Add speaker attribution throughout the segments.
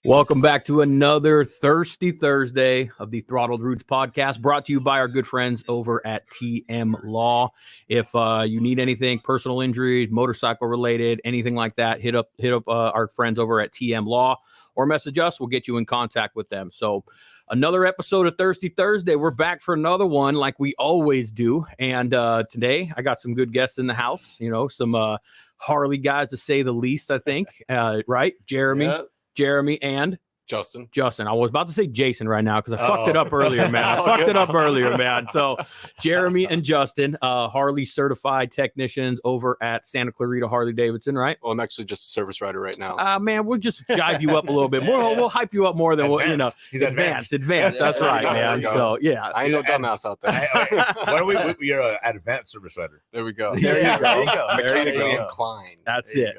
Speaker 1: Welcome back to another Thirsty Thursday of the Throttled Roots podcast, brought to you by our good friends over at TM Law. If you need anything, personal injury, motorcycle related, anything like that, hit up our friends over at TM Law or message us. We'll get you in contact with them. So another episode of Thirsty Thursday. We're back for another one like we always do. And today I got some good guests in the house, some Harley guys to say the least, I think, right? Jeremy and
Speaker 2: Justin.
Speaker 1: I was about to say Jason right now because I fucked it up earlier, man. So Jeremy and Justin, Harley certified technicians over at Santa Clarita Harley Davidson, right?
Speaker 2: Well, I'm actually just a service rider right now.
Speaker 1: Man, we'll just jive you up a little bit more. We'll hype you up more than what
Speaker 3: He's advanced.
Speaker 1: That's right, man. So yeah,
Speaker 2: I ain't no dumbass out there.
Speaker 3: What are we? You're an advanced service rider.
Speaker 2: There we go.
Speaker 1: There you go.
Speaker 2: Mechanically inclined.
Speaker 1: That's it.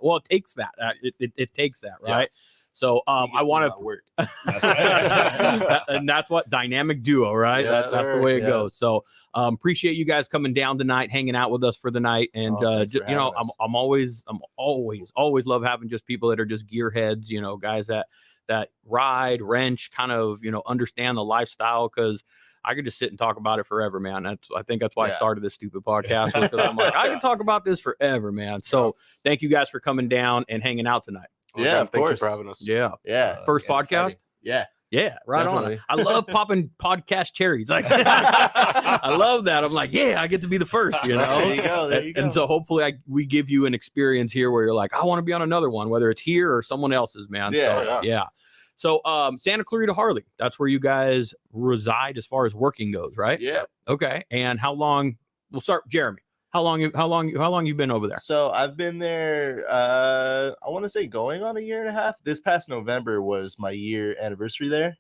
Speaker 1: Well, it takes that. It takes that, right? Yeah. So I want to work, and that's what dynamic duo, right?
Speaker 2: Yes,
Speaker 1: that's the way it goes. So appreciate you guys coming down tonight, hanging out with us for the night, and I'm always love having just people that are just gearheads, guys that ride, wrench, kind of understand the lifestyle, because I could just sit and talk about it forever, man. I think that's why I started this stupid podcast, because I'm like, I can talk about this forever, man. So thank you guys for coming down and hanging out tonight.
Speaker 2: Yeah, of course. Thank you for having us.
Speaker 1: Yeah. First podcast?
Speaker 4: Exciting.
Speaker 1: Yeah, right Definitely. On. I love popping podcast cherries. Like, I love that. I'm like, I get to be the first,
Speaker 4: There you go.
Speaker 1: And so hopefully we give you an experience here where you're like, I want to be on another one, whether it's here or someone else's, man. So Santa Clarita Harley, that's where you guys reside as far as working goes, right?
Speaker 4: Yeah.
Speaker 1: Okay. And how long? We'll start, Jeremy. How long you been over there?
Speaker 4: So I've been there, I want to say going on a year and a half. This past November was my year anniversary there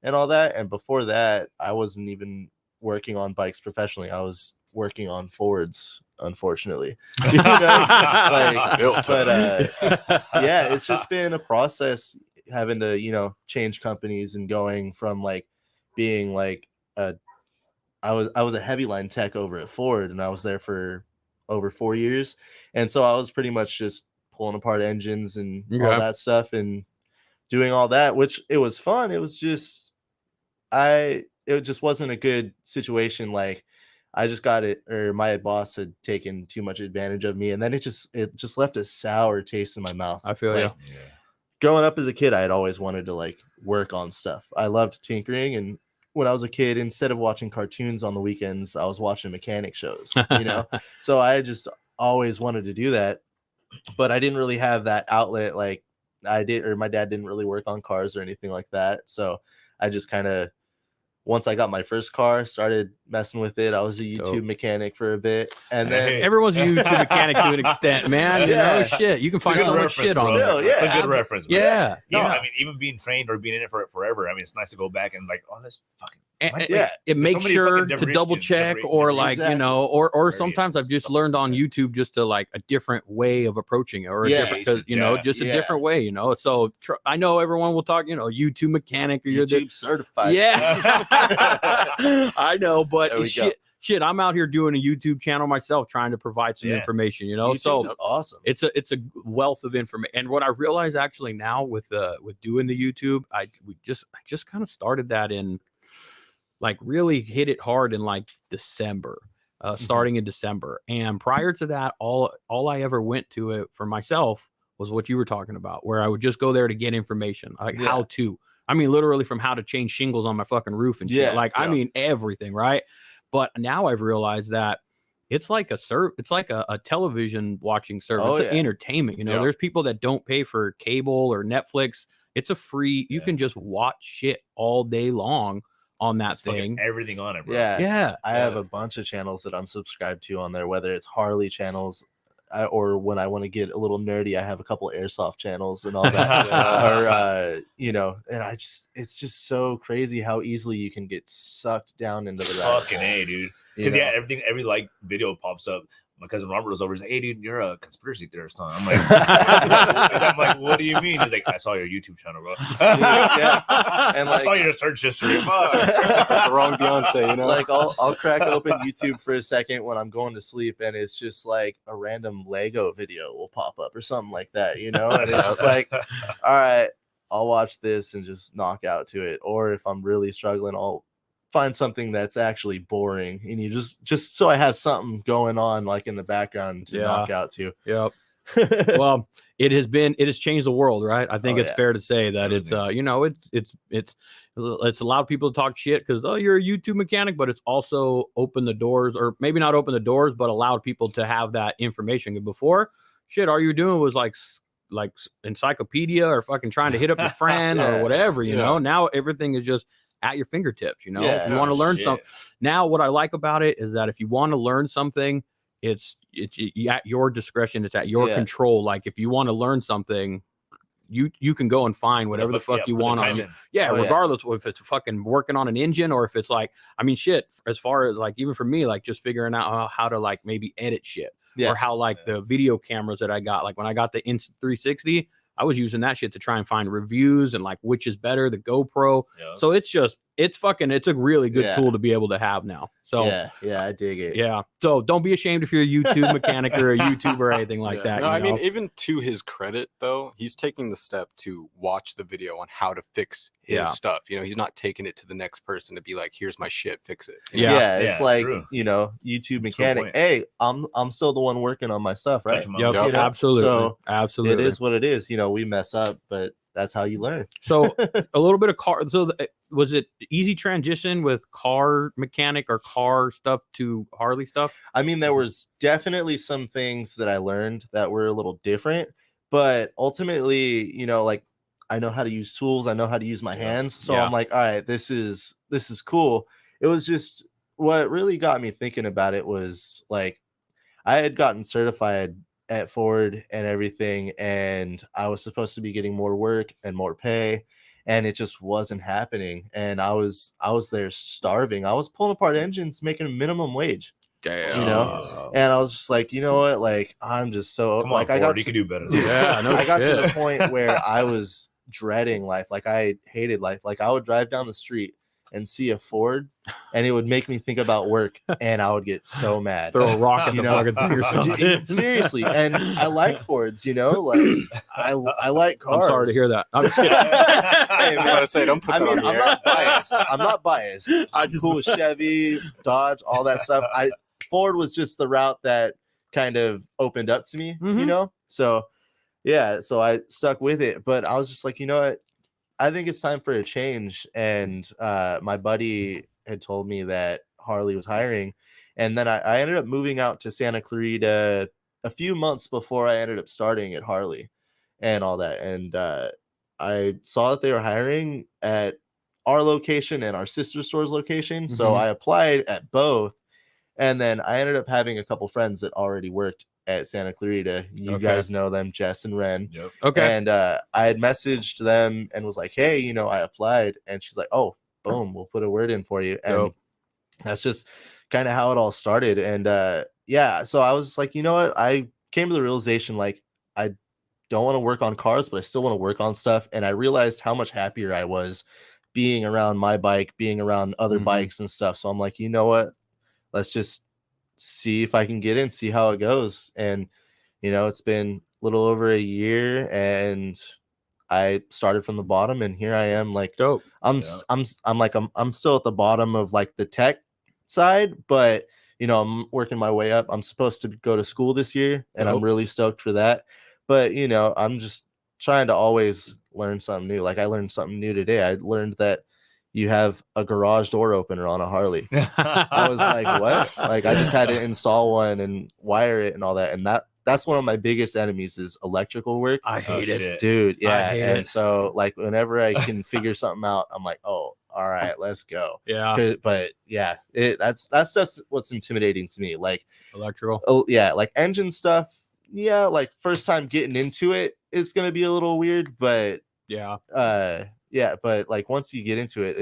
Speaker 4: and all that. And before that, I wasn't even working on bikes professionally. I was working on Fords, unfortunately. Yeah, it's just been a process having to, change companies and going from like being like I was a heavy line tech over at Ford, and I was there for over 4 years. And so I was pretty much just pulling apart engines and all that stuff and doing all that, which it was fun. It was just, it just wasn't a good situation. Like I just got it, or my boss had taken too much advantage of me. And then it just left a sour taste in my mouth.
Speaker 1: I feel you.
Speaker 4: Growing up as a kid, I had always wanted to like work on stuff. I loved tinkering, and when I was a kid, instead of watching cartoons on the weekends, I was watching mechanic shows, So I just always wanted to do that, but I didn't really have that outlet like I did, or my dad didn't really work on cars or anything like that. So I just kind of, once I got my first car, started messing with it. I was a YouTube mechanic for a bit, and then
Speaker 1: everyone's a YouTube mechanic to an extent, man. Shit, you can find so much shit on
Speaker 4: it.
Speaker 3: It's a good reference.
Speaker 1: Yeah.
Speaker 3: I mean, even being trained or being in it for forever, I mean, it's nice to go back and like, let's fucking.
Speaker 1: It makes sure to double check, or like or sometimes I've just learned on YouTube just to like a different way of approaching it, or a different way, So I know everyone will talk, YouTube mechanic, or you're
Speaker 4: YouTube certified.
Speaker 1: Yeah, I know, but shit, I'm out here doing a YouTube channel myself, trying to provide some information,
Speaker 4: YouTube
Speaker 1: so
Speaker 4: is awesome.
Speaker 1: It's a wealth of information. And what I realize actually now with doing the YouTube, I just kind of started that in like really hit it hard in like December, starting in December. And prior to that, all I ever went to it for myself was what you were talking about, where I would just go there to get information, like how to. I mean, literally from how to change shingles on my fucking roof and shit. I mean, everything, right? But now I've realized that it's like a television watching service. It's entertainment. There's people that don't pay for cable or Netflix. It's a free. You can just watch shit all day long on that thing.
Speaker 3: Everything on it, bro.
Speaker 4: Yeah. I have a bunch of channels that I'm subscribed to on there, whether it's Harley channels. Or when I want to get a little nerdy, I have a couple airsoft channels and all that. And it's just so crazy how easily you can get sucked down into the
Speaker 3: fucking A, dude. Every like video pops up. My cousin Robert was over. He's like, "Hey, dude, you're a conspiracy theorist, huh?" I'm like, "What do you mean?" He's like, "I saw your YouTube channel, bro." And I saw your search history.
Speaker 2: That's the wrong Beyonce,
Speaker 4: Like I'll crack open YouTube for a second when I'm going to sleep, and it's just like a random Lego video will pop up or something like that, And it's just like, all right, I'll watch this and just knock out to it. Or if I'm really struggling, I'll find something that's actually boring, and you just so I have something going on like in the background to knock out to.
Speaker 1: Yep. Well, it has changed the world, right? I think it's fair to say that it's you know, it's allowed people to talk shit because you're a YouTube mechanic, but it's also opened the doors, or maybe not open the doors, but allowed people to have that information. Before, shit, all you were doing was like encyclopedia or fucking trying to hit up your friend or whatever, you know. Now everything is just at your fingertips, you know. If you want to learn something. Now what I like about it is that if you want to learn something, it's at your discretion, it's at your control. Like if you want to learn something, you can go and find whatever the fuck you want on regardless of if it's fucking working on an engine or if it's like, I mean, shit, as far as like, even for me, like just figuring out how to like maybe edit shit or how like the video cameras that I got, like when I got the Insta360, I was using that shit to try and find reviews and like which is better, the GoPro. So it's a really good tool to be able to have now. So
Speaker 4: I dig it.
Speaker 1: Yeah. So don't be ashamed if you're a YouTube mechanic or a YouTuber or anything like that.
Speaker 2: No, I mean, even to his credit though, he's taking the step to watch the video on how to fix his stuff. You know, he's not taking it to the next person to be like, here's my shit, fix it.
Speaker 4: You know? It's like, you know, YouTube mechanic. Hey, I'm still the one working on my stuff, right?
Speaker 1: Yep. Absolutely. So absolutely.
Speaker 4: It is what it is. You know, we mess up, but that's how you learn.
Speaker 1: So a little bit of car. So was it easy transition with car mechanic or car stuff to Harley stuff?
Speaker 4: I mean, there was definitely some things that I learned that were a little different, but ultimately, you know, like I know how to use tools. I know how to use my hands. So I'm like, all right, this is cool. It was just what really got me thinking about it was like I had gotten certified at Ford and everything, and I was supposed to be getting more work and more pay, and it just wasn't happening. And I was there starving. I was pulling apart engines making minimum wage.
Speaker 1: Damn.
Speaker 4: You know, and I was just like, you know what, like I'm just so
Speaker 3: Come on,
Speaker 4: like
Speaker 3: Ford, you can do better.
Speaker 4: I got to the point where I was dreading life. Like I hated life. Like I would drive down the street and see a Ford, and it would make me think about work, and I would get so mad.
Speaker 1: Throw a rock at the fucking
Speaker 4: seriously. And I like Fords, you know, like I like cars.
Speaker 1: I'm sorry to hear that. I'm just kidding.
Speaker 2: I was about to say, don't put that on the
Speaker 4: I'm
Speaker 2: air.
Speaker 4: not biased. I'm not biased. I'm cool with Chevy, Dodge, all that stuff. Ford was just the route that kind of opened up to me, you know. So so I stuck with it. But I was just like, you know what? I think it's time for a change. And my buddy had told me that Harley was hiring. And then I ended up moving out to Santa Clarita a few months before I ended up starting at Harley and all that. And I saw that they were hiring at our location and our sister store's location. So I applied at both. And then I ended up having a couple friends that already worked at Santa Clarita. You guys know them, Jess and Ren.
Speaker 3: Yep.
Speaker 1: Okay.
Speaker 4: And I had messaged them and was like, hey, you know, I applied. And she's like, oh, boom, we'll put a word in for you. And that's just kind of how it all started. And so I was like, you know what? I came to the realization, like, I don't want to work on cars, but I still want to work on stuff. And I realized how much happier I was being around my bike, being around other bikes and stuff. So I'm like, you know what? Let's just see if I can get in, see how it goes. And, you know, it's been a little over a year, and I started from the bottom, and here I am. Like,
Speaker 1: dope.
Speaker 4: I'm still at the bottom of like the tech side, but you know, I'm working my way up. I'm supposed to go to school this year, and I'm really stoked for that. But you know, I'm just trying to always learn something new. Like I learned something new today. I learned that you have a garage door opener on a Harley. I was like, what? Like I just had to install one and wire it and all that. And that's one of my biggest enemies is electrical work.
Speaker 1: I hate it,
Speaker 4: dude. Yeah.
Speaker 1: I hate it.
Speaker 4: So like whenever I can figure something out, I'm like, oh, all right, let's go.
Speaker 1: Yeah.
Speaker 4: But yeah, that's just what's intimidating to me. Like
Speaker 1: electrical.
Speaker 4: Oh yeah, like engine stuff. Yeah, like first time getting into it, it's gonna be a little weird, but yeah, but like once you get into it,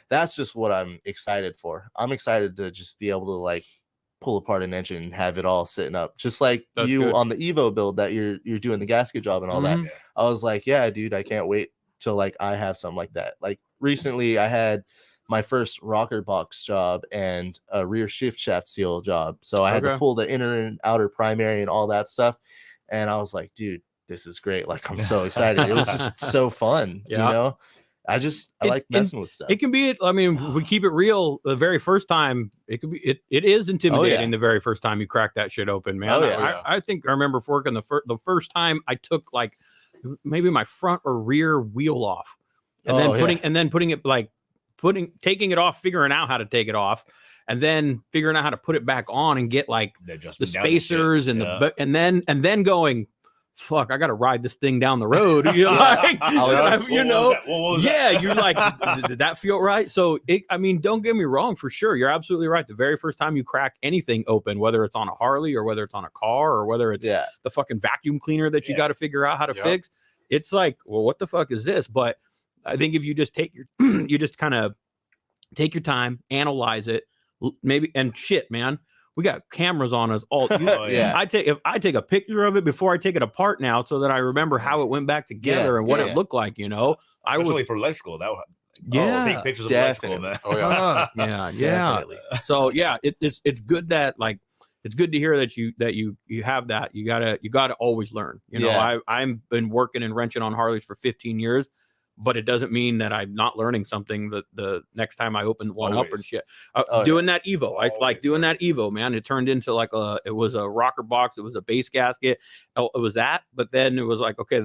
Speaker 4: that's just what I'm excited for. I'm excited to just be able to like pull apart an engine and have it all sitting up, just like that's you good. On the Evo build that you're doing the gasket job and all that. I was like, yeah, dude, I can't wait till like I have something like that. Like recently, I had my first rocker box job and a rear shift shaft seal job, so I had to pull the inner and outer primary and all that stuff. And I was like, dude, this is great. Like, I'm so excited. It was just so fun.
Speaker 1: Yeah.
Speaker 4: You know, I like messing with stuff.
Speaker 1: It can be, I mean, if we keep it real, the very first time, it could be, it is intimidating the very first time you crack that shit open, man.
Speaker 4: Oh, yeah.
Speaker 1: I think I remember forking the first time I took like maybe my front or rear wheel off and then putting it like taking it off, figuring out how to take it off, and then figuring out how to put it back on and get like the spacers and and then going, fuck, I got to ride this thing down the road. You're like, you're like, did that feel right? So I mean, don't get me wrong, for sure. You're absolutely right. The very first time you crack anything open, whether it's on a Harley or whether it's on a car or whether it's the fucking vacuum cleaner that you got to figure out how to fix, it's like, well, what the fuck is this? But I think if you just take you just kind of take your time, analyze it, maybe, and shit, man. We got cameras on us all. I take a picture of it before I take it apart now, so that I remember how it went back together and what it looked like. You know,
Speaker 3: especially for electrical. Take pictures of electrical, man.
Speaker 2: Oh yeah,
Speaker 1: yeah. So yeah, it's good that like it's good to hear that you have that. You gotta always learn. You know, I've been working and wrenching on Harleys for 15 years. But it doesn't mean that I'm not learning something the next time I open one up and shit. Doing that Evo. I like doing that Evo, man. It turned into like it was a rocker box. It was a base gasket. It was that. But then it was like, okay,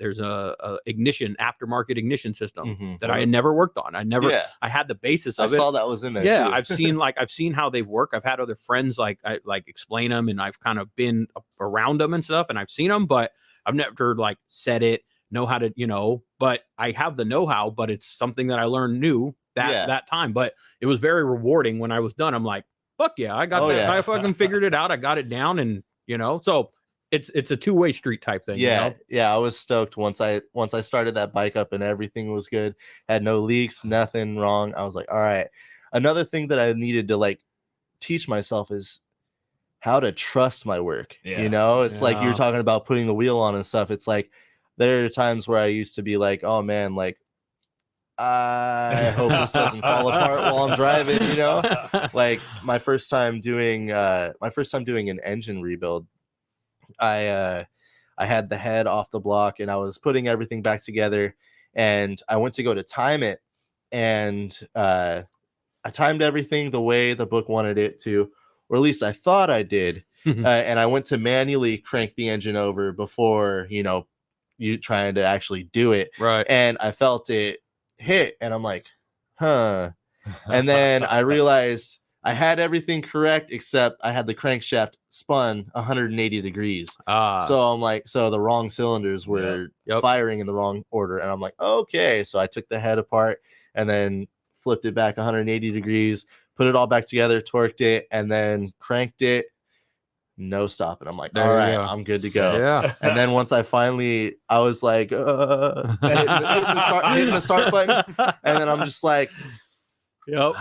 Speaker 1: there's a ignition, aftermarket ignition system that I had never worked on. I had the basis of it.
Speaker 4: I saw that was in there.
Speaker 1: Yeah.
Speaker 4: Too.
Speaker 1: I've seen how they work. I've had other friends like explain them, and I've kind of been around them and stuff, and I've seen them, but I've never like said it. Know how to, you know, but I have the know-how, but it's something that I learned new that time. But it was very rewarding when I was done. I'm like, fuck yeah, I got that. I fucking figured it out. I got it down, and you know, so it's a two-way street type thing.
Speaker 4: Yeah,
Speaker 1: you know?
Speaker 4: Yeah. I was stoked once I started that bike up and everything was good. Had no leaks, nothing wrong. I was like, all right. Another thing that I needed to like teach myself is how to trust my work. You know, it's like you're talking about putting the wheel on and stuff. It's like, there are times where I used to be like, oh man, like, I hope this doesn't fall apart while I'm driving, you know? Like my first time doing an engine rebuild, I had the head off the block and I was putting everything back together, and I went to go to time it, and I timed everything the way the book wanted it to, or at least I thought I did. And I went to manually crank the engine over before, you know, you trying to actually do it.
Speaker 1: Right.
Speaker 4: And I felt it hit, and I'm like, huh. And then I realized I had everything correct, except I had the crankshaft spun 180 degrees. So I'm like, so the wrong cylinders were firing in the wrong order. And I'm like, okay. So I took the head apart and then flipped it back 180 degrees, put it all back together, torqued it, and then cranked it. No stopping. I'm like, all right, I'm good to go.
Speaker 1: Yeah.
Speaker 4: And then once I was like, hitting the start button, and then I'm just like, it was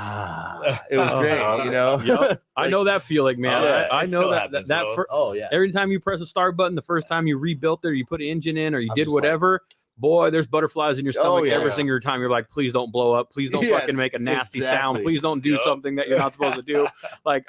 Speaker 4: great, you know.
Speaker 1: Like, I know that feeling, man. I know that
Speaker 3: happens,
Speaker 1: every time you press a start button, the first time you rebuilt it, or you put an engine in, or you did whatever. Boy, there's butterflies in your stomach every single time. You're like, please don't blow up. Please don't fucking make a nasty sound. Please don't do something that you're not supposed to do. Like,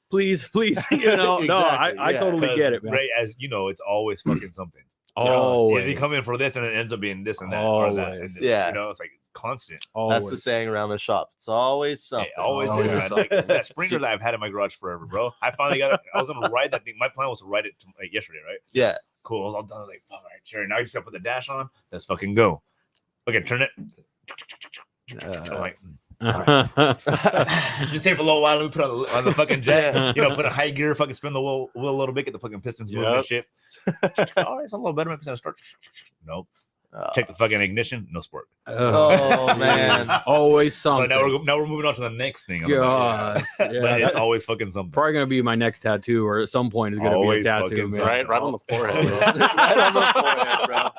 Speaker 1: please, you know. No, I totally get it, man.
Speaker 3: Right, as you know, it's always fucking something.
Speaker 1: Oh,
Speaker 3: they come in for this, and it ends up being this and that, or that. And you know, it's like it's constant.
Speaker 4: That's the saying around the shop. It's always something.
Speaker 3: Always is. Like that Springer that I've had in my garage forever, bro. I finally got it. I was gonna ride that thing. My plan was to ride it yesterday, right?
Speaker 4: Yeah.
Speaker 3: Cool. I was all done. I was like, fuck, all right, sure. Now I just gotta put the dash on. Let's fucking go. Okay, turn it. I'm like, it's been safe for a little while. Let me put on the fucking jet. You know, put a high gear, fucking spin the wheel a little bit, get the fucking pistons moving and shit. All right, it's a little better. Maybe start. Nope. Check the fucking ignition. No spark.
Speaker 4: Oh man,
Speaker 1: always something.
Speaker 3: So now we're moving on to the next thing.
Speaker 1: God,
Speaker 3: but it's always fucking something.
Speaker 1: Probably gonna be my next tattoo, or at some point is gonna be a tattoo, man.
Speaker 2: Right on the forehead, bro.
Speaker 4: Right on the forehead, bro.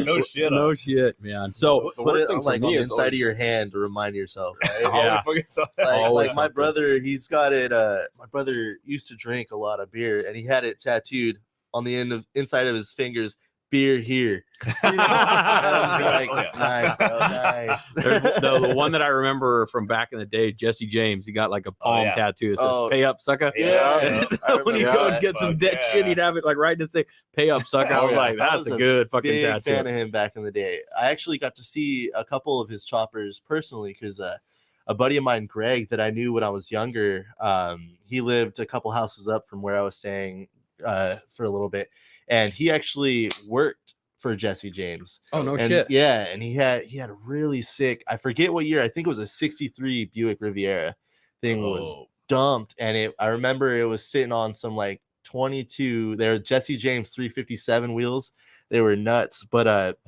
Speaker 3: No
Speaker 1: shit, man. So
Speaker 4: put it like on the inside of your hand to remind yourself. Right? Like my brother, he's got it. My brother used to drink a lot of beer, and he had it tattooed on the inside of his fingers. beer here. I was like, nice, bro, nice.
Speaker 1: The one that I remember from back in the day, Jesse James, he got like a palm tattoo that says "Pay up, sucker."
Speaker 4: Yeah.
Speaker 1: When you go and get some dead shit, he'd have it like right to say "Pay up, sucker." I was like, that's a good fucking
Speaker 4: big
Speaker 1: tattoo.
Speaker 4: Fan of him back in the day. I actually got to see a couple of his choppers personally because a buddy of mine, Greg, that I knew when I was younger, he lived a couple houses up from where I was staying for a little bit, and he actually worked for Jesse James.
Speaker 1: Oh no
Speaker 4: and,
Speaker 1: shit.
Speaker 4: Yeah, and he had a really sick, I forget what year, I think it was a 63 Buick Riviera thing was dumped, and I remember it was sitting on some like 22, they're Jesse James 357 wheels. They were nuts, but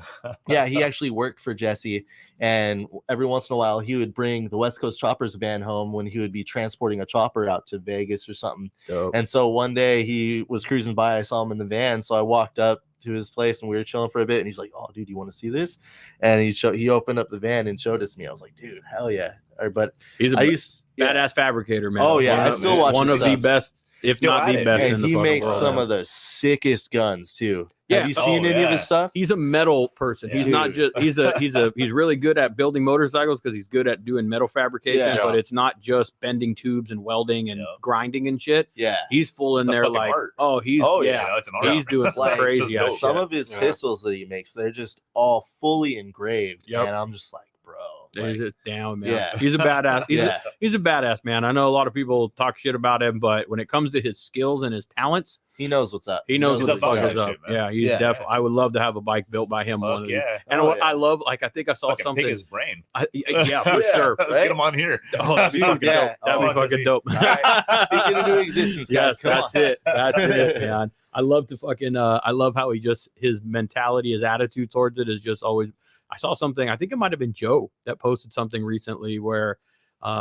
Speaker 4: yeah, he actually worked for Jesse, and every once in a while he would bring the West Coast Choppers van home when he would be transporting a chopper out to Vegas or something.
Speaker 1: Dope.
Speaker 4: And so one day he was cruising by, I saw him in the van, so I walked up to his place and we were chilling for a bit, and he's like, "Oh dude, you want to see this?" And he opened up the van and showed it to me. I was like, "Dude, hell yeah." But
Speaker 1: he's a badass fabricator, man.
Speaker 4: Oh yeah, I still watch
Speaker 1: one of the best, if
Speaker 3: Still
Speaker 1: not the best,
Speaker 4: and
Speaker 1: in the
Speaker 4: he makes
Speaker 1: world.
Speaker 4: some of the sickest guns too.
Speaker 1: Yeah.
Speaker 4: Have you seen any of his stuff?
Speaker 1: He's a metal person. He's not just he's really good at building motorcycles because he's good at doing metal fabrication, but it's not just bending tubes and welding and grinding and shit.
Speaker 4: Yeah.
Speaker 1: He's full in there like
Speaker 3: art.
Speaker 1: he's
Speaker 3: it's an art.
Speaker 1: he's doing some
Speaker 4: Like,
Speaker 1: crazy ass
Speaker 4: some
Speaker 1: shit.
Speaker 4: of his pistols that he makes, they're just all fully engraved.
Speaker 1: Yep.
Speaker 4: And I'm just like, bro.
Speaker 1: He's just down, man.
Speaker 4: Yeah.
Speaker 1: He's a badass.
Speaker 4: Yeah.
Speaker 1: He's a badass, man. I know a lot of people talk shit about him, but when it comes to his skills and his talents,
Speaker 4: He knows what's up.
Speaker 1: he knows what the fuck
Speaker 3: fuck
Speaker 1: is
Speaker 3: that
Speaker 1: up.
Speaker 3: shit, man.
Speaker 1: Yeah, he's definitely. I would love to have a bike built by him. One of these. And what I love, like I think I saw
Speaker 3: Fucking
Speaker 1: something.
Speaker 3: pick his brain.
Speaker 1: Yeah, for sure.
Speaker 3: Let's get him on here.
Speaker 1: Oh, that'd be fucking dope. That'd be fucking dope.
Speaker 4: Speak it into existence, guys.
Speaker 1: Yes, that's it. That's it, man. I love to fucking. I love how his mentality, his attitude towards it is just always. I saw something. I think it might have been Joe that posted something recently where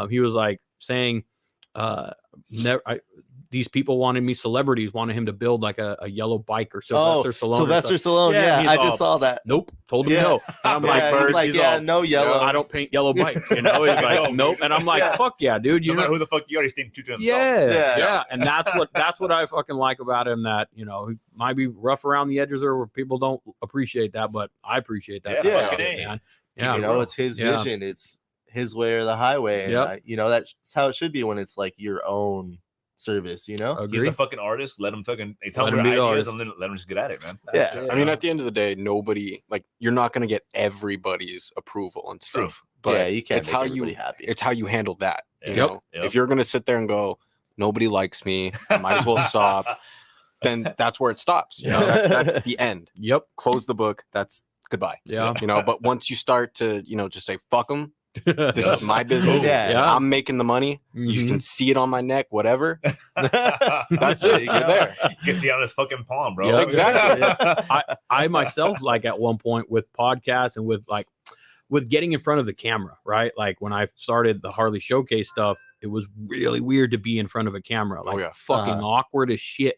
Speaker 1: he was like saying, these people wanted me, celebrities wanted him to build like a yellow bike or Sylvester Stallone.
Speaker 4: Sylvester Stallone. Yeah, I just saw that.
Speaker 1: Nope. Told him no. And I'm
Speaker 4: he's like, no yellow.
Speaker 1: I don't paint yellow bikes. You know, he's like, nope. And I'm like, fuck yeah, dude. You
Speaker 3: No
Speaker 1: know
Speaker 3: matter who the fuck you are, he's staying true to himself.
Speaker 1: Yeah. And that's what I fucking like about him. That he might be rough around the edges or where people don't appreciate that, but I appreciate that. Man. Yeah,
Speaker 4: it's his vision. It's his way or the highway. And that's how it should be when it's like your own service.
Speaker 3: He's a fucking artist. Let him fucking tell him
Speaker 1: be
Speaker 3: ideas and let him just get at it, man.
Speaker 4: Yeah.
Speaker 2: I mean, at the end of the day, nobody you're not gonna get everybody's approval and stuff. But
Speaker 4: you can't
Speaker 2: it's
Speaker 4: make
Speaker 2: how
Speaker 4: everybody happy.
Speaker 2: It's how you handle that. You
Speaker 3: Yep.
Speaker 2: know, if you're gonna sit there and go, nobody likes me, I might as well stop. Then that's where it stops. You know, that's the end.
Speaker 1: Yep.
Speaker 2: Close the book. That's goodbye.
Speaker 1: Yeah.
Speaker 2: You know, but once you start to, just say, fuck them. This is my business.
Speaker 4: Yeah.
Speaker 2: I'm making the money. You can see it on my neck, whatever. That's it. You're there.
Speaker 3: You can see it on his fucking palm, bro.
Speaker 1: Yeah,
Speaker 2: exactly.
Speaker 1: I myself, like at one point with podcasts and with getting in front of the camera, right? Like when I started the Harley showcase stuff, it was really weird to be in front of a camera, like fucking awkward as shit,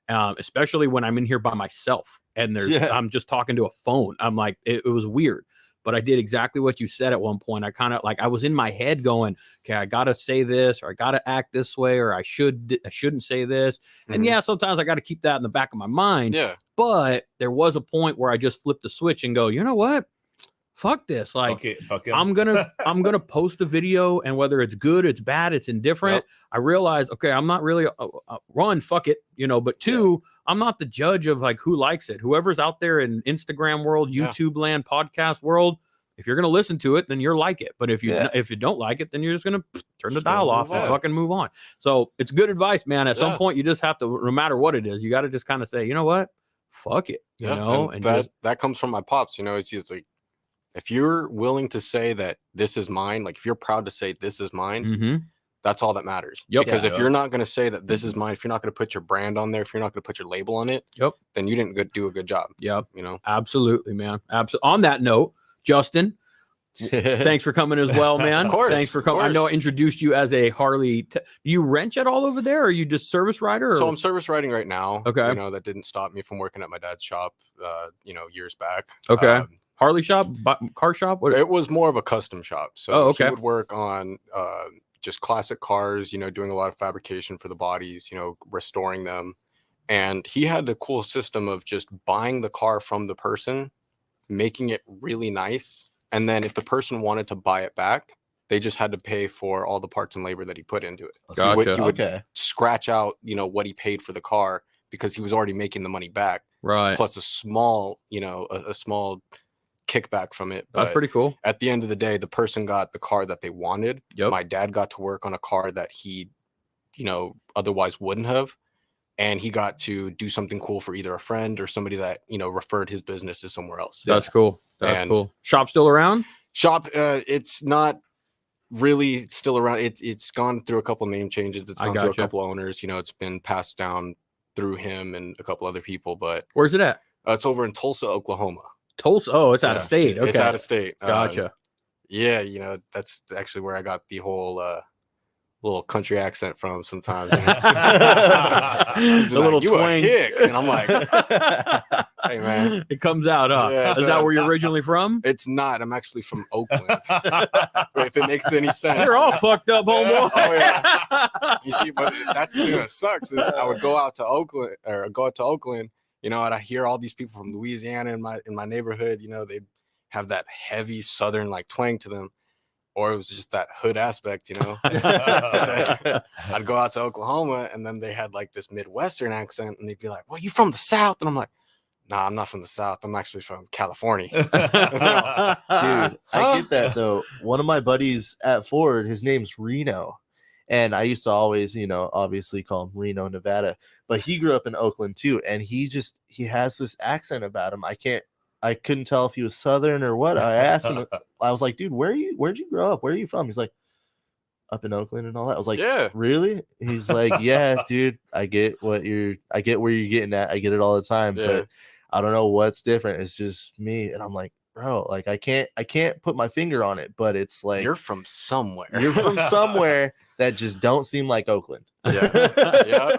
Speaker 1: especially when I'm in here by myself and I'm just talking to a phone. I'm like, it was weird. But I did exactly what you said at one point. I kind of I was in my head going, okay, I got to say this, or I got to act this way, or I shouldn't say this. And sometimes I got to keep that in the back of my mind.
Speaker 2: Yeah.
Speaker 1: But there was a point where I just flipped the switch and go, you know what? Fuck this. Fuck him. I'm gonna post a video, and whether it's good, it's bad, it's indifferent. Yep. I realized, okay, I'm not really one, fuck it, but two, I'm not the judge of who likes it. Whoever's out there in Instagram world, YouTube land, podcast world, if you're gonna listen to it, then you're like it. But if you don't like it, then you're just gonna turn the dial off and fucking move on. So it's good advice, man. At some point, you just have to, no matter what it is, you got to just kind of say, you know what, fuck it,
Speaker 2: and that comes from my pops. It's like, if you're willing to say that this is mine, if you're proud to say this is mine, that's all that matters.
Speaker 1: Yep.
Speaker 2: Because if you're not going to say that this is mine, if you're not going to put your brand on there, if you're not going to put your label on it, then you didn't do a good job.
Speaker 1: Yep. Absolutely, man. Absolutely. On that note, Justin, thanks for coming as well, man.
Speaker 2: Of course.
Speaker 1: Thanks for coming. I know I introduced you as a Harley. You wrench at all over there, or are you just service rider?
Speaker 2: So I'm service riding right now.
Speaker 1: Okay.
Speaker 2: That didn't stop me from working at my dad's shop, years back.
Speaker 1: Okay. Harley shop, car shop? What?
Speaker 2: It was more of a custom shop. So
Speaker 1: he
Speaker 2: would work on just classic cars, doing a lot of fabrication for the bodies, restoring them. And he had the cool system of just buying the car from the person, making it really nice. And then if the person wanted to buy it back, they just had to pay for all the parts and labor that he put into it.
Speaker 1: Gotcha.
Speaker 2: He would scratch out, what he paid for the car because he was already making the money back.
Speaker 1: Right.
Speaker 2: Plus a small, a small kickback from it. But
Speaker 1: that's pretty cool.
Speaker 2: At the end of the day, the person got the car that they wanted.
Speaker 1: Yep.
Speaker 2: My dad got to work on a car that he, otherwise wouldn't have. And he got to do something cool for either a friend or somebody that, referred his business to somewhere else.
Speaker 1: That's cool. That's cool. Shop still around?
Speaker 2: Shop, it's not really still around. It's gone through a couple name changes. It's gone through a couple owners. It's been passed down through him and a couple other people. But
Speaker 1: where's it at?
Speaker 2: It's over in Tulsa, Oklahoma.
Speaker 1: Tulsa? Oh, it's out of state. Okay.
Speaker 2: It's out of state.
Speaker 1: Gotcha.
Speaker 2: Yeah, that's actually where I got the whole little country accent from sometimes. The
Speaker 1: little
Speaker 2: you
Speaker 1: twang.
Speaker 2: A hick. And I'm like, hey, man.
Speaker 1: It comes out, huh?
Speaker 2: Yeah,
Speaker 1: Is that where you're originally from?
Speaker 2: It's not. I'm actually from Oakland. If it makes any sense.
Speaker 1: You're all fucked up, homeboy.
Speaker 2: Oh, yeah. You see, but that's the thing that sucks is I would go out to Oakland, and I hear all these people from Louisiana in my neighborhood, they'd have that heavy Southern like twang to them. Or it was just that hood aspect, I'd go out to Oklahoma and then they had like this Midwestern accent and they'd be like, well, you from the South? And I'm like, nah, I'm not from the South. I'm actually from California.
Speaker 4: Dude, I get that though. One of my buddies at Ford, his name's Reno. And I used to always, obviously call him Reno, Nevada. But he grew up in Oakland too. And he has this accent about him. I couldn't tell if he was Southern or what. I asked him, I was like, dude, where'd you grow up? Where are you from? He's like, up in Oakland and all that. I was like, yeah, really? He's like, yeah, dude, I get where you're getting at. I get it all the time, but I don't know what's different. It's just me. And I'm like, bro, like I can't put my finger on it, but it's like
Speaker 2: you're from somewhere.
Speaker 4: You're from somewhere that just don't seem like Oakland.
Speaker 2: Yeah.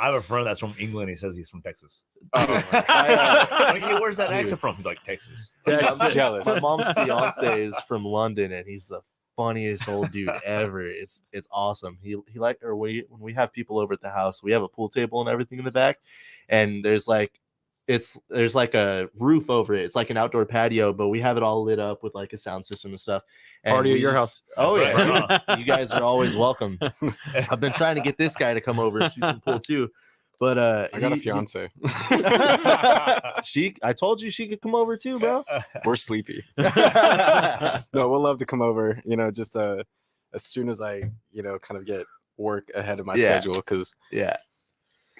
Speaker 3: I have a friend that's from England. He says he's from Texas. Where's that accent from? He's like, Texas.
Speaker 2: I'm jealous.
Speaker 4: My mom's fiance is from London, and he's the funniest old dude ever. It's awesome. He like, or when we have people over at the house, we have a pool table and everything in the back, and there's like a roof over it. It's like an outdoor patio, but we have it all lit up with like a sound system and stuff. And
Speaker 1: party at your house.
Speaker 4: Oh yeah, you guys are always welcome. I've been trying to get this guy to come over and shoot some pool too, but
Speaker 2: I got a fiance.
Speaker 4: I told you she could come over too, bro.
Speaker 2: We're sleepy. No, we'll love to come over. Just as soon as I kind of get work ahead of my schedule, because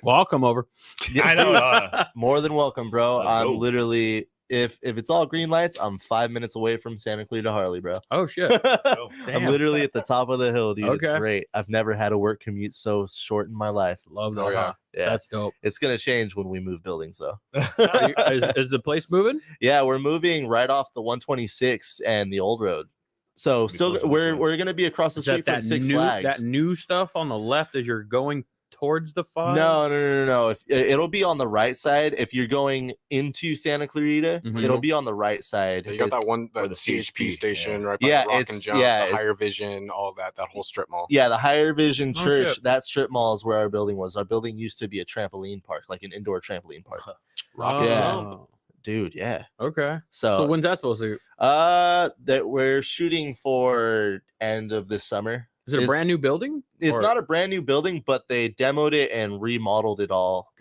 Speaker 1: well, I'll come over.
Speaker 4: Yeah, I know. More than welcome, bro. I'm literally, if it's all green lights, I'm 5 minutes away from Santa Clarita Harley, bro.
Speaker 1: Oh shit!
Speaker 4: I'm literally at the top of the hill, dude. Okay. It's great. I've never had a work commute so short in my life.
Speaker 1: Love that. Yeah, that's dope.
Speaker 4: It's gonna change when we move buildings, though.
Speaker 1: Is the place moving?
Speaker 4: Yeah, we're moving right off the 126 and the old road. So still, we're gonna be across the street from Six Flags.
Speaker 1: That new stuff on the left as you're going towards the fire?
Speaker 4: No. It'll be on the right side. If you're going into Santa Clarita, it'll be on the right side.
Speaker 2: Yeah, you got that one, the CHP station, right?
Speaker 4: By
Speaker 2: the Rock and Jump, the Higher Vision, all that whole strip mall.
Speaker 4: Yeah, the Higher Vision Church. That strip mall is where our building was. Our building used to be a trampoline park, like an indoor trampoline park.
Speaker 2: Rock and Jump.
Speaker 4: Dude, yeah.
Speaker 1: Okay.
Speaker 4: So
Speaker 1: when's that supposed to?
Speaker 4: That we're shooting for end of this summer.
Speaker 1: Is it a brand new building?
Speaker 4: It's not a brand new building, but they demoed it and remodeled it all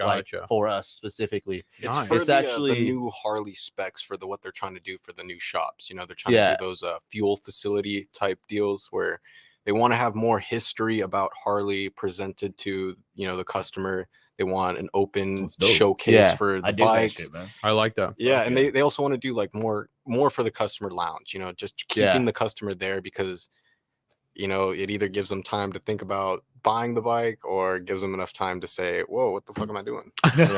Speaker 4: for us specifically.
Speaker 2: It's for actually the new Harley specs for what they're trying to do for the new shops. They're trying to do those fuel facility type deals where they want to have more history about Harley presented to the customer. They want an open showcase for the bikes.
Speaker 3: Shit, man.
Speaker 1: I like that.
Speaker 2: Yeah, and they also want to do like more for the customer lounge. Just keeping the customer there because it either gives them time to think about buying the bike or gives them enough time to say, whoa, what the fuck am I doing?
Speaker 4: And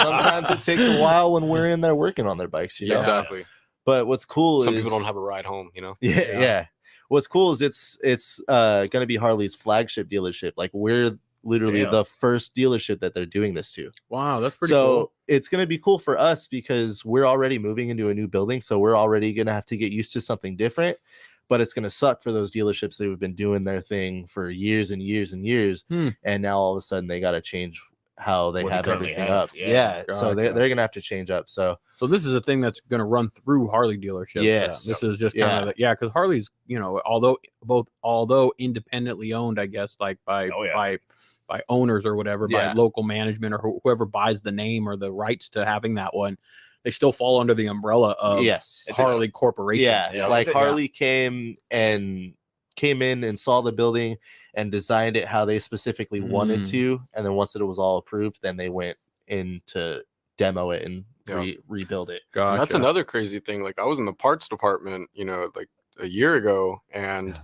Speaker 4: sometimes it takes a while when we're in there working on their bikes.
Speaker 2: Exactly.
Speaker 4: But what's cool
Speaker 2: some people don't have a ride home,
Speaker 4: Yeah. What's cool is it's going to be Harley's flagship dealership. Like we're literally the first dealership that they're doing this to.
Speaker 1: Wow, that's pretty cool.
Speaker 4: So it's going to be cool for us because we're already moving into a new building. So we're already going to have to get used to something different. But it's going to suck for those dealerships that have been doing their thing for years and years and years. And now all of a sudden they got to change how they
Speaker 3: What they
Speaker 4: have
Speaker 3: currently
Speaker 4: everything
Speaker 3: have,
Speaker 4: up.
Speaker 3: yeah.
Speaker 4: So
Speaker 1: Gotcha.
Speaker 4: they're gonna have to change up. So
Speaker 1: this is a thing that's going to run through Harley dealerships. then.
Speaker 4: Yes.
Speaker 1: This is just kind of because Harley's, although independently owned, I guess, like by owners or whatever, by local management or whoever buys the name or the rights to having that one, they still fall under the umbrella of Harley Corporation.
Speaker 4: Yeah, like Harley came in and saw the building and designed it how they specifically wanted to, and then once it was all approved, then they went in to demo it and rebuild it.
Speaker 1: Gotcha.
Speaker 2: And that's another crazy thing. Like I was in the parts department, like a year ago, and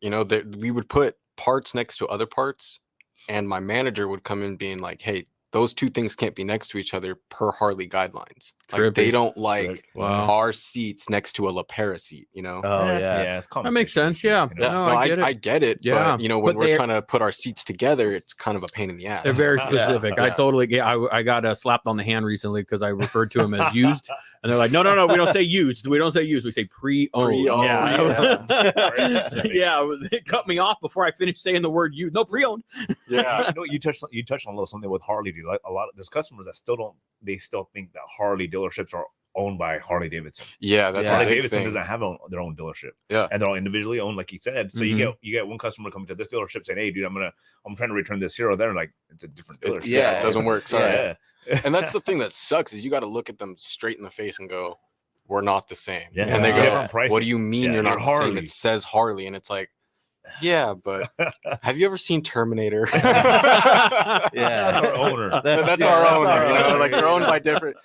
Speaker 2: we would put parts next to other parts, and my manager would come in being like, "Hey, those two things can't be next to each other per Harley guidelines. Like they don't like our seats next to a LaPera seat,
Speaker 4: Oh yeah,
Speaker 3: it's
Speaker 1: that makes sense. Yeah,
Speaker 2: I get it.
Speaker 1: Yeah,
Speaker 2: but when we're trying to put our seats together, it's kind of a pain in the ass.
Speaker 1: They're very specific. I totally get. I got slapped on the hand recently because I referred to them as used, and they're like, no, we don't say used. We don't say used. We say pre-owned. Yeah, it cut me off before I finished saying the word used. No, pre-owned.
Speaker 2: Yeah,
Speaker 3: you touched on a little something with Harley. Dude. Like a lot of there's customers that still think that Harley dealerships are owned by Harley Davidson.
Speaker 2: Yeah, that's
Speaker 3: Harley Davidson doesn't have their own dealership.
Speaker 2: Yeah,
Speaker 3: and they're all individually owned, like you said. So you get one customer coming to this dealership saying, "Hey, dude, I'm trying to return this here or there." Like it's a different dealership.
Speaker 2: It doesn't work. Sorry. And that's the thing that sucks is you got to look at them straight in the face and go, "We're not the same."
Speaker 3: Yeah.
Speaker 2: And they go, "What do you mean you're not the same? It says Harley," and it's like. Yeah, but have you ever seen Terminator?
Speaker 3: That's our owner.
Speaker 2: That's our owner. Like they're owned by different.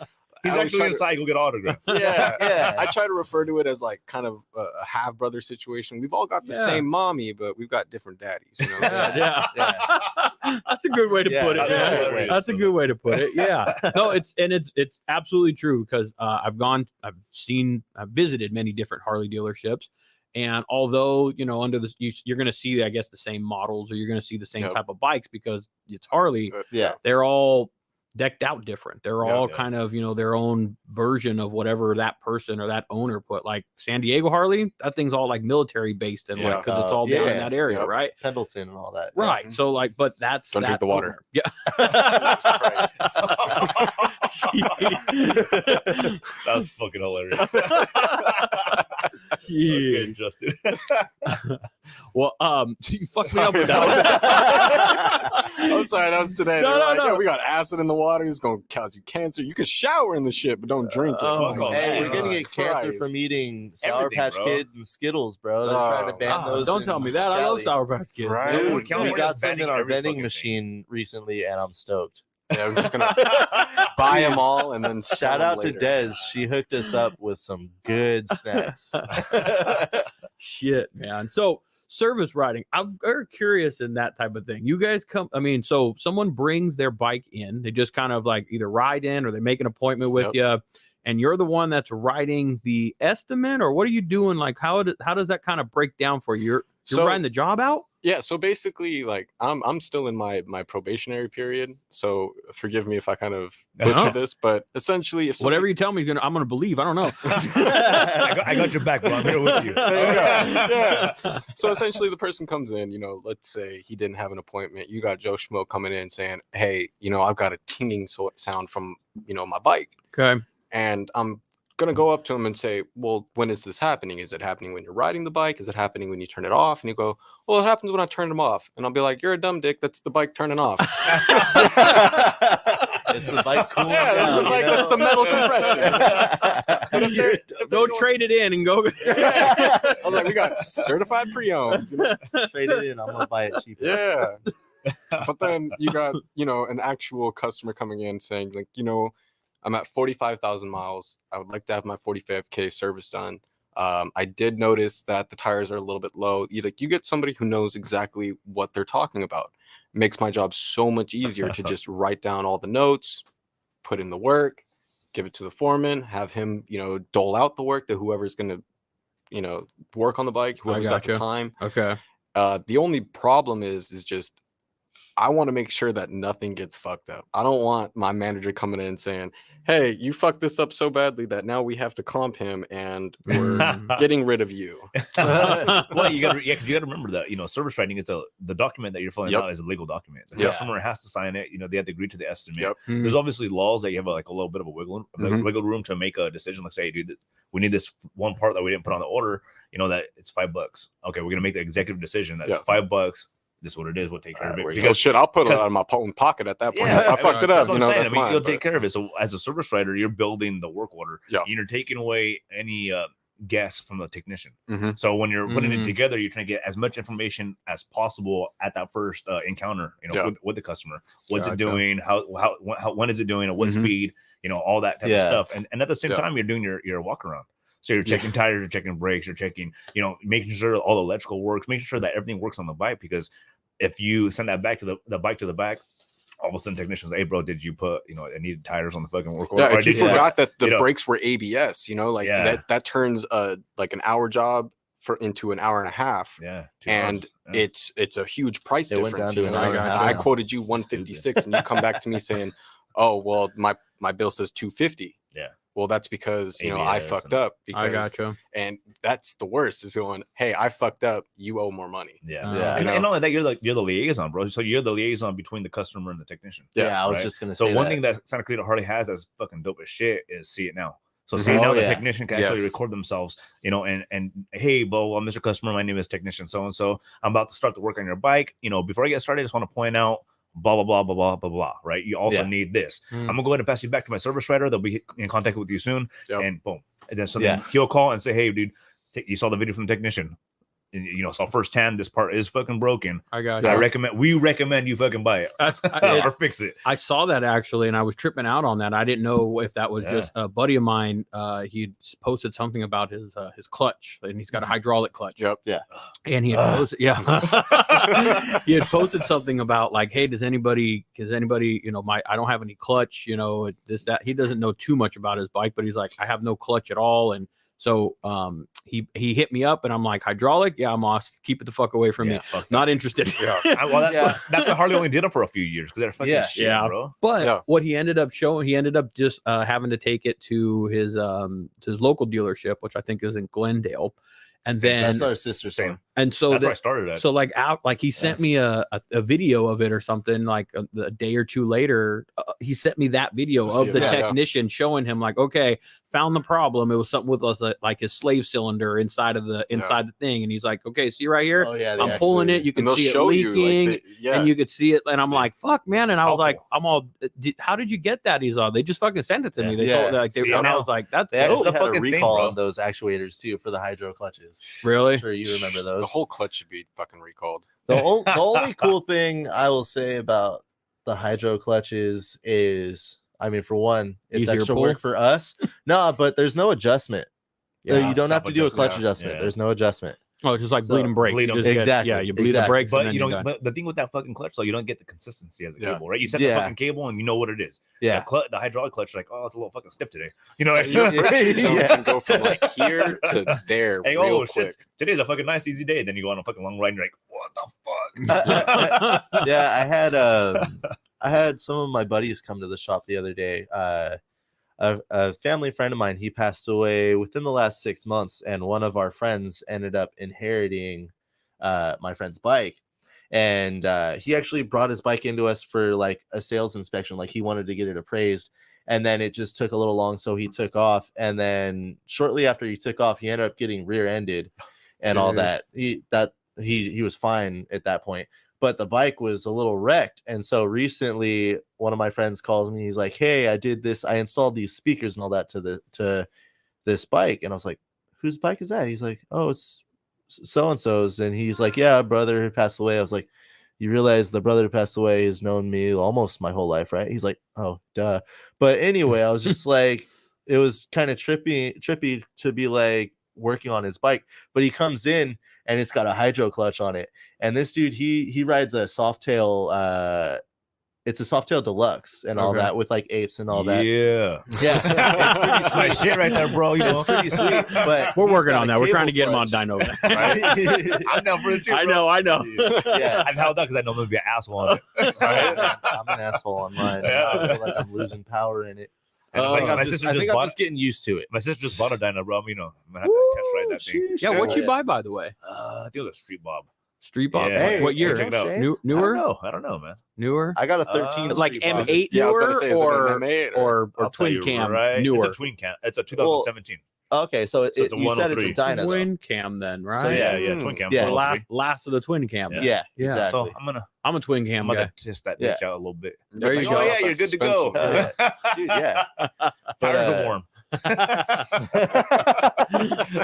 Speaker 3: He's actually inside. Go get autograph.
Speaker 2: Yeah. I try to refer to it as like kind of a half brother situation. We've all got the same mommy, but we've got different daddies.
Speaker 1: Yeah. That's a good way to put it. That's a good way to put it. Yeah. No, it's absolutely true because I've visited many different Harley dealerships. And although, under this, you're going to see, I guess, the same models or you're going to see the same type of bikes because it's Harley. They're all decked out different. They're all kind of, their own version of whatever that person or that owner put. Like San Diego Harley, that thing's all like military based and like because it's all down in that area, right?
Speaker 4: Pendleton and all that.
Speaker 1: Right. Yeah. So like, but that's
Speaker 2: don't drink the water.
Speaker 1: Owner. Yeah.
Speaker 3: That was fucking hilarious.
Speaker 1: Okay,
Speaker 3: Justin.
Speaker 1: Well, you fucked me up with that.
Speaker 2: I'm sorry, that was today. No. We got acid in the water. It's gonna cause you cancer. You can shower in the shit, but don't drink it.
Speaker 4: Hey, we're gonna get cancer from eating Sour Patch Kids and Skittles, bro. They're trying to ban those.
Speaker 1: Don't tell me that.
Speaker 4: Cali.
Speaker 1: I love Sour Patch Kids.
Speaker 2: Right?
Speaker 4: Dude, we got some in our vending machine recently, and I'm stoked.
Speaker 2: Yeah, we're just gonna buy them all and then
Speaker 4: shout out to Des. She hooked us up with some good snacks.
Speaker 1: Shit, man. So service riding, I'm very curious in that type of thing. You guys so someone brings their bike in, they just kind of like either ride in or they make an appointment with you, and you're the one that's writing the estimate, or what are you doing? Like how does that kind of break down for you? You're riding the job out?
Speaker 2: Yeah, so basically, like I'm still in my probationary period, so forgive me if I kind of butcher this, but essentially, if
Speaker 1: whatever you tell me, I'm gonna believe. I don't know.
Speaker 3: I got your back, bro. I'm here with you.
Speaker 2: There you go. Yeah. So essentially, the person comes in. Let's say he didn't have an appointment. You got Joe Schmo coming in saying, "Hey, I've got a tinging sound from my bike."
Speaker 1: Okay.
Speaker 2: And I'm gonna go up to him and say, "Well, when is this happening? Is it happening when you're riding the bike? Is it happening when you turn it off?" And you go, "Well, it happens when I turn them off." And I'll be like, "You're a dumb dick. That's the bike turning off."
Speaker 4: It's the bike cooling
Speaker 2: down. That's the bike. That's the metal compressor.
Speaker 1: Go trade it in and go.
Speaker 2: I was like, "We got certified pre-owned.
Speaker 4: Trade it in. I'm gonna buy it cheaper."
Speaker 2: Yeah. But then you got an actual customer coming in saying like, I'm at 45,000 miles. I would like to have my 45K service done. I did notice that the tires are a little bit low. You get somebody who knows exactly what they're talking about. It makes my job so much easier to just write down all the notes, put in the work, give it to the foreman, have him, dole out the work to whoever's going to, work on the bike, whoever's got the time.
Speaker 1: Okay.
Speaker 2: The only problem is just I want to make sure that nothing gets fucked up. I don't want my manager coming in and saying, hey, you fucked this up so badly that now we have to comp him and we're getting rid of you.
Speaker 3: Well, you gotta remember that, service writing, the document that you're filling out is a legal document. The customer has to sign it. They have to agree to the estimate. There's obviously laws that you have like a little bit of a wiggle room to make a decision. Like say, hey, dude, we need this one part that we didn't put on the order. That it's $5. Okay, we're gonna make the executive decision that it's $5. This is what it is. We'll take care of it.
Speaker 2: Because shit, I'll put it out of my own pocket at that point. If I fucked it up, that's mine.
Speaker 3: You'll take care of it. So as a service writer, you're building the work order. Yeah. You're taking away any guess from the technician. So when you're putting it together, you're trying to get as much information as possible at that first encounter, with the customer. What's it doing? How when is it doing? At what speed? All that type of stuff. And at the same time, you're doing your walk around. So you're checking tires, you're checking brakes, you're checking, making sure all the electrical works, making sure that everything works on the bike. Because if you send that back to the bike to the back, all of a sudden technicians, hey bro, did you put, it needed tires on the fucking work order?
Speaker 2: Yeah, if you forgot that the brakes were ABS, that turns like an hour job into an hour and a half.
Speaker 3: Yeah.
Speaker 2: And it's a huge price difference.
Speaker 4: Went down to an hour and a half.
Speaker 2: I quoted you 156 and you come back to me saying, oh, well, my bill says 250.
Speaker 3: Yeah.
Speaker 2: Well, that's because,
Speaker 3: ABS
Speaker 2: I fucked up. Because,
Speaker 1: I gotcha.
Speaker 2: And that's the worst is going, hey, I fucked up. You owe more money.
Speaker 3: Yeah. And not only that, you're the liaison, bro. So you're the liaison between the customer and the technician.
Speaker 4: Yeah, I was just going to say
Speaker 3: so one thing that Santa Clarita Harley has that's fucking dope as shit is See It Now. So See It Now, the technician can actually record themselves, and hey, Bo, Mr. Customer, my name is technician so-and-so. I'm about to start the work on your bike. Before I get started, I just want to point out blah blah blah blah blah blah blah. Right? You also need this. I'm gonna go ahead and pass you back to my service writer. They'll be in contact with you soon. And boom. And then then he'll call and say, hey, dude, you saw the video from the technician. And, so firsthand, this part is fucking broken.
Speaker 1: I got you.
Speaker 3: We recommend you fucking buy it or fix it.
Speaker 1: I saw that actually, and I was tripping out on that. I didn't know if that was just a buddy of mine. He posted something about his clutch, and he's got a hydraulic clutch.
Speaker 2: Yep.
Speaker 4: Yeah.
Speaker 1: And he had posted, he had posted something about like, hey, does anybody, I don't have any clutch, this, that. He doesn't know too much about his bike, but he's like, I have no clutch at all. And so he hit me up and I'm like, hydraulic? Yeah, I'm lost. Keep it the fuck away from me. Not interested.
Speaker 3: That's why Harley only did them for a few years because they're fucking shit, bro.
Speaker 1: But what he ended up showing, he ended up just having to take it to his local dealership, which I think is in Glendale. And then
Speaker 4: that's our sister same.
Speaker 1: And so
Speaker 3: that's where I started at.
Speaker 1: So he sent me a video of it or something like a day or two later. He sent me that video of the technician showing him like, okay, found the problem. It was something with like his slave cylinder inside the thing. And he's like, okay, see right here, I'm pulling it. You can see it leaking and you could see it. And I'm like, fuck, man. And I was like, how did you get that? He's all, they just fucking sent it to me. They told and I was like, that's
Speaker 4: they actually had a recall on those actuators too for the hydro clutches.
Speaker 1: Really?
Speaker 4: I'm sure you remember those.
Speaker 2: The whole clutch should be fucking recalled.
Speaker 4: The only cool thing I will say about the hydro clutches is, I mean, for one, it's
Speaker 1: easier
Speaker 4: extra
Speaker 1: pull?
Speaker 4: work for us. No, but there's no adjustment. You don't have to do a clutch adjustment.
Speaker 3: Yeah.
Speaker 4: There's no adjustment.
Speaker 1: Oh, it's just like bleeding brakes.
Speaker 4: Exactly.
Speaker 1: You bleed the brakes.
Speaker 3: But but the thing with that fucking clutch, though, you don't get the consistency as a cable, right? You set the fucking cable and you know what it is.
Speaker 4: Yeah.
Speaker 3: The hydraulic clutch, like, oh, it's a little fucking stiff today.
Speaker 2: Can go from like here to there.
Speaker 3: Hey,
Speaker 2: real quick.
Speaker 3: Shit. Today's a fucking nice easy day. Then you go on a fucking long ride and you're like, what the fuck?
Speaker 4: Yeah, I had some of my buddies come to the shop the other day. A family friend of mine, he passed away within the last 6 months, and one of our friends ended up inheriting my friend's bike, and he actually brought his bike into us for like a sales inspection. Like he wanted to get it appraised, and then it just took a little long, so he took off. And then shortly after he took off, he ended up getting rear-ended and all that. He was fine at that point, but the bike was a little wrecked. And so recently one of my friends calls me. He's like, hey, I did this. I installed these speakers and all that to this bike. And I was like, whose bike is that? He's like, oh, it's so-and-so's. And he's like, yeah, brother who passed away. I was like, you realize the brother who passed away has known me almost my whole life, right? He's like, oh, duh. But anyway, I was just like, it was kind of trippy to be like working on his bike. But he comes in and it's got a hydro clutch on it. And this dude, he rides a Softail it's a Softail Deluxe and all
Speaker 1: Okay.
Speaker 4: that with like apes and all that.
Speaker 3: Yeah.
Speaker 4: Yeah, it's pretty
Speaker 3: That's my
Speaker 4: sweet.
Speaker 3: shit right there, bro. You know,
Speaker 4: It's pretty sweet. But
Speaker 1: We're
Speaker 4: he's
Speaker 1: working
Speaker 4: got
Speaker 1: on
Speaker 4: a
Speaker 1: that. We're trying to
Speaker 4: cable
Speaker 1: get him on
Speaker 4: clutch.
Speaker 1: Dino.
Speaker 4: Right?
Speaker 3: I'm down for it too.
Speaker 1: I
Speaker 3: bro.
Speaker 1: know.
Speaker 4: Yeah.
Speaker 3: I've held out because I know I'm gonna be an asshole on it.
Speaker 4: I'm an asshole on mine.
Speaker 3: Yeah.
Speaker 4: I feel like I'm losing power in it.
Speaker 3: And
Speaker 1: Oh.
Speaker 3: my,
Speaker 4: I
Speaker 3: my
Speaker 4: think
Speaker 3: sister
Speaker 4: I'm
Speaker 3: just bought.
Speaker 4: just getting used to it.
Speaker 3: My sister just bought a dyno, bro. You know, I'm gonna have to test ride that thing.
Speaker 1: Yeah, what'd you buy, by the way?
Speaker 3: I think it was a Street Bob.
Speaker 1: Street Bob.
Speaker 3: Yeah.
Speaker 1: What year?
Speaker 3: Check it out.
Speaker 1: Newer?
Speaker 3: I don't know, man.
Speaker 1: Newer?
Speaker 4: I got a 13.
Speaker 1: Like
Speaker 4: Street Bob.
Speaker 1: M8
Speaker 2: Yeah, I was about
Speaker 1: newer
Speaker 2: to say, is it an
Speaker 1: or
Speaker 2: M8
Speaker 1: or
Speaker 3: I'll tell
Speaker 1: twin
Speaker 3: you
Speaker 1: cam
Speaker 3: right.
Speaker 1: newer?
Speaker 3: It's a twin cam. It's a 2017.
Speaker 4: Okay, so,
Speaker 3: So it's a
Speaker 4: you said it's a
Speaker 3: 103.
Speaker 4: dyno. though.
Speaker 1: Twin cam then, right?
Speaker 3: So yeah, twin cam.
Speaker 4: Yeah.
Speaker 1: The
Speaker 3: 103.
Speaker 1: last of the twin cam.
Speaker 3: Yeah.
Speaker 4: Yeah,
Speaker 1: Yeah.
Speaker 4: exactly.
Speaker 3: So
Speaker 1: I'm a twin cam
Speaker 3: I'm
Speaker 1: guy.
Speaker 3: gonna test that bitch out a little bit.
Speaker 1: There you
Speaker 2: Like,
Speaker 1: go.
Speaker 3: Oh yeah,
Speaker 2: That
Speaker 3: you're good to go.
Speaker 2: suspension.
Speaker 4: Dude, yeah.
Speaker 3: Tires
Speaker 4: uh,
Speaker 3: are warm.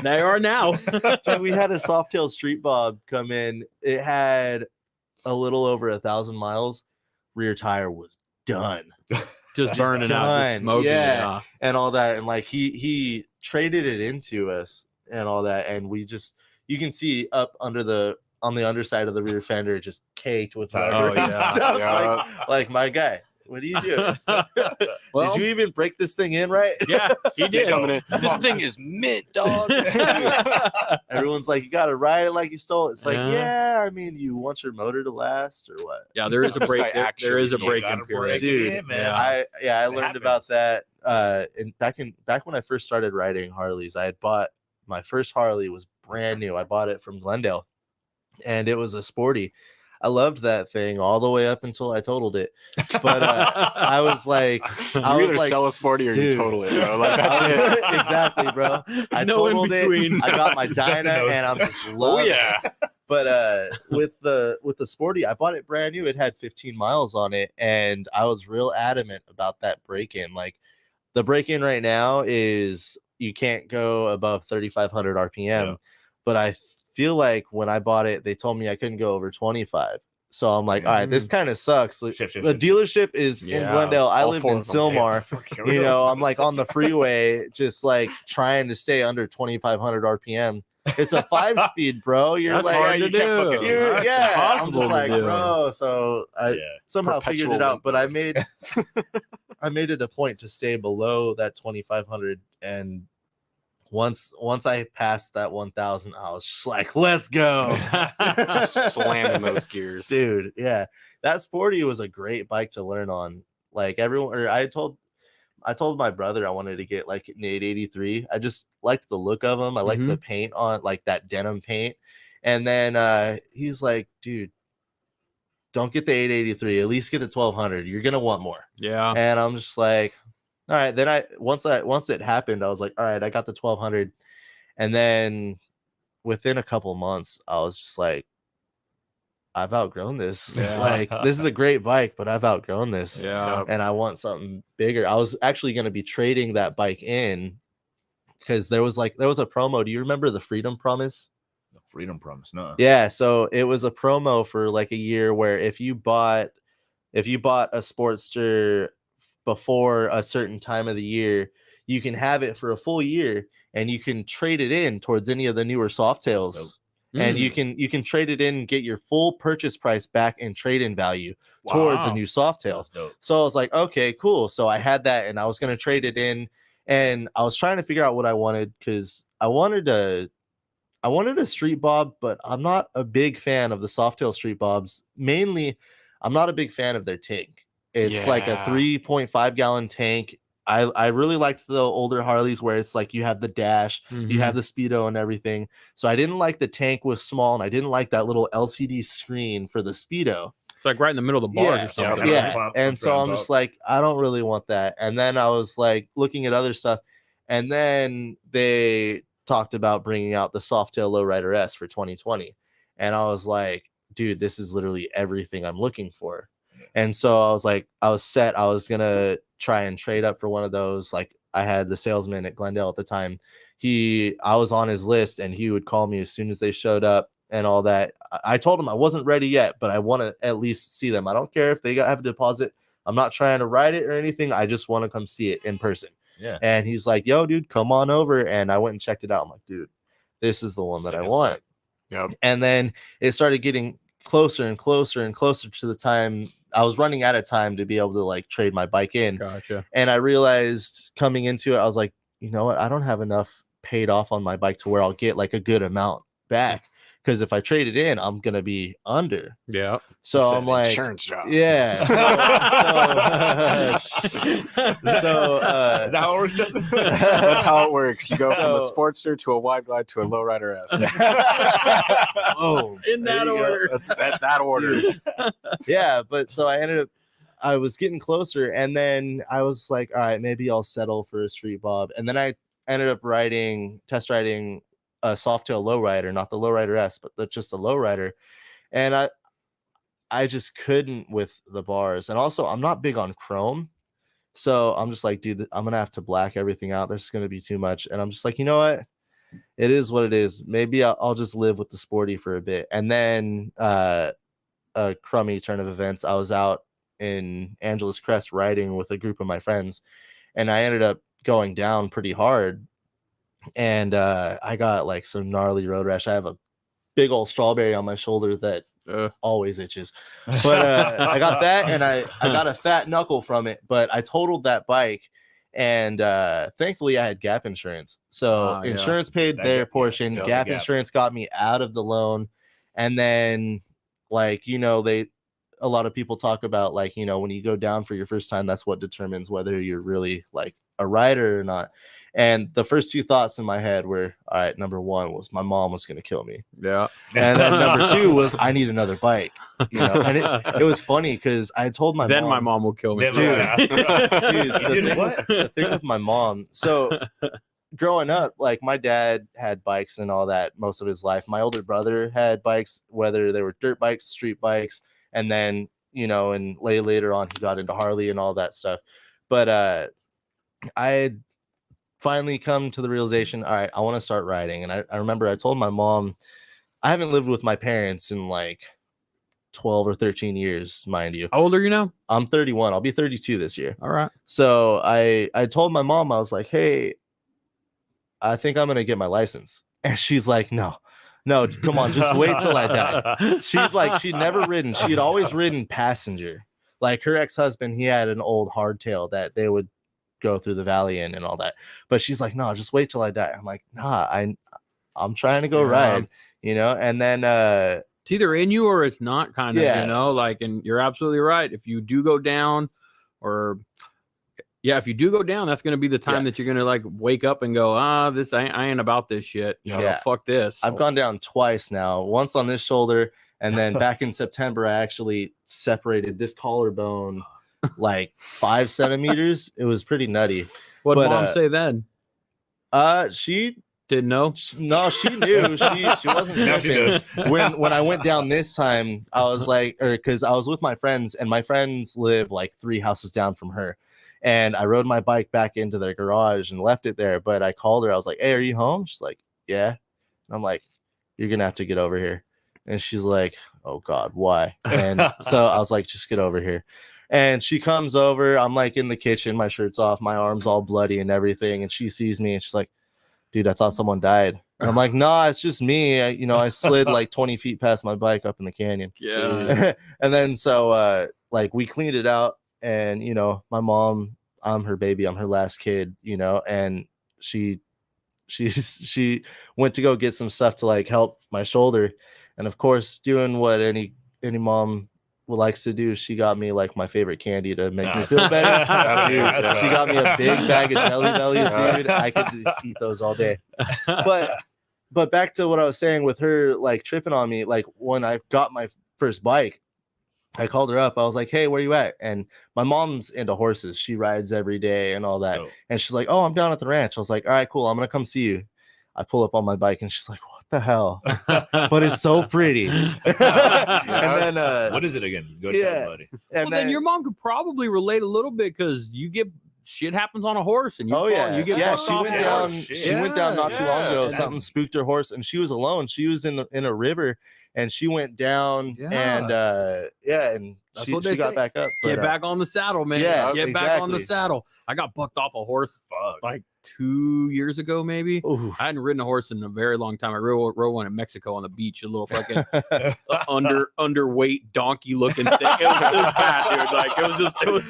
Speaker 1: They are now.
Speaker 4: Dude, we had a Softail Street Bob come in. It had a little over 1,000 miles. Rear tire was done
Speaker 1: Just burning out,
Speaker 4: done.
Speaker 1: just smoking.
Speaker 4: Yeah. and all that. And like he traded it into us and all that. And we just, you can see up under on the underside of the rear fender, just caked with
Speaker 3: Oh,
Speaker 4: rubber and
Speaker 1: yeah.
Speaker 4: stuff.
Speaker 2: Yeah.
Speaker 4: Like my guy, what do you do?
Speaker 1: Well,
Speaker 4: Did you even break this thing in right?
Speaker 1: Yeah, he
Speaker 2: He's
Speaker 1: did.
Speaker 2: coming in. This thing is mint, dog.
Speaker 4: Everyone's like, you gotta ride it like you stole it. It's like,
Speaker 1: Yeah.
Speaker 4: yeah, I mean, you want your motor to last or what?
Speaker 1: Yeah, there is a
Speaker 2: This
Speaker 1: break.
Speaker 2: guy
Speaker 1: There is a
Speaker 2: actually
Speaker 1: break
Speaker 3: gotta
Speaker 1: in period.
Speaker 3: break
Speaker 4: Dude,
Speaker 3: it, man.
Speaker 1: yeah.
Speaker 4: I
Speaker 3: It
Speaker 4: learned about that back when I first started riding Harleys. I had bought my first Harley, was brand new. I bought it from Glendale, and it was a sporty. I loved that thing all the way up until I totaled it. But I was like,
Speaker 2: You
Speaker 4: I was
Speaker 2: either
Speaker 4: like,
Speaker 2: sell a sporty or you
Speaker 4: dude.
Speaker 2: total it, bro. Like that's it.
Speaker 4: Exactly, bro. I
Speaker 1: No in
Speaker 4: totaled
Speaker 1: between.
Speaker 4: it. I got my
Speaker 3: Justin
Speaker 4: Dyna,
Speaker 3: knows.
Speaker 4: and I'm just
Speaker 2: Oh
Speaker 4: loving it.
Speaker 2: yeah.
Speaker 4: But with the sporty, I bought it brand new. It had 15 miles on it, and I was real adamant about that break-in. Like the break-in right now is you can't go above 3,500 RPM.
Speaker 3: Yeah.
Speaker 4: But I feel like when I bought it, they told me I couldn't go over 25. So I'm like, all right, this kind of sucks. Like,
Speaker 3: Shift.
Speaker 4: the dealership is in
Speaker 1: Yeah,
Speaker 4: Glendale. I
Speaker 2: all
Speaker 4: lived
Speaker 2: four
Speaker 4: in
Speaker 2: of them.
Speaker 4: Sylmar. You know, I'm like on the freeway, just like trying to stay under 2,500 RPM. It's a 5-speed, bro. You're
Speaker 1: That's
Speaker 4: like,
Speaker 1: hard to
Speaker 3: you can't
Speaker 1: do.
Speaker 3: fucking-
Speaker 4: you're,
Speaker 3: It's
Speaker 4: yeah, I'm
Speaker 1: impossible
Speaker 4: just
Speaker 1: to
Speaker 4: like,
Speaker 1: do.
Speaker 4: bro. So I
Speaker 3: Yeah.
Speaker 4: somehow figured it
Speaker 2: Perpetual
Speaker 4: out, but I made I made it a point to stay below that 2,500, and once I passed that 1,000, I was just like, let's go.
Speaker 2: Just slamming those gears.
Speaker 4: Dude, yeah, that sporty was a great bike to learn on. Like everyone, or I told my brother I wanted to get like an 883. I just liked the look of them. I liked the paint on, like that denim paint. And then he's like, dude, don't get the 883. At least get the 1,200. You're gonna want more.
Speaker 1: Yeah.
Speaker 4: And I'm just like, all right. Then once it happened, I was like, all right, I got the 1,200. And then within a couple months, I was just like, I've outgrown this.
Speaker 1: Yeah.
Speaker 4: Like, this is a great bike, but I've outgrown this.
Speaker 1: Yeah.
Speaker 4: And I want something bigger. I was actually going to be trading that bike in because there was a promo. Do you remember the Freedom Promise?
Speaker 3: The Freedom Promise, no.
Speaker 4: Yeah. So it was a promo for like a year where if you bought a Sportster before a certain time of the year, you can have it for a full year and you can trade it in towards any of the newer Softails. And you can trade it in and get your full purchase price back and trade-in value towards a
Speaker 1: Wow.
Speaker 4: new Softail.
Speaker 3: That's dope.
Speaker 4: So I was like, okay, cool. So I had that and I was going to trade it in, and I was trying to figure out what I wanted because I wanted a street bob, but I'm not a big fan of the Softail street bobs. Mainly, I'm not a big fan of their tank. It's like a
Speaker 2: Yeah.
Speaker 4: 3.5 gallon tank. I really liked the older Harleys where it's like you have the dash, you have the speedo and everything. So I didn't like the tank was small, and I didn't like that little LCD screen for the speedo.
Speaker 1: It's like right in the middle of the bars
Speaker 4: Yeah,
Speaker 1: or something.
Speaker 3: yeah.
Speaker 1: right?
Speaker 3: Clamp-
Speaker 4: And so I'm just like, I don't really want that. And then I was like looking at other stuff, and then they talked about bringing out the Softail Lowrider S for 2020, and I was like, dude, this is literally everything I'm looking for. And so I was like, I was set. I was gonna try and trade up for one of those. Like I had the salesman at Glendale at the time. I was on his list, and he would call me as soon as they showed up and all that. I told him I wasn't ready yet, but I want to at least see them. I don't care if they have a deposit. I'm not trying to ride it or anything. I just want to come see it in person.
Speaker 3: Yeah.
Speaker 4: And he's like, yo, dude, come on over. And I went and checked it out. I'm like, dude, this is the one that I
Speaker 3: Sick as
Speaker 4: want.
Speaker 3: fuck.
Speaker 2: Yep.
Speaker 4: And then it started getting closer and closer and closer to the time I was running out of time to be able to like trade my bike in.
Speaker 1: Gotcha.
Speaker 4: And I realized coming into it, I was like, you know what? I don't have enough paid off on my bike to where I'll get like a good amount back. Because if I trade it in, I'm gonna be under.
Speaker 1: Yeah.
Speaker 4: So I'm like,
Speaker 2: insurance job.
Speaker 4: yeah. So
Speaker 3: Is that how it works, Justin?
Speaker 2: That's how it works. You go from a
Speaker 4: So-
Speaker 2: Sportster to a Wide Glide to a Lowrider S.
Speaker 4: Whoa,
Speaker 1: In
Speaker 4: there
Speaker 1: that
Speaker 4: you go.
Speaker 1: order.
Speaker 2: That's that order.
Speaker 4: Yeah, but so I was getting closer, and then I was like, all right, maybe I'll settle for a Street Bob. And then I ended up test riding a Softail lowrider, not the Lowrider S, but just a lowrider. And I just couldn't with the bars. And also, I'm not big on chrome. So I'm just like, dude, I'm going to have to black everything out. This is going to be too much. And I'm just like, you know what? It is what it is. Maybe I'll just live with the sporty for a bit. And then a crummy turn of events, I was out in Angeles Crest riding with a group of my friends. And I ended up going down pretty hard. And I got like some gnarly road rash. I have a big old strawberry on my shoulder that always itches. But I got that, and I got a fat knuckle from it. But I totaled that bike, and thankfully I had Gap insurance. So
Speaker 1: Yeah.
Speaker 4: insurance paid
Speaker 3: That
Speaker 4: their
Speaker 3: Gap,
Speaker 4: portion.
Speaker 3: yeah,
Speaker 4: Gap
Speaker 3: Gap.
Speaker 4: insurance got me out of the loan. And then, like, you know, a lot of people talk about, like, you know, when you go down for your first time, that's what determines whether you're really like a rider or not. And the first two thoughts in my head were, all right, number one was my mom was going to kill me.
Speaker 1: Yeah.
Speaker 4: And then number two was I need another bike. You know, and it was funny because I told my
Speaker 1: Then
Speaker 4: mom.
Speaker 1: my mom will kill me.
Speaker 3: Then
Speaker 1: too.
Speaker 4: Dude,
Speaker 3: You did what?
Speaker 4: the thing with my mom. So growing up, like my dad had bikes and all that most of his life. My older brother had bikes, whether they were dirt bikes, street bikes, and then, you know, and later on he got into Harley and all that stuff. But I had finally come to the realization, all right, I want to start riding. And I remember I told my mom, I haven't lived with my parents in like 12 or 13 years, mind you.
Speaker 1: How old are you now?
Speaker 4: I'm 31. I'll be 32 this year.
Speaker 1: All right.
Speaker 4: So I told my mom, I was like, hey, I think I'm going to get my license. And she's like, no, come on, just wait till I die. She's like, she'd never ridden. She'd always ridden passenger. Like her ex-husband, he had an old hardtail that they would go through the valley in and all that. But she's like, no, just wait till I die. I'm like, nah, I'm trying to go ride, you know? And then
Speaker 1: It's either in you or it's not, kind of,
Speaker 4: Yeah.
Speaker 1: you know, like, and you're absolutely right. If you do go down, or if you do go down, that's going to be the time that you're going to like wake up and go, I ain't about this shit. You know,
Speaker 4: Yeah.
Speaker 1: fuck this.
Speaker 4: I've gone down twice now, once on this shoulder. And then back in September, I actually separated this collarbone like 5 centimeters. It was pretty nutty.
Speaker 1: What
Speaker 4: but,
Speaker 1: mom say then?
Speaker 4: She
Speaker 1: Didn't know.
Speaker 4: No, she knew. She wasn't
Speaker 3: Now she
Speaker 4: tripping. When I went down this time, I was like, because I was with my friends, and my friends live like 3 houses down from her. And I rode my bike back into their garage and left it there. But I called her. I was like, hey, are you home? She's like, yeah. And I'm like, you're going to have to get over here. And she's like, oh, God, why? And so I was like, just get over here. And she comes over. I'm like in the kitchen. My shirt's off. My arm's all bloody and everything. And she sees me and she's like, dude, I thought someone died. And I'm like, nah, it's just me. I slid like 20 feet past my bike up in the canyon.
Speaker 1: Yeah.
Speaker 4: And then so like we cleaned it out, and my mom, I'm her baby, I'm her last kid, and she went to go get some stuff to like help my shoulder. And of course, doing what any mom likes to do, she got me like my favorite candy to make me feel better. Dude, she got me a big bag of Jelly Bellies, dude. I could just eat those all day. But back to what I was saying with her like tripping on me, like when I got my first bike, I called her up. I was like, hey, where you at? And my mom's into horses. She rides every day and all that. And she's like, oh, I'm down at the ranch. I was like, all right, cool. I'm going to come see you. I pull up on my bike and she's like, what the hell? But it's so pretty. And then
Speaker 3: what is it again? Go tell everybody.
Speaker 1: And then your mom could probably relate a little bit, because you get shit happens on a horse, and you
Speaker 4: you get
Speaker 1: fucked
Speaker 4: she
Speaker 1: off
Speaker 4: went
Speaker 1: on a
Speaker 4: down.
Speaker 1: horse.
Speaker 4: She went down not too long ago.
Speaker 1: And
Speaker 4: Something spooked her horse, and she was alone. She was in a river, and she went down, and and
Speaker 1: That's
Speaker 4: she
Speaker 1: what they
Speaker 4: got
Speaker 1: say.
Speaker 4: back up.
Speaker 1: Get
Speaker 4: But,
Speaker 1: back on the saddle, man.
Speaker 4: yeah,
Speaker 1: Get back on the
Speaker 4: exactly.
Speaker 1: saddle. I got bucked off a horse
Speaker 3: Fuck.
Speaker 1: like 2 years ago, maybe.
Speaker 4: Ooh.
Speaker 1: I hadn't ridden a horse in a very long time. I rode one in Mexico on the beach, a little fucking underweight donkey looking thing. It was bad, dude. Like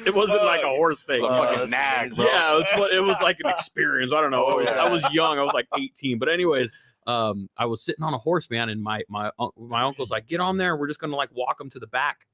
Speaker 1: it wasn't like a horse thing.
Speaker 2: The fucking nag, bro.
Speaker 1: Yeah, it was like an experience. I don't know. I was young. I was like 18. But anyways, I was sitting on a horse, man, and my uncle's like, get on there. We're just gonna like walk him to the back.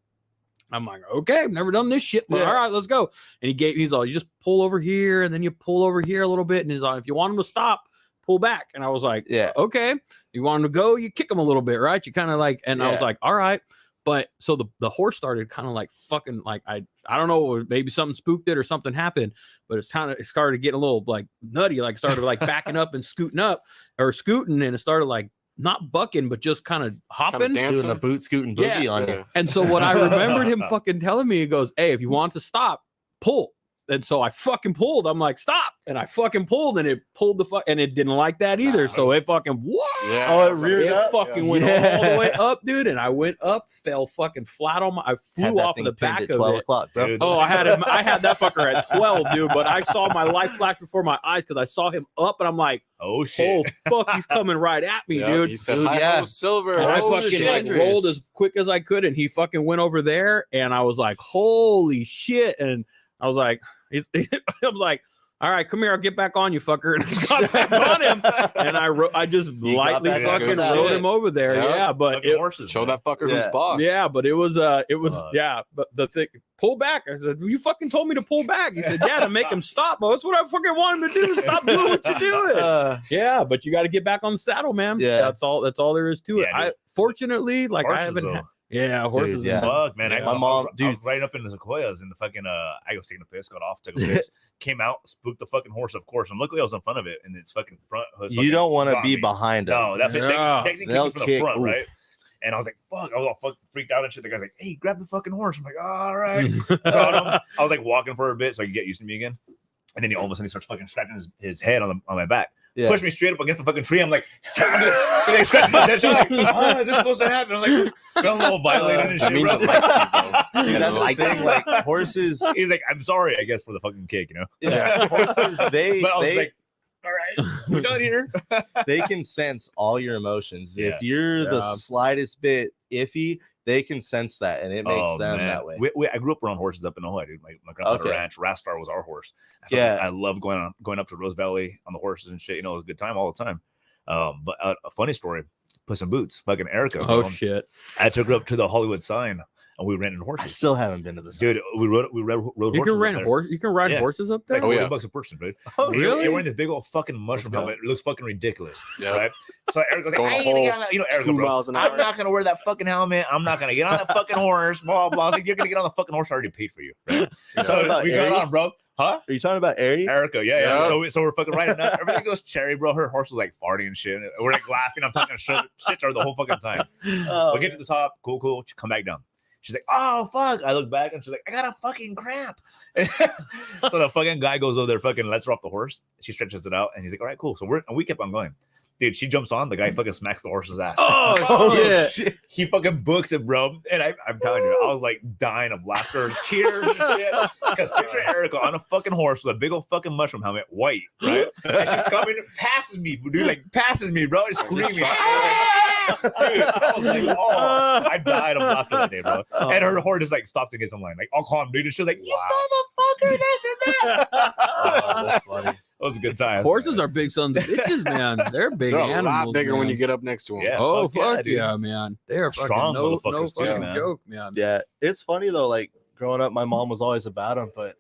Speaker 1: I'm like, okay, I've never done this shit, but all right, let's go. And he's all, you just pull over here, and then you pull over here a little bit, and he's like, if you want him to stop, pull back. And I was like,
Speaker 4: Yeah.
Speaker 1: okay. You want him to go, you kick him a little bit, right? You kind of like, and I was like, all right. But so the horse started kind of like fucking like I don't know, maybe something spooked it or something happened, but it started getting a little like nutty, like started like backing up and scooting, and it started like not bucking, but just kind of hopping,
Speaker 4: doing a boot scooting boogie on you.
Speaker 1: And so what I remembered him fucking telling me, he goes, hey, if you want to stop, pull. And so I fucking pulled. I'm like, stop. And I fucking pulled, and it pulled and it didn't like that either. So it fucking, what?
Speaker 2: Yeah.
Speaker 4: Oh, it reared
Speaker 1: It
Speaker 4: up?
Speaker 1: fucking went all the way up, dude. And I went up, fell fucking flat on I flew off of the back of
Speaker 4: 12
Speaker 1: it.
Speaker 4: o'clock, bro.
Speaker 3: Dude.
Speaker 1: Oh, I had that fucker at 12, dude. But I saw my life flash before my eyes because I saw him up, and I'm like,
Speaker 3: Oh shit.
Speaker 1: oh fuck, he's coming right at me, dude.
Speaker 2: He said,
Speaker 4: Dude,
Speaker 2: "Hi-ho, Silver."
Speaker 1: And I
Speaker 2: Oh,
Speaker 1: fucking
Speaker 2: shit.
Speaker 1: like rolled as quick as I could, and he fucking went over there, and I was like, holy shit. And I was like, I was like, all right, come here, I'll get back on you, fucker. And I got back on him, and I just lightly
Speaker 4: back
Speaker 2: on
Speaker 1: fucking
Speaker 2: him.
Speaker 1: rode him over there.
Speaker 2: Yeah.
Speaker 1: Yeah, but
Speaker 3: Fucking horses,
Speaker 2: Show
Speaker 3: man.
Speaker 2: that fucker who's
Speaker 4: Yeah.
Speaker 2: boss.
Speaker 1: yeah, but it was
Speaker 3: Fuck.
Speaker 1: yeah, but the thing, pull back. I said, you fucking told me to pull back. He said, yeah, to make him stop. But that's what I fucking want him to do. Stop doing what you're doing. Yeah, but you got to get back on the saddle, man.
Speaker 4: Yeah.
Speaker 1: That's all there is to it.
Speaker 3: Yeah, dude.
Speaker 1: Fortunately, like I
Speaker 3: Horses,
Speaker 1: haven't
Speaker 3: though.
Speaker 1: had, yeah, horses.
Speaker 4: yeah.
Speaker 3: Fuck, man.
Speaker 1: Yeah.
Speaker 3: I was
Speaker 4: dude.
Speaker 3: right up in the sequoias in the fucking I was taking a piss, got off, took a piss, came out, spooked the fucking horse, of course. And luckily I was in front of it, and its fucking front was
Speaker 4: You don't want to
Speaker 3: got
Speaker 4: be
Speaker 3: me.
Speaker 4: behind them.
Speaker 3: No, that
Speaker 1: Yeah.
Speaker 3: they kicked
Speaker 4: They'll
Speaker 3: me from the
Speaker 4: kick,
Speaker 3: front,
Speaker 4: oof.
Speaker 3: right? And I was like, fuck, I was all fucking freaked out and shit. The guy's like, hey, grab the fucking horse. I'm like, all right. Got him. I was like walking for a bit so I could get used to me again. And then all of a sudden he starts fucking scratching his head on my back.
Speaker 4: Yeah.
Speaker 3: Pushed me straight up against the fucking tree. I'm like, like scratching my head. She's like, oh, is this supposed to happen? I'm like, felt a little violated and
Speaker 2: That
Speaker 3: shit,
Speaker 2: means
Speaker 3: bro.
Speaker 2: it likes you, bro.
Speaker 4: Dude,
Speaker 2: It
Speaker 4: that's the
Speaker 2: likes
Speaker 4: thing.
Speaker 2: you.
Speaker 4: Like horses,
Speaker 3: He's like, I'm sorry, I guess, for the fucking kick, you know?
Speaker 4: yeah, horses, they
Speaker 3: But I was like, all right, we're done here.
Speaker 4: they can sense all your emotions.
Speaker 3: Yeah.
Speaker 4: If you're the
Speaker 1: Yeah.
Speaker 4: slightest bit iffy, they can sense that, and it makes
Speaker 3: Oh,
Speaker 4: them
Speaker 3: man.
Speaker 4: that way.
Speaker 3: I grew up around horses up in Ohio, dude. My grandfather
Speaker 4: Okay.
Speaker 3: ranch, Rastar was our horse.
Speaker 4: Yeah.
Speaker 3: I love going up to Rose Valley on the horses and shit. You know, it was a good time all the time. But a funny story, Puss in Boots, fucking Erica.
Speaker 1: Oh
Speaker 3: bro.
Speaker 1: shit.
Speaker 3: I took her up to the Hollywood sign and we rented
Speaker 4: I
Speaker 3: horses.
Speaker 4: still haven't been to this.
Speaker 3: Dude, we rode
Speaker 1: You
Speaker 3: horses.
Speaker 1: can
Speaker 3: up
Speaker 1: rent
Speaker 3: there.
Speaker 1: horse. You can ride
Speaker 3: Yeah.
Speaker 1: horses up
Speaker 3: It's like
Speaker 1: there.
Speaker 2: Oh, yeah.
Speaker 3: $40 a person, dude.
Speaker 4: Oh,
Speaker 3: And you're-
Speaker 1: really?
Speaker 3: You're wearing this big old fucking mushroom
Speaker 4: go.
Speaker 3: helmet. It looks fucking ridiculous.
Speaker 2: Yeah.
Speaker 3: Right? So Erica's like,
Speaker 2: Going
Speaker 3: I
Speaker 2: a
Speaker 3: ain't gonna get
Speaker 2: whole
Speaker 3: on that. You know, Erica,
Speaker 2: 2
Speaker 3: bro.
Speaker 2: miles an
Speaker 3: I'm
Speaker 2: hour.
Speaker 3: not gonna wear that fucking helmet. I'm not gonna get on that fucking horse. Blah blah. I was like, you're gonna get on the fucking horse. I already paid for you. Right?
Speaker 4: talking
Speaker 3: So
Speaker 4: about
Speaker 3: we got
Speaker 4: Ari?
Speaker 3: on, bro. Huh?
Speaker 4: Are you talking about Ari?
Speaker 3: Erica, yeah.
Speaker 2: Yeah.
Speaker 3: So we're fucking riding up. Everything goes cherry, bro. Her horse was like farting and shit. We're like laughing. I'm talking shit to her the whole fucking time.
Speaker 4: Oh,
Speaker 3: We get to the top. Cool. She come back down. She's like, oh fuck. I look back and she's like, I got a fucking cramp. So the fucking guy goes over there, fucking lets her off the horse. She stretches it out and he's like, all right, cool. So we kept on going. Dude, she jumps on. The guy fucking smacks the horse's ass.
Speaker 1: Oh,
Speaker 4: yeah.
Speaker 3: shit. He fucking books it, bro. And I'm telling you, I was like dying of laughter, tears, and shit. Because picture Erica on a fucking horse with a big old fucking mushroom helmet, white, right? And she's coming, passes me, dude, like passes me, bro, and screaming. "Ah!" Dude, I was like, oh, I died of laughter that day, bro. And her horse just like stopped to get some line, like, I'll calm, dude. And she was like, you motherfucker, this and that.
Speaker 4: Oh, that's funny.
Speaker 3: That was a good time.
Speaker 1: Horses are big sons of bitches, man. They're big
Speaker 2: They're a
Speaker 1: animals.
Speaker 2: lot bigger when
Speaker 1: man.
Speaker 2: you get up next to them.
Speaker 3: Yeah.
Speaker 1: Oh
Speaker 3: fuck yeah,
Speaker 1: fuck
Speaker 3: dude.
Speaker 1: yeah, man. They are fucking
Speaker 3: Strong
Speaker 1: no
Speaker 3: motherfuckers, too,
Speaker 1: fucking
Speaker 3: man.
Speaker 1: joke, man.
Speaker 4: Yeah, it's funny though. Like growing up, my mom was always about them, but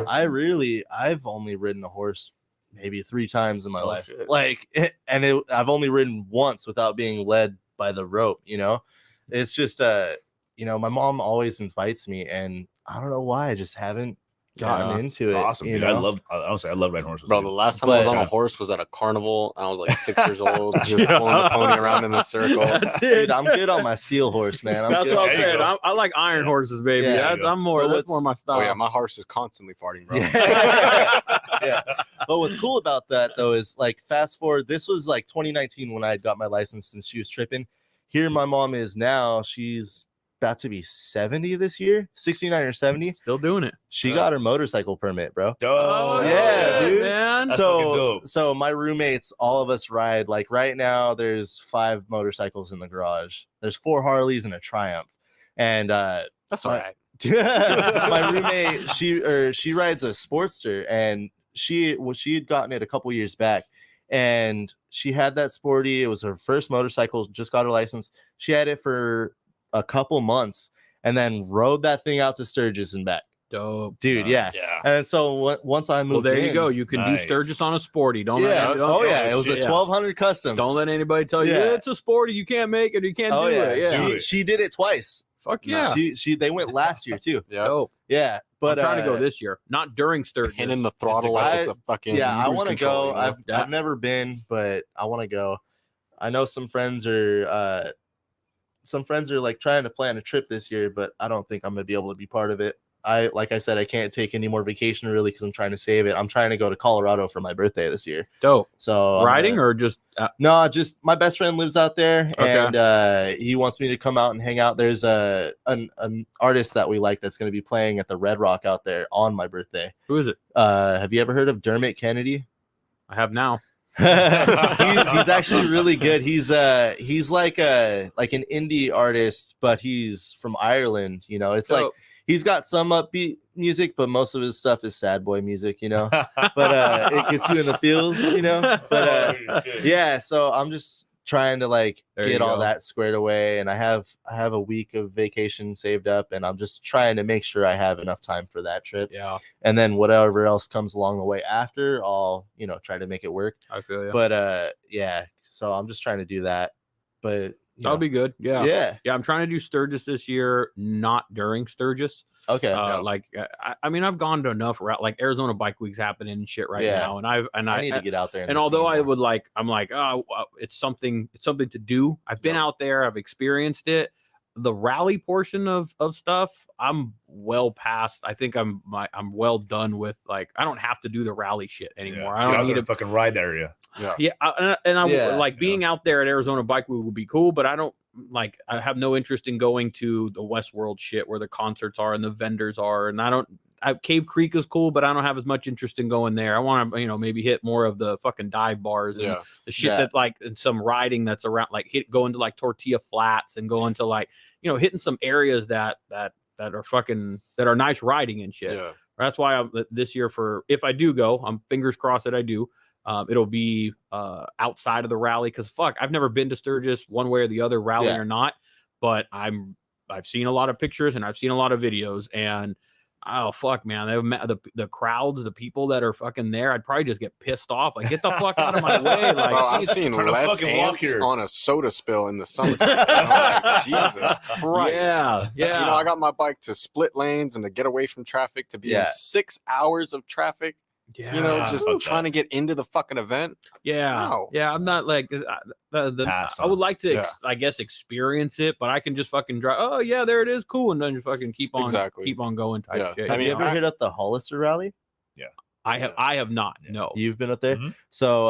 Speaker 4: I've only ridden a horse maybe 3 times in my
Speaker 3: Oh,
Speaker 4: life.
Speaker 3: shit.
Speaker 4: Like, I've only ridden once without being led by the rope. You know, it's just my mom always invites me, and I don't know why I just haven't gotten
Speaker 1: Yeah,
Speaker 4: into
Speaker 3: It's
Speaker 4: it.
Speaker 3: awesome,
Speaker 4: you
Speaker 3: dude.
Speaker 4: know?
Speaker 3: Honestly, I love riding horses.
Speaker 2: Bro,
Speaker 3: dude.
Speaker 2: the last time I was
Speaker 4: But-
Speaker 2: on a horse was at a carnival. I was like 6 years old, just pulling the pony around in a circle.
Speaker 1: That's
Speaker 4: Dude,
Speaker 1: it.
Speaker 4: I'm good on my steel horse, man. I'm
Speaker 1: That's
Speaker 4: good.
Speaker 1: what I'm
Speaker 3: There you
Speaker 1: saying.
Speaker 3: go.
Speaker 1: I like iron horses, baby.
Speaker 4: Yeah,
Speaker 1: That's,
Speaker 3: there you
Speaker 1: I'm more.
Speaker 4: Well,
Speaker 1: That's more my style.
Speaker 2: Oh yeah, my horse is constantly farting, bro.
Speaker 4: Yeah. Yeah. But what's cool about that though is like fast forward. This was like 2019 when I had got my license, and she was tripping. here my mom is now. She's about to be 70 this year, 69 or 70.
Speaker 1: Still doing it.
Speaker 4: She got her motorcycle permit, bro.
Speaker 3: Oh,
Speaker 4: yeah, dude.
Speaker 1: man.
Speaker 3: That's fucking dope.
Speaker 4: So my roommates, all of us ride. Like right now, there's 5 motorcycles in the garage. There's 4 Harleys and a Triumph. And
Speaker 2: That's all right.
Speaker 4: my roommate, she rides a Sportster, and she had gotten it a couple years back, and she had that Sporty. It was her first motorcycle. Just got her license. She had it for a couple months, and then rode that thing out to Sturgis and back.
Speaker 1: Dope,
Speaker 4: dude. Yeah. And so once I moved,
Speaker 1: well, there you go. You can do Sturgis on a Sporty. Don't let
Speaker 4: it was a 1200 custom.
Speaker 1: Don't let anybody tell you it's a Sporty. You can't make it. You can't do it. Yeah,
Speaker 4: she did it twice.
Speaker 1: Fuck yeah.
Speaker 4: They went last year too.
Speaker 1: Dope.
Speaker 4: Yeah, but
Speaker 1: I'm trying to go this year, not during Sturgis.
Speaker 2: Pinning the throttle like it's a fucking
Speaker 4: I want to go.
Speaker 2: You know?
Speaker 4: I've never been, but I want to go. I know some friends are like trying to plan a trip this year, but I don't think I'm gonna be able to be part of it. Like I said, I can't take any more vacation really because I'm trying to save it. I'm trying to go to Colorado for my birthday this year.
Speaker 1: Dope.
Speaker 4: So
Speaker 1: riding or just
Speaker 4: no, just my best friend lives out there, and he wants me to come out and hang out. There's an artist that we like that's going to be playing at the Red Rock out there on my birthday.
Speaker 1: Who is it?
Speaker 4: Have you ever heard of Dermot Kennedy?
Speaker 1: I have now.
Speaker 4: He's actually really good. He's like an indie artist, but he's from Ireland. You know, it's like he's got some upbeat music, but most of his stuff is sad boy music, you know. But it gets you in the feels, you know. But yeah, so I'm just trying to like get all that squared away, and I have a week of vacation saved up, and I'm just trying to make sure I have enough time for that trip.
Speaker 1: Yeah.
Speaker 4: And then whatever else comes along the way after, I'll try to make it work.
Speaker 1: I feel you.
Speaker 4: But yeah, so I'm just trying to do that. But
Speaker 1: that'll be good.
Speaker 4: Yeah.
Speaker 1: I'm trying to do Sturgis this year, not during Sturgis.
Speaker 4: Okay.
Speaker 1: Like I mean, I've gone to enough like Arizona Bike Week's happening and shit right now, and I need
Speaker 4: to get out there.
Speaker 1: And although I would like, I'm like, oh, it's something to do. I've been out there, I've experienced it. The rally portion of stuff, I'm well past. I think I'm well done with. Like, I don't have to do the rally shit anymore. I don't need to
Speaker 3: fucking ride that area.
Speaker 1: Like being out there at Arizona Bike Week would be cool, but I don't like. I have no interest in going to the Westworld shit where the concerts are and the vendors are, and Cave Creek is cool, but I don't have as much interest in going there. I want to, maybe hit more of the fucking dive bars and the shit that like, and some riding that's around, like going to like Tortilla Flats and going to like, hitting some areas that are fucking, that are nice riding and shit.
Speaker 2: Yeah.
Speaker 1: That's why this year if I do go, I'm fingers crossed that I do. It'll be outside of the rally because I've never been to Sturgis one way or the other, rally or not, but I've seen a lot of pictures and I've seen a lot of videos, and oh fuck, man! The crowds, the people that are fucking there. I'd probably just get pissed off. Like, get the fuck out of my way! Like,
Speaker 2: bro, I've seen less ants on a soda spill in the summertime. Like, Jesus Christ!
Speaker 1: Yeah.
Speaker 2: I got my bike to split lanes and to get away from traffic, to be in 6 hours of traffic.
Speaker 1: Yeah.
Speaker 2: Just trying to get into the fucking event.
Speaker 1: Yeah.
Speaker 2: No.
Speaker 1: Yeah. I'm not like I would like to, I guess, experience it, but I can just fucking drive. Oh yeah, there it is. Cool. And then just fucking keep on going type shit.
Speaker 4: Have you ever hit up the Hollister rally?
Speaker 3: Yeah.
Speaker 1: I have not. No.
Speaker 4: You've been up there? Mm-hmm. So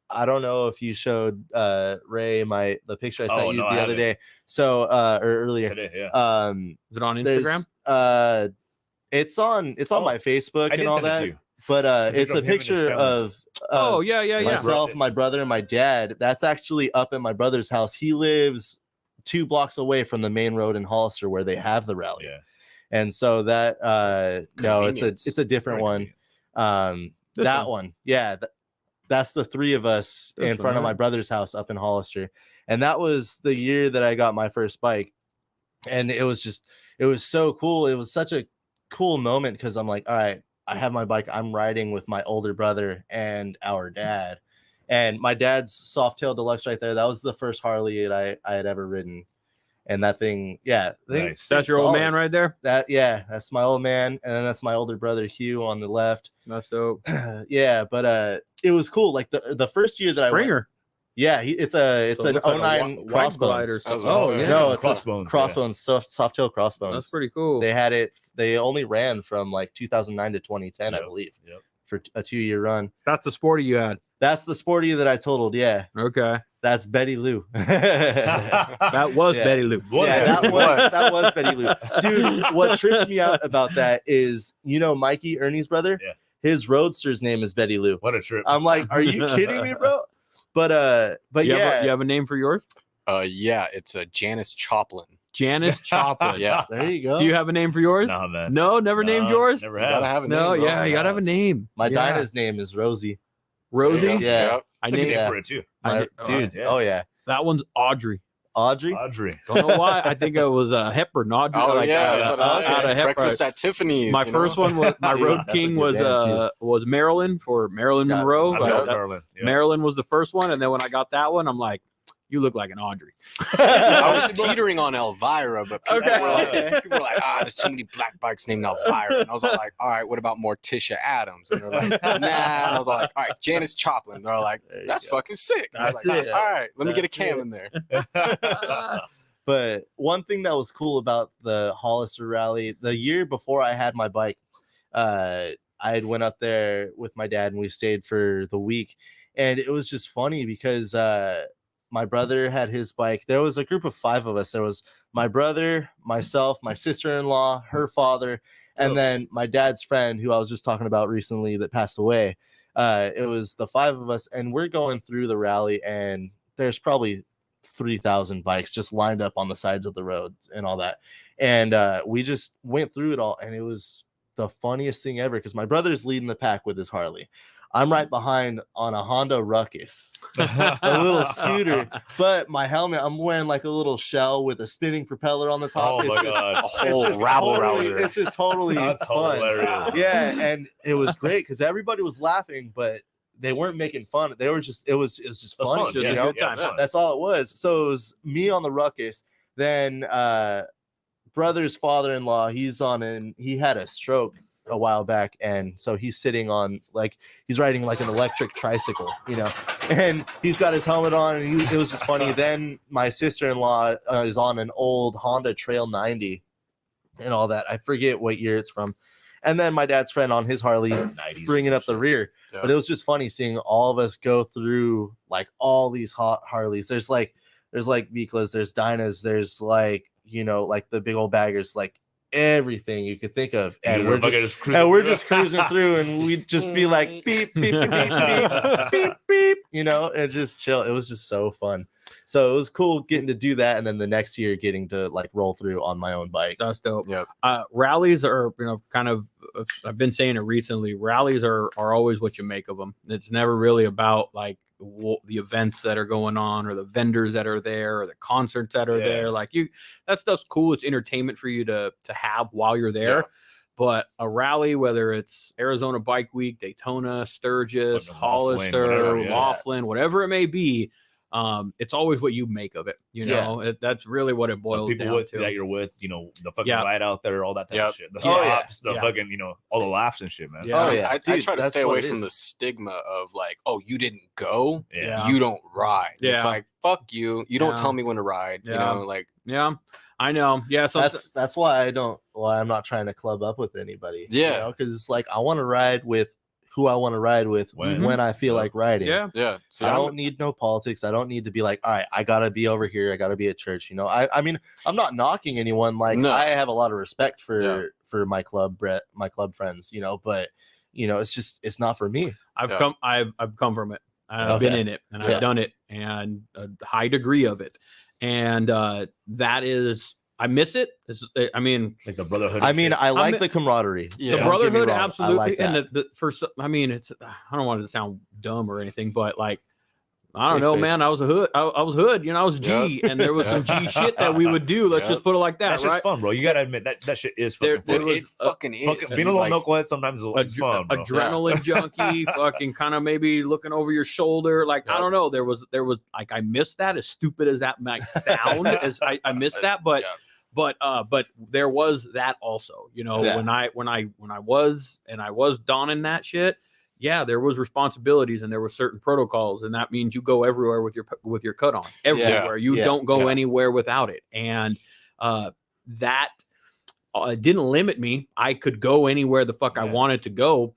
Speaker 4: I don't know if you showed Ray the picture I sent you the other day. So or earlier.
Speaker 3: Today, yeah.
Speaker 1: Is it on Instagram?
Speaker 4: It's on my Facebook and all that. But it's a picture of myself, my brother, and my dad. That's actually up at my brother's house. He lives 2 blocks away from the main road in Hollister where they have the rally. Yeah. And so that it's a different one. That one. Yeah. That's the 3 of us in front of my brother's house up in Hollister. And that was the year that I got my first bike. And it was so cool. It was such a cool moment because I'm like, all right, I have my bike. I'm riding with my older brother and our dad, and my dad's Softail Deluxe right there. That was the first Harley that I had ever ridden, and that thing,
Speaker 1: nice. That's your old man right there.
Speaker 4: That's my old man, and then that's my older brother Hugh on the left.
Speaker 1: That's dope.
Speaker 4: But it was cool. Like the first year that
Speaker 1: Springer.
Speaker 4: I went. Yeah, it's an 09 Crossbones.
Speaker 2: No,
Speaker 4: it's Crossbones, Softail Crossbones.
Speaker 1: That's pretty cool.
Speaker 4: They had it. They only ran from like 2009 to 2010, I believe, for a 2-year run.
Speaker 1: That's the Sporty you had.
Speaker 4: That's the Sporty that I totaled. Yeah.
Speaker 1: Okay.
Speaker 4: That's Betty Lou.
Speaker 1: That was
Speaker 4: Yeah.
Speaker 1: Betty Lou.
Speaker 4: Yeah, that was Betty Lou. Dude, what trips me out about that is, Mikey, Ernie's brother,
Speaker 3: Yeah.
Speaker 4: his roadster's name is Betty Lou.
Speaker 3: What a trip.
Speaker 4: I'm like, are you kidding me, bro? But
Speaker 1: You
Speaker 4: yeah.
Speaker 1: have a name for yours?
Speaker 2: Yeah, it's Janice Choplin.
Speaker 1: Janice Choplin.
Speaker 2: Yeah.
Speaker 4: There you go.
Speaker 1: Do you have a name for yours?
Speaker 3: Nah, man.
Speaker 1: No, never named yours?
Speaker 3: Never
Speaker 2: You
Speaker 3: have.
Speaker 2: gotta have a
Speaker 1: No,
Speaker 2: name, bro.
Speaker 1: yeah, you gotta have a name.
Speaker 4: My
Speaker 1: yeah.
Speaker 4: Dinah's name is Rosie.
Speaker 1: Rosie.
Speaker 2: There you go.
Speaker 4: Yeah.
Speaker 2: Yep.
Speaker 1: I
Speaker 3: It's a good
Speaker 1: named
Speaker 3: name
Speaker 4: Yeah.
Speaker 3: for it too.
Speaker 4: Dude.
Speaker 3: yeah.
Speaker 4: Oh yeah.
Speaker 1: that one's Audrey.
Speaker 4: Audrey.
Speaker 3: Audrey.
Speaker 1: Don't know why. I think it was Hepburn. Audrey.
Speaker 2: Oh
Speaker 1: like,
Speaker 2: yeah,
Speaker 1: out,
Speaker 2: I was about to say,
Speaker 1: out of Hepburn.
Speaker 2: Breakfast at Tiffany's.
Speaker 1: My
Speaker 2: you
Speaker 1: first
Speaker 2: know?
Speaker 1: one was my
Speaker 4: Dude,
Speaker 1: Road
Speaker 4: that's a
Speaker 1: King
Speaker 4: good
Speaker 1: was Marilyn for Marilyn
Speaker 4: Got it.
Speaker 1: Monroe.
Speaker 3: I
Speaker 1: Like,
Speaker 3: love
Speaker 1: that-
Speaker 3: Maryland. Yeah.
Speaker 1: Marilyn was the first one, and then when I got that one, I'm like, you look like an Audrey.
Speaker 2: I was teetering on Elvira, but people,
Speaker 1: Okay.
Speaker 2: were like, there's too many black bikes named Elvira. And I was all like, all right, what about Morticia Adams? And they're like, nah. And I was like, all right, Janice Choplin. They're like,
Speaker 4: There you
Speaker 2: that's
Speaker 4: go.
Speaker 2: fucking sick. And I was
Speaker 1: That's
Speaker 2: like,
Speaker 1: it.
Speaker 2: all right, let me get a
Speaker 4: That's
Speaker 2: cam
Speaker 4: it.
Speaker 2: in there.
Speaker 4: But one thing that was cool about the Hollister rally, the year before I had my bike, I had went up there with my dad and we stayed for the week. And it was just funny because my brother had his bike. There was a group of 5 of us. There was my brother, myself, my sister-in-law, her father, and then my dad's friend who I was just talking about recently that passed away. It was the 5 of us, and we're going through the rally, and there's probably 3,000 bikes just lined up on the sides of the roads and all that. And we just went through it all, and it was the funniest thing ever because my brother's leading the pack with his Harley. I'm right behind on a Honda Ruckus, a little scooter, but my helmet, I'm wearing like a little shell with a spinning propeller on the top.
Speaker 3: Oh
Speaker 4: It's
Speaker 3: my
Speaker 4: just-
Speaker 3: god.
Speaker 2: A
Speaker 4: it's
Speaker 2: whole
Speaker 4: just
Speaker 2: rabble
Speaker 4: totally-
Speaker 2: rouser.
Speaker 4: It's just totally
Speaker 3: That's
Speaker 4: fun.
Speaker 3: hilarious.
Speaker 4: Yeah, and it was great because everybody was laughing, but they weren't making fun. They were just it was just
Speaker 3: That's
Speaker 4: funny,
Speaker 3: fun.
Speaker 1: Just
Speaker 4: you
Speaker 1: a
Speaker 4: know.
Speaker 1: good time.
Speaker 3: Yeah.
Speaker 4: That's all it was. So it was me on the Ruckus. Then brother's father-in-law, he had a stroke a while back, and so he's sitting on he's riding like an electric tricycle, and he's got his helmet on, and it was just funny. Then my sister-in-law is on an old Honda Trail 90 and all that. I forget what year it's from. And then my dad's friend on his Harley
Speaker 3: 90s
Speaker 4: bringing up the
Speaker 3: shit.
Speaker 4: rear.
Speaker 2: Yeah.
Speaker 4: But it was just funny seeing all of us go through like all these hot Harleys. There's like Viklas, there's Dynas, there's like the big old baggers, like everything you could think of. And
Speaker 3: You
Speaker 4: we're
Speaker 3: were fucking
Speaker 4: just
Speaker 3: cruising
Speaker 4: cruising through, and we'd just be like beep, beep, beep, beep, beep, beep, and just chill. It was just so fun. So it was cool getting to do that, and then the next year getting to like roll through on my own bike.
Speaker 1: That's dope.
Speaker 2: Yep.
Speaker 1: Rallies are, kind of. I've been saying it recently. Rallies are always what you make of them. It's never really about like the events that are going on or the vendors that are there or the concerts that are
Speaker 3: Yeah.
Speaker 1: there. Like that stuff's cool. It's entertainment for you to have while you're there.
Speaker 3: Yeah.
Speaker 1: But a rally, whether it's Arizona Bike Week, Daytona, Sturgis,
Speaker 3: Fucking Laughlin,
Speaker 1: Hollister,
Speaker 3: whatever, yeah.
Speaker 1: Laughlin, whatever it may be, it's always what you make of it. That's really what it
Speaker 3: The
Speaker 1: boils
Speaker 3: people
Speaker 1: down to.
Speaker 3: that you're with, the fucking
Speaker 1: Yeah.
Speaker 3: ride out there, all that type
Speaker 2: Yep.
Speaker 3: of shit. The
Speaker 1: Oh, yeah.
Speaker 3: stops, the
Speaker 1: Yeah.
Speaker 3: fucking, all the laughs and shit, man.
Speaker 1: Yeah.
Speaker 4: Oh, yeah.
Speaker 2: I
Speaker 4: Dude,
Speaker 2: try to
Speaker 4: that's
Speaker 2: stay
Speaker 4: what
Speaker 2: away
Speaker 4: it
Speaker 2: from
Speaker 4: is.
Speaker 2: the stigma of like, oh, you didn't go,
Speaker 3: Yeah.
Speaker 2: you don't ride.
Speaker 1: Yeah.
Speaker 2: It's like, fuck you. You don't
Speaker 1: Yeah.
Speaker 2: tell me when to ride.
Speaker 1: Yeah.
Speaker 2: Like,
Speaker 1: Yeah, I know. Yeah, so
Speaker 4: That's why I'm not trying to club up with anybody.
Speaker 2: Yeah.
Speaker 4: Because it's like I want to ride with who I want to ride with
Speaker 3: When.
Speaker 4: when I feel like riding.
Speaker 1: yeah,
Speaker 2: yeah. So
Speaker 4: I don't need no politics. I don't need to be like, all right, I gotta be over here. I gotta be at church. I mean, I'm not knocking anyone. Like,
Speaker 2: No.
Speaker 4: I have a lot of respect for
Speaker 2: Yeah.
Speaker 4: my club friends. But it's not for me.
Speaker 1: I've
Speaker 2: Yeah.
Speaker 1: come from it. I've been
Speaker 4: Okay.
Speaker 1: in it, and
Speaker 4: Yeah.
Speaker 1: I've done it, and a high degree of it, and that is. I miss it. I mean,
Speaker 3: Like the brotherhood.
Speaker 4: I
Speaker 3: and
Speaker 4: mean,
Speaker 3: shit.
Speaker 4: I like
Speaker 1: mean-
Speaker 4: the camaraderie.
Speaker 2: Yeah.
Speaker 1: the
Speaker 2: Don't
Speaker 4: Don't get me
Speaker 1: brotherhood,
Speaker 4: wrong, I
Speaker 1: absolutely,
Speaker 4: like
Speaker 1: and
Speaker 4: that.
Speaker 1: I mean, it's. I don't want it to sound dumb or anything, but like. I don't
Speaker 2: Safe
Speaker 1: know,
Speaker 2: space.
Speaker 1: man. I was a hood. I was hood. I was G, and there was some G shit that we would do. Let's
Speaker 2: Yep.
Speaker 1: just put it like that,
Speaker 3: That's just
Speaker 1: right?
Speaker 3: fun, bro. You gotta admit that shit is
Speaker 1: There-
Speaker 3: fucking
Speaker 1: there
Speaker 3: fun.
Speaker 1: was
Speaker 2: it fucking is.
Speaker 3: Fucking,
Speaker 2: And,
Speaker 3: being a little
Speaker 2: like,
Speaker 3: knucklehead sometimes is fun, bro.
Speaker 1: Adrenaline junkie, fucking kind of maybe looking over your shoulder. Like, I
Speaker 2: Yep.
Speaker 1: don't know. There was like, I missed that, as stupid as that might sound, as I missed that, but
Speaker 2: yeah.
Speaker 1: but there was that also,
Speaker 4: Yeah.
Speaker 1: when I was donning that shit. Yeah, there was responsibilities and there were certain protocols, and that means you go everywhere with your cut on, everywhere. You
Speaker 4: Yeah.
Speaker 1: don't go
Speaker 2: Yeah.
Speaker 1: anywhere without it, and that didn't limit me. I could go anywhere the fuck I
Speaker 3: Yeah.
Speaker 1: wanted to go,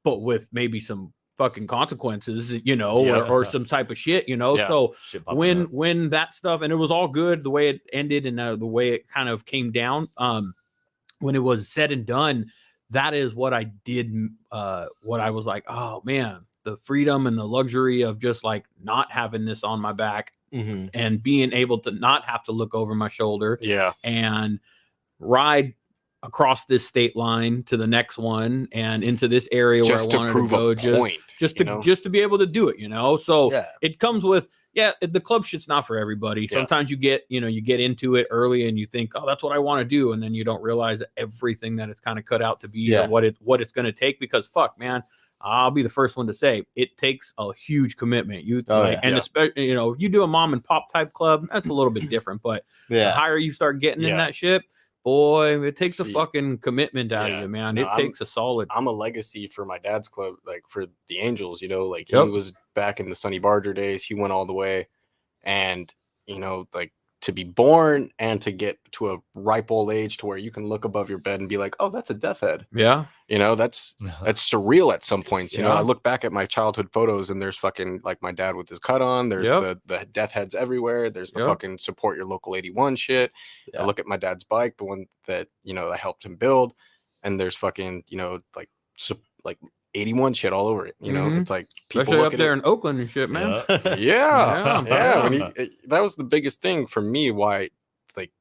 Speaker 1: but with maybe some fucking consequences, you know,
Speaker 2: Yeah.
Speaker 1: or some type of shit, you know.
Speaker 2: Yeah.
Speaker 1: So
Speaker 3: Shit popping up.
Speaker 1: when that stuff, and it was all good the way it ended and the way it kind of came down, when it was said and done, that is what I did, what I was like, oh man, the freedom and the luxury of just like not having this on my back and being able to not have to look over my shoulder
Speaker 2: Yeah.
Speaker 1: and ride across this state line to the next one and into this area
Speaker 2: Just
Speaker 1: where I
Speaker 2: to
Speaker 1: wanted
Speaker 2: prove
Speaker 1: to go,
Speaker 2: a point.
Speaker 1: just
Speaker 2: you
Speaker 1: to
Speaker 2: know?
Speaker 1: just to be able to do it, you know. So
Speaker 4: Yeah.
Speaker 1: it comes with, the club shit's not for everybody.
Speaker 2: Yeah.
Speaker 1: Sometimes you get into it early and you think, oh, that's what I want to do, and then you don't realize everything that it's kind of cut out to be, or what it's going to take. Because fuck, man, I'll be the first one to say it takes a huge commitment. Especially, you know, if you do a mom and pop type club, that's a little bit different. But the higher you start getting in that shit, boy, it takes a fucking commitment out of you, man. It takes a solid.
Speaker 2: I'm a legacy for my dad's club, like for the Angels, you know, like he was back in the Sonny Barger days. He went all the way, and you know, like to be born and to get to a ripe old age to where you can look above your bed and be like, oh, that's a death head.
Speaker 1: Yeah.
Speaker 2: You know, that's surreal at some points. You know, I look back at my childhood photos and there's fucking like my dad with his cut on. There's the death heads everywhere. There's the fucking support your local 81 shit. I look at my dad's bike, the one that, you know, I helped him build, and there's fucking, you know, like 81 shit all over it. You know, it's like people
Speaker 1: especially
Speaker 2: look
Speaker 1: up
Speaker 2: at
Speaker 1: there
Speaker 2: it.
Speaker 1: in Oakland and shit, man.
Speaker 2: Yeah. When that was the biggest thing for me. Why, like,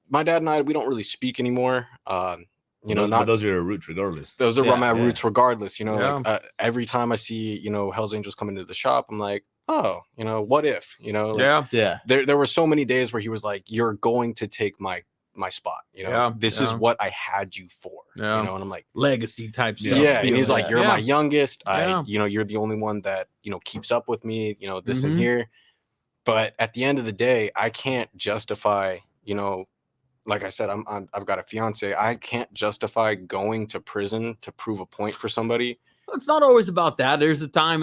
Speaker 2: my dad and I, we don't really speak anymore. You know,
Speaker 3: those are your roots regardless.
Speaker 2: Those are my roots regardless. You know, like every time I see, you know, Hell's Angels come into the shop, I'm like, oh, you know, what if, you know, like, there were so many days where he was like, you're going to take my spot, you know, this is what I had you for, you know, and I'm like,
Speaker 1: legacy type stuff.
Speaker 2: Yeah. And he's like, you're my youngest. You know, you're the only one that, you know, keeps up with me, you know, this and here. But at the end of the day, I can't justify, you know, like I said, I've got a fiance. I can't justify going to prison to prove a point for somebody.
Speaker 1: It's not always about that. There's a time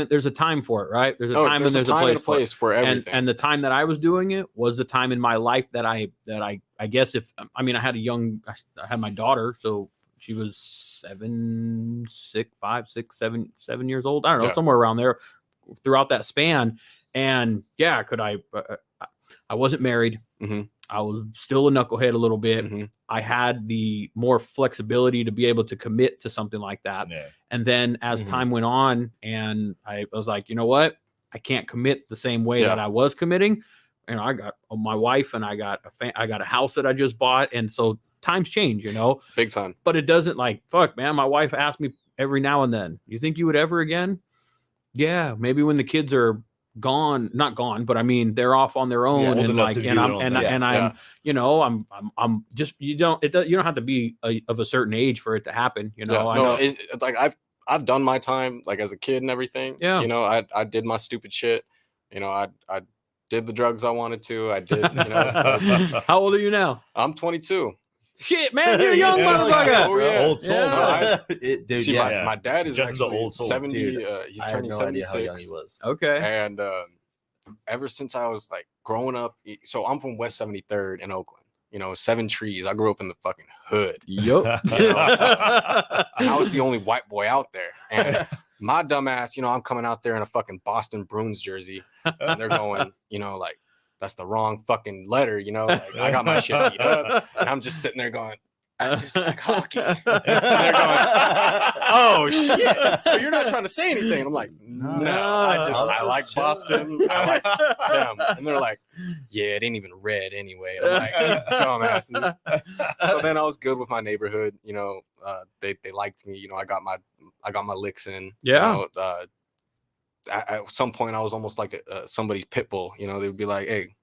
Speaker 1: for it, right? There's a time and there's a place
Speaker 2: for everything.
Speaker 1: And the time that I was doing it was the time in my life that I guess I had my daughter, so she was 7 years old. I don't know, somewhere around there throughout that span. And I wasn't married. I was still a knucklehead a little bit. I had the more flexibility to be able to commit to something like that. And then as time went on, and I was like, you know what? I can't commit the same way that I was committing. You know, I got my wife and I got a house that I just bought. And so times change, you know,
Speaker 2: big time.
Speaker 1: But it doesn't, like, fuck, man. My wife asks me every now and then, you think you would ever again? Yeah, maybe when the kids are not gone, but I mean, they're off on their own, and like, and I'm, you know, I'm just, you don't have to be of a certain age for it to happen, you know.
Speaker 2: No, it's like I've done my time, like as a kid and everything. You know, I did my stupid shit. You know, I did the drugs I wanted to. I did. You know.
Speaker 1: How old are you now?
Speaker 2: I'm 22.
Speaker 1: Shit, man, you're a young motherfucker.
Speaker 2: Oh, yeah.
Speaker 3: Old soul.
Speaker 2: My dad is actually
Speaker 3: the old soul.
Speaker 2: 70. He's turning 76.
Speaker 4: How young he was.
Speaker 1: Okay.
Speaker 2: And ever since I was like growing up, so I'm from West 73rd in Oakland. You know, 7 Trees. I grew up in the fucking hood.
Speaker 1: Yup.
Speaker 2: And I was the only white boy out there. And my dumb ass, you know, I'm coming out there in a fucking Boston Bruins jersey, and they're going, you know, like, that's the wrong fucking letter, you know. Like, I got my shit beat up, and I'm just sitting there going, I just like hockey. And they're going, oh shit! So you're not trying to say anything? And I'm like, no, I like Boston. I like them. And they're like, yeah, it ain't even red anyway. And I'm like, dumbasses. So then I was good with my neighborhood. You know, they liked me. You know, I got my licks in.
Speaker 1: Yeah.
Speaker 2: You know, at some point I was almost like somebody's pit bull. You know, they would be like, hey,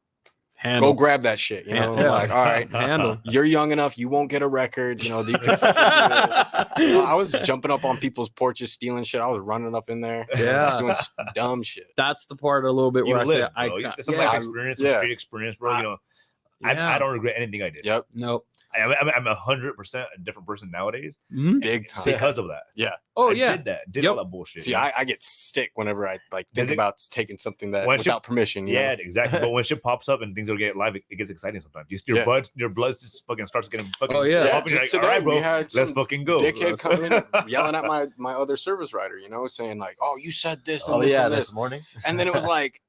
Speaker 2: go grab that shit. You know, like, all right,
Speaker 1: handle.
Speaker 2: You're young enough, you won't get a record. You know, you know, I was jumping up on people's porches, stealing shit. I was running up in there, just doing dumb shit.
Speaker 1: That's the part a little bit where
Speaker 3: live,
Speaker 1: I
Speaker 3: some life experience, some street experience, bro. You know, I don't regret anything I did.
Speaker 2: Yep.
Speaker 1: Nope.
Speaker 3: I'm 100% a different person nowadays
Speaker 2: Big time.
Speaker 3: because of that.
Speaker 2: Yeah.
Speaker 1: Oh
Speaker 3: I
Speaker 1: yeah.
Speaker 3: did all that bullshit.
Speaker 2: See, I get sick whenever I like think about taking something that
Speaker 3: When
Speaker 2: without permission. You
Speaker 3: Yeah,
Speaker 2: know?
Speaker 3: exactly. But when shit pops up and things will get live, it gets exciting sometimes. Your blood just fucking starts getting fucking.
Speaker 1: Oh, yeah.
Speaker 3: pumping. You're
Speaker 2: Just
Speaker 3: like, all right,
Speaker 2: today,
Speaker 3: bro,
Speaker 2: we had
Speaker 3: let's
Speaker 2: some
Speaker 3: fucking go.
Speaker 2: dickhead coming in yelling at my other service rider, you know, saying like, "Oh, you said this and this and this."
Speaker 4: this morning.
Speaker 2: And then it was like,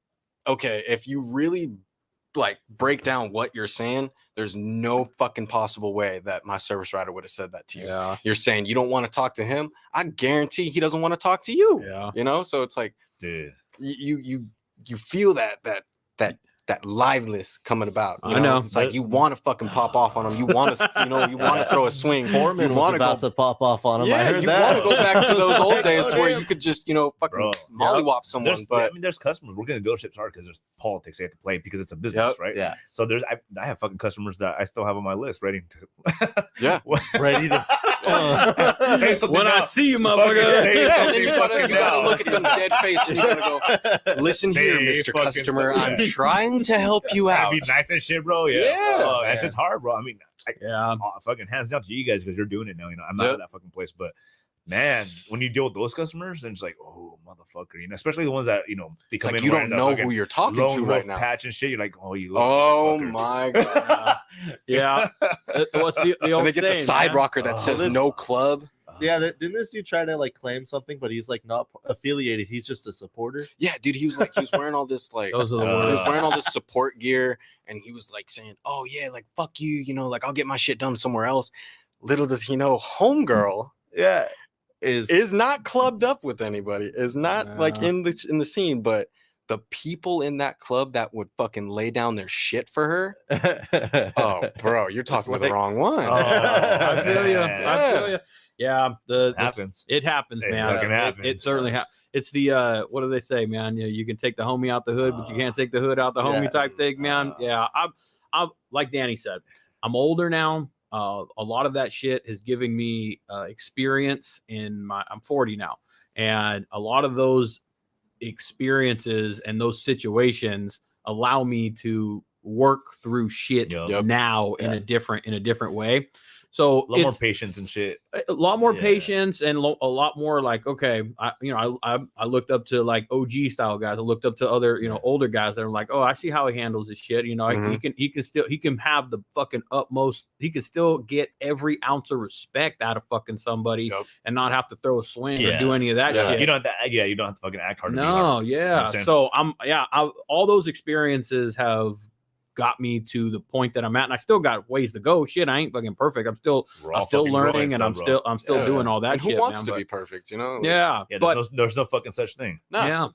Speaker 2: okay, if you really like break down what you're saying, there's no fucking possible way that my service rider would have said that to you.
Speaker 1: Yeah.
Speaker 2: You're saying you don't want to talk to him. I guarantee he doesn't want to talk to you.
Speaker 1: Yeah.
Speaker 2: You know, so it's like,
Speaker 3: Dude.
Speaker 2: you feel that liveliness coming about. You
Speaker 1: I know.
Speaker 2: It's like you want to fucking pop off on him. You want to, you want to throw a swing.
Speaker 4: Foreman
Speaker 2: you
Speaker 4: was
Speaker 2: wanna
Speaker 4: about to pop off on him. I
Speaker 2: Yeah,
Speaker 4: heard
Speaker 2: you
Speaker 4: that.
Speaker 2: want to go back to those old days
Speaker 4: Oh,
Speaker 2: where
Speaker 4: damn.
Speaker 2: you could just, fucking
Speaker 3: Bro.
Speaker 2: mollywop someone. But
Speaker 3: there's customers. We're gonna go ships hard because there's politics they have to play because it's a business,
Speaker 2: Yep.
Speaker 3: right?
Speaker 4: Yeah.
Speaker 3: So I have fucking customers that I still have on my list ready to.
Speaker 2: yeah,
Speaker 4: Ready to.
Speaker 3: Say something
Speaker 1: When I
Speaker 3: now.
Speaker 1: see you,
Speaker 3: Fucking
Speaker 1: motherfucker.
Speaker 3: say
Speaker 2: yeah, and then
Speaker 3: something
Speaker 2: you gotta
Speaker 3: fucking
Speaker 2: look
Speaker 3: now.
Speaker 2: at them dead face and you gotta go, listen here,
Speaker 3: Say
Speaker 2: Mr.
Speaker 3: fucking
Speaker 2: Customer,
Speaker 3: something.
Speaker 2: I'm trying to help you
Speaker 3: That'd
Speaker 2: out.
Speaker 3: be nice and shit, bro. Yeah,
Speaker 2: Yeah,
Speaker 3: Oh, that
Speaker 2: man.
Speaker 3: shit's hard, bro. I mean,
Speaker 1: Yeah.
Speaker 3: fucking hands down to you guys because you're doing it now. I'm not
Speaker 2: Yep.
Speaker 3: at that fucking place, but man, when you deal with those customers, then it's like, oh motherfucker, especially the ones that they
Speaker 2: It's
Speaker 3: come
Speaker 2: like
Speaker 3: in
Speaker 2: you don't
Speaker 3: wearing the
Speaker 2: know
Speaker 3: fucking
Speaker 2: who you're talking to
Speaker 3: lone
Speaker 2: right
Speaker 3: wolf
Speaker 2: now.
Speaker 3: patch and shit. You're like, oh, you. Little
Speaker 2: Oh
Speaker 3: motherfucker.
Speaker 2: my god!
Speaker 1: Yeah. What's the
Speaker 2: And
Speaker 1: old
Speaker 2: they get the
Speaker 1: saying,
Speaker 2: side
Speaker 1: man?
Speaker 2: rocker that
Speaker 3: Oh,
Speaker 2: says
Speaker 4: this-
Speaker 2: no club.
Speaker 4: Yeah, didn't this dude try to like claim something, but he's like not affiliated. He's just a supporter.
Speaker 2: Yeah, dude, he was wearing all this like.
Speaker 1: Those are the
Speaker 3: Uh,
Speaker 2: He was
Speaker 1: worst.
Speaker 2: wearing all this support gear, and he was like saying, "Oh yeah, like fuck you, like I'll get my shit done somewhere else." Little does he know, homegirl
Speaker 4: Yeah, is
Speaker 2: not clubbed up with anybody. Is not like
Speaker 1: Yeah.
Speaker 2: in the scene, but the people in that club that would fucking lay down their shit for her. Oh, bro, you're talking to the
Speaker 4: like-
Speaker 2: wrong one.
Speaker 3: Oh,
Speaker 1: I feel you.
Speaker 3: man.
Speaker 1: I feel you. Yeah.
Speaker 3: Happens.
Speaker 1: It happens,
Speaker 3: It
Speaker 1: man.
Speaker 3: fucking
Speaker 1: It
Speaker 3: happens.
Speaker 1: certainly happens. It's the what do they say, man? You can take the homie out the hood, but you can't take the hood out the homie
Speaker 4: Yeah.
Speaker 1: type thing, man. Yeah. I'm like Danny said, I'm older now. A lot of that shit is giving me experience I'm 40 now, and a lot of those experiences and those situations allow me to work through shit
Speaker 3: Yep.
Speaker 1: now in a different way. So
Speaker 3: A lot more
Speaker 1: it's
Speaker 3: patience and shit.
Speaker 1: a lot more
Speaker 3: Yeah.
Speaker 1: patience and a lot more like, okay, I looked up to like OG style guys. I looked up to other, older guys that are like, oh, I see how he handles his shit. He can have the fucking utmost. He can still get every ounce of respect out of fucking somebody
Speaker 2: Yep.
Speaker 1: and not have to throw a swing or
Speaker 3: Yeah.
Speaker 1: do any of that
Speaker 2: Yeah.
Speaker 1: shit.
Speaker 3: You don't have to. Yeah, you don't have to fucking act hard. To be
Speaker 1: No,
Speaker 3: hard. You know what
Speaker 1: yeah.
Speaker 3: I'm saying?
Speaker 1: So all those experiences have got me to the point that I'm at, and I still got ways to go. Shit, I ain't fucking perfect. I'm still
Speaker 3: We're all
Speaker 1: learning,
Speaker 3: fucking
Speaker 1: and I'm
Speaker 3: growing
Speaker 1: still
Speaker 3: bro.
Speaker 1: doing all that
Speaker 2: And who
Speaker 1: shit.
Speaker 2: wants
Speaker 1: man,
Speaker 2: to
Speaker 1: but-
Speaker 2: be perfect?
Speaker 1: Yeah,
Speaker 3: Yeah,
Speaker 1: but
Speaker 3: there's no fucking such thing.
Speaker 2: No.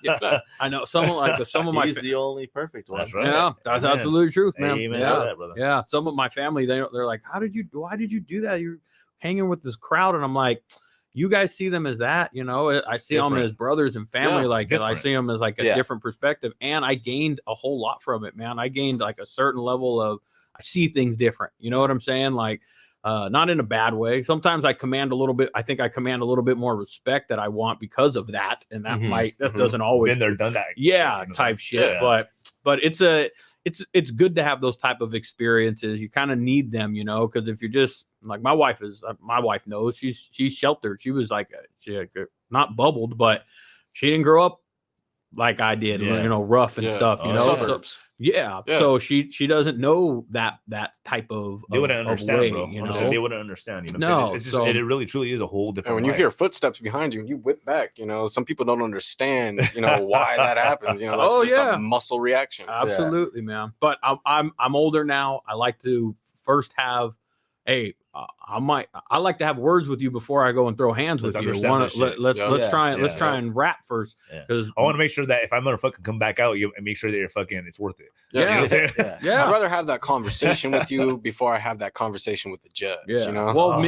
Speaker 1: yeah, I know some of my
Speaker 4: he's the only perfect one.
Speaker 3: That's right.
Speaker 1: yeah, that's
Speaker 3: Amen.
Speaker 1: absolute truth, man.
Speaker 3: Amen to
Speaker 1: Yeah,
Speaker 3: that, brother.
Speaker 1: yeah. Some of my family, they're like, why did you do that? You're hanging with this crowd, and I'm like, you guys see them as that, I see them
Speaker 3: different.
Speaker 1: as brothers and family,
Speaker 2: Yeah,
Speaker 1: like, and I
Speaker 3: different.
Speaker 1: see them as like a
Speaker 4: Yeah.
Speaker 1: different perspective, and I gained a whole lot from it, man. I gained like a certain level of, I see things different. You know what I'm saying? Like, not in a bad way. Sometimes I command a little bit. I think I command a little bit more respect that I want because of that, and that
Speaker 4: Mhm,
Speaker 1: that
Speaker 2: mhm.
Speaker 1: doesn't always
Speaker 3: Been there, done that.
Speaker 1: yeah,
Speaker 3: You know,
Speaker 1: type shit.
Speaker 3: yeah.
Speaker 1: But it's good to have those type of experiences. You kind of need them, because if you're just like my wife knows she's sheltered. She was like not bubbled, but she didn't grow up like I did,
Speaker 3: Yeah.
Speaker 1: rough and
Speaker 2: Yeah.
Speaker 1: stuff,
Speaker 3: Oh,
Speaker 1: So,
Speaker 2: Suburbs.
Speaker 1: yeah.
Speaker 2: Yeah.
Speaker 1: So she doesn't know that type of
Speaker 3: They wouldn't
Speaker 1: of
Speaker 3: understand,
Speaker 1: way,
Speaker 3: bro. They wouldn't understand. You know what I'm saying? It's just,
Speaker 1: so-
Speaker 3: it really truly is a whole different.
Speaker 2: And when you
Speaker 3: life.
Speaker 2: hear footsteps behind you and you whip back, some people don't understand, why that happens. That's
Speaker 1: Oh,
Speaker 2: just
Speaker 1: yeah.
Speaker 2: a muscle reaction.
Speaker 1: Absolutely, man. But I'm older now. I like to first have, hey, I like to have words with you before I go and throw hands
Speaker 3: Let's
Speaker 1: with you.
Speaker 3: understand this shit.
Speaker 1: Let's
Speaker 2: Yeah.
Speaker 1: try
Speaker 3: Yeah.
Speaker 1: and rap first,
Speaker 3: Yeah.
Speaker 1: because
Speaker 3: I want to make sure that if I'm gonna fucking come back out, you make sure that you're fucking. It's worth it.
Speaker 1: Yeah.
Speaker 3: You know what I'm saying?
Speaker 4: Yeah.
Speaker 1: yeah.
Speaker 2: I'd rather have that conversation with you before I have that conversation with the judge.
Speaker 1: Yeah.
Speaker 2: Well,
Speaker 1: Well,
Speaker 3: Oh.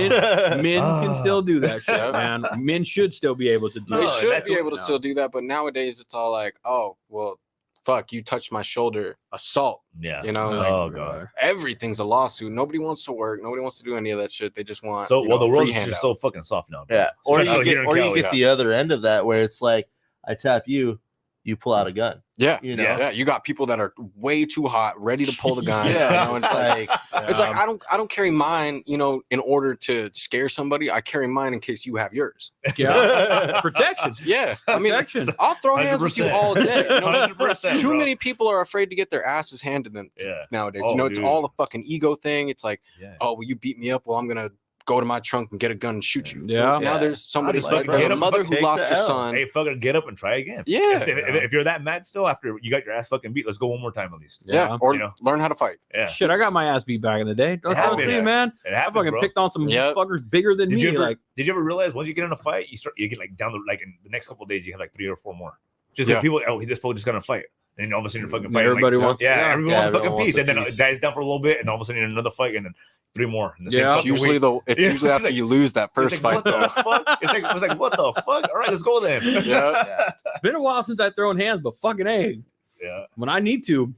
Speaker 1: men can still do that shit,
Speaker 2: Yeah.
Speaker 1: man. Men should still be able to do
Speaker 3: No,
Speaker 2: they
Speaker 1: it.
Speaker 2: should
Speaker 3: that's
Speaker 2: be
Speaker 3: what-
Speaker 2: able to
Speaker 3: no.
Speaker 2: still do that, but nowadays it's all like, oh, well, fuck, you touched my shoulder, assault.
Speaker 3: Yeah.
Speaker 2: Oh,
Speaker 3: God.
Speaker 2: Everything's a lawsuit. Nobody wants to work. Nobody wants to do any of that shit. They just want
Speaker 3: So the world
Speaker 2: free
Speaker 3: is
Speaker 2: handout.
Speaker 3: just so fucking soft now. Bro.
Speaker 4: Yeah. Or
Speaker 3: Especially
Speaker 4: you
Speaker 3: here
Speaker 4: get
Speaker 3: in
Speaker 4: or you
Speaker 3: Cali.
Speaker 4: get the other end of that where it's like I tap you, you pull out a gun.
Speaker 2: Yeah,
Speaker 4: You know?
Speaker 2: yeah. You got people that are way too hot, ready to pull the gun.
Speaker 4: Yeah,
Speaker 2: you know,
Speaker 4: it's like
Speaker 2: it's like I don't carry mine, you know, in order to scare somebody. I carry mine in case you have yours.
Speaker 1: Yeah, protection.
Speaker 2: Yeah, I mean,
Speaker 1: Protection.
Speaker 2: I'll throw hands with you
Speaker 3: 100%.
Speaker 2: all day. You know,
Speaker 3: 100%,
Speaker 2: too
Speaker 3: bro.
Speaker 2: many people are afraid to get their asses handed them
Speaker 3: Yeah.
Speaker 2: nowadays.
Speaker 3: Oh,
Speaker 2: you know, it's
Speaker 3: dude.
Speaker 2: all a fucking ego thing. It's like,
Speaker 3: Yeah.
Speaker 2: oh, well, you beat me up. Well, I'm gonna go to my trunk and get a gun and shoot you.
Speaker 1: Yeah.
Speaker 2: Now there's somebody,
Speaker 3: just
Speaker 2: like,
Speaker 3: fucking
Speaker 2: there's
Speaker 3: get
Speaker 2: a
Speaker 3: up,
Speaker 2: mother
Speaker 3: fucking
Speaker 2: who
Speaker 4: take
Speaker 2: lost
Speaker 4: the
Speaker 2: her
Speaker 4: L.
Speaker 2: son.
Speaker 3: Hey, fucking get up and try again.
Speaker 2: Yeah.
Speaker 3: If you're that mad still after you got your ass fucking beat, let's go one more time at least.
Speaker 2: Yeah, or
Speaker 3: You know?
Speaker 2: learn how to fight.
Speaker 3: Yeah.
Speaker 1: Shit, I got my ass beat back in the day. Don't trust
Speaker 3: happens.
Speaker 1: me, man.
Speaker 3: It
Speaker 1: I
Speaker 3: happens,
Speaker 1: fucking
Speaker 3: bro.
Speaker 1: picked on some
Speaker 2: Yep.
Speaker 1: fuckers bigger than
Speaker 3: Did
Speaker 1: me.
Speaker 3: you ever
Speaker 1: Like,
Speaker 3: did you ever realize once you get in a fight, you get like down the like in the next couple of days you have like 3 or 4 more. Just
Speaker 2: Yeah.
Speaker 3: like people, oh, this fool just gonna fight. And then all of a sudden you're fucking fighting.
Speaker 1: everybody
Speaker 3: like,
Speaker 1: wants.
Speaker 3: everyone
Speaker 4: Yeah,
Speaker 3: wants a
Speaker 4: everyone
Speaker 3: fucking
Speaker 4: wants
Speaker 3: piece.
Speaker 4: a
Speaker 3: And then it
Speaker 4: piece.
Speaker 3: dies down for a little bit, and all of a sudden you're in another fight, and then 3 more. In the same
Speaker 1: Yeah.
Speaker 3: fucking
Speaker 2: Usually
Speaker 3: week.
Speaker 2: it's
Speaker 3: Yeah.
Speaker 2: usually after you lose that
Speaker 3: It's
Speaker 2: first
Speaker 3: like,
Speaker 2: fight.
Speaker 3: what the
Speaker 2: Though.
Speaker 3: fuck? It's like what the fuck? All right, let's go then.
Speaker 2: Yeah.
Speaker 1: Been a while since I thrown hands, but fucking A,
Speaker 3: Yeah.
Speaker 1: when I need to,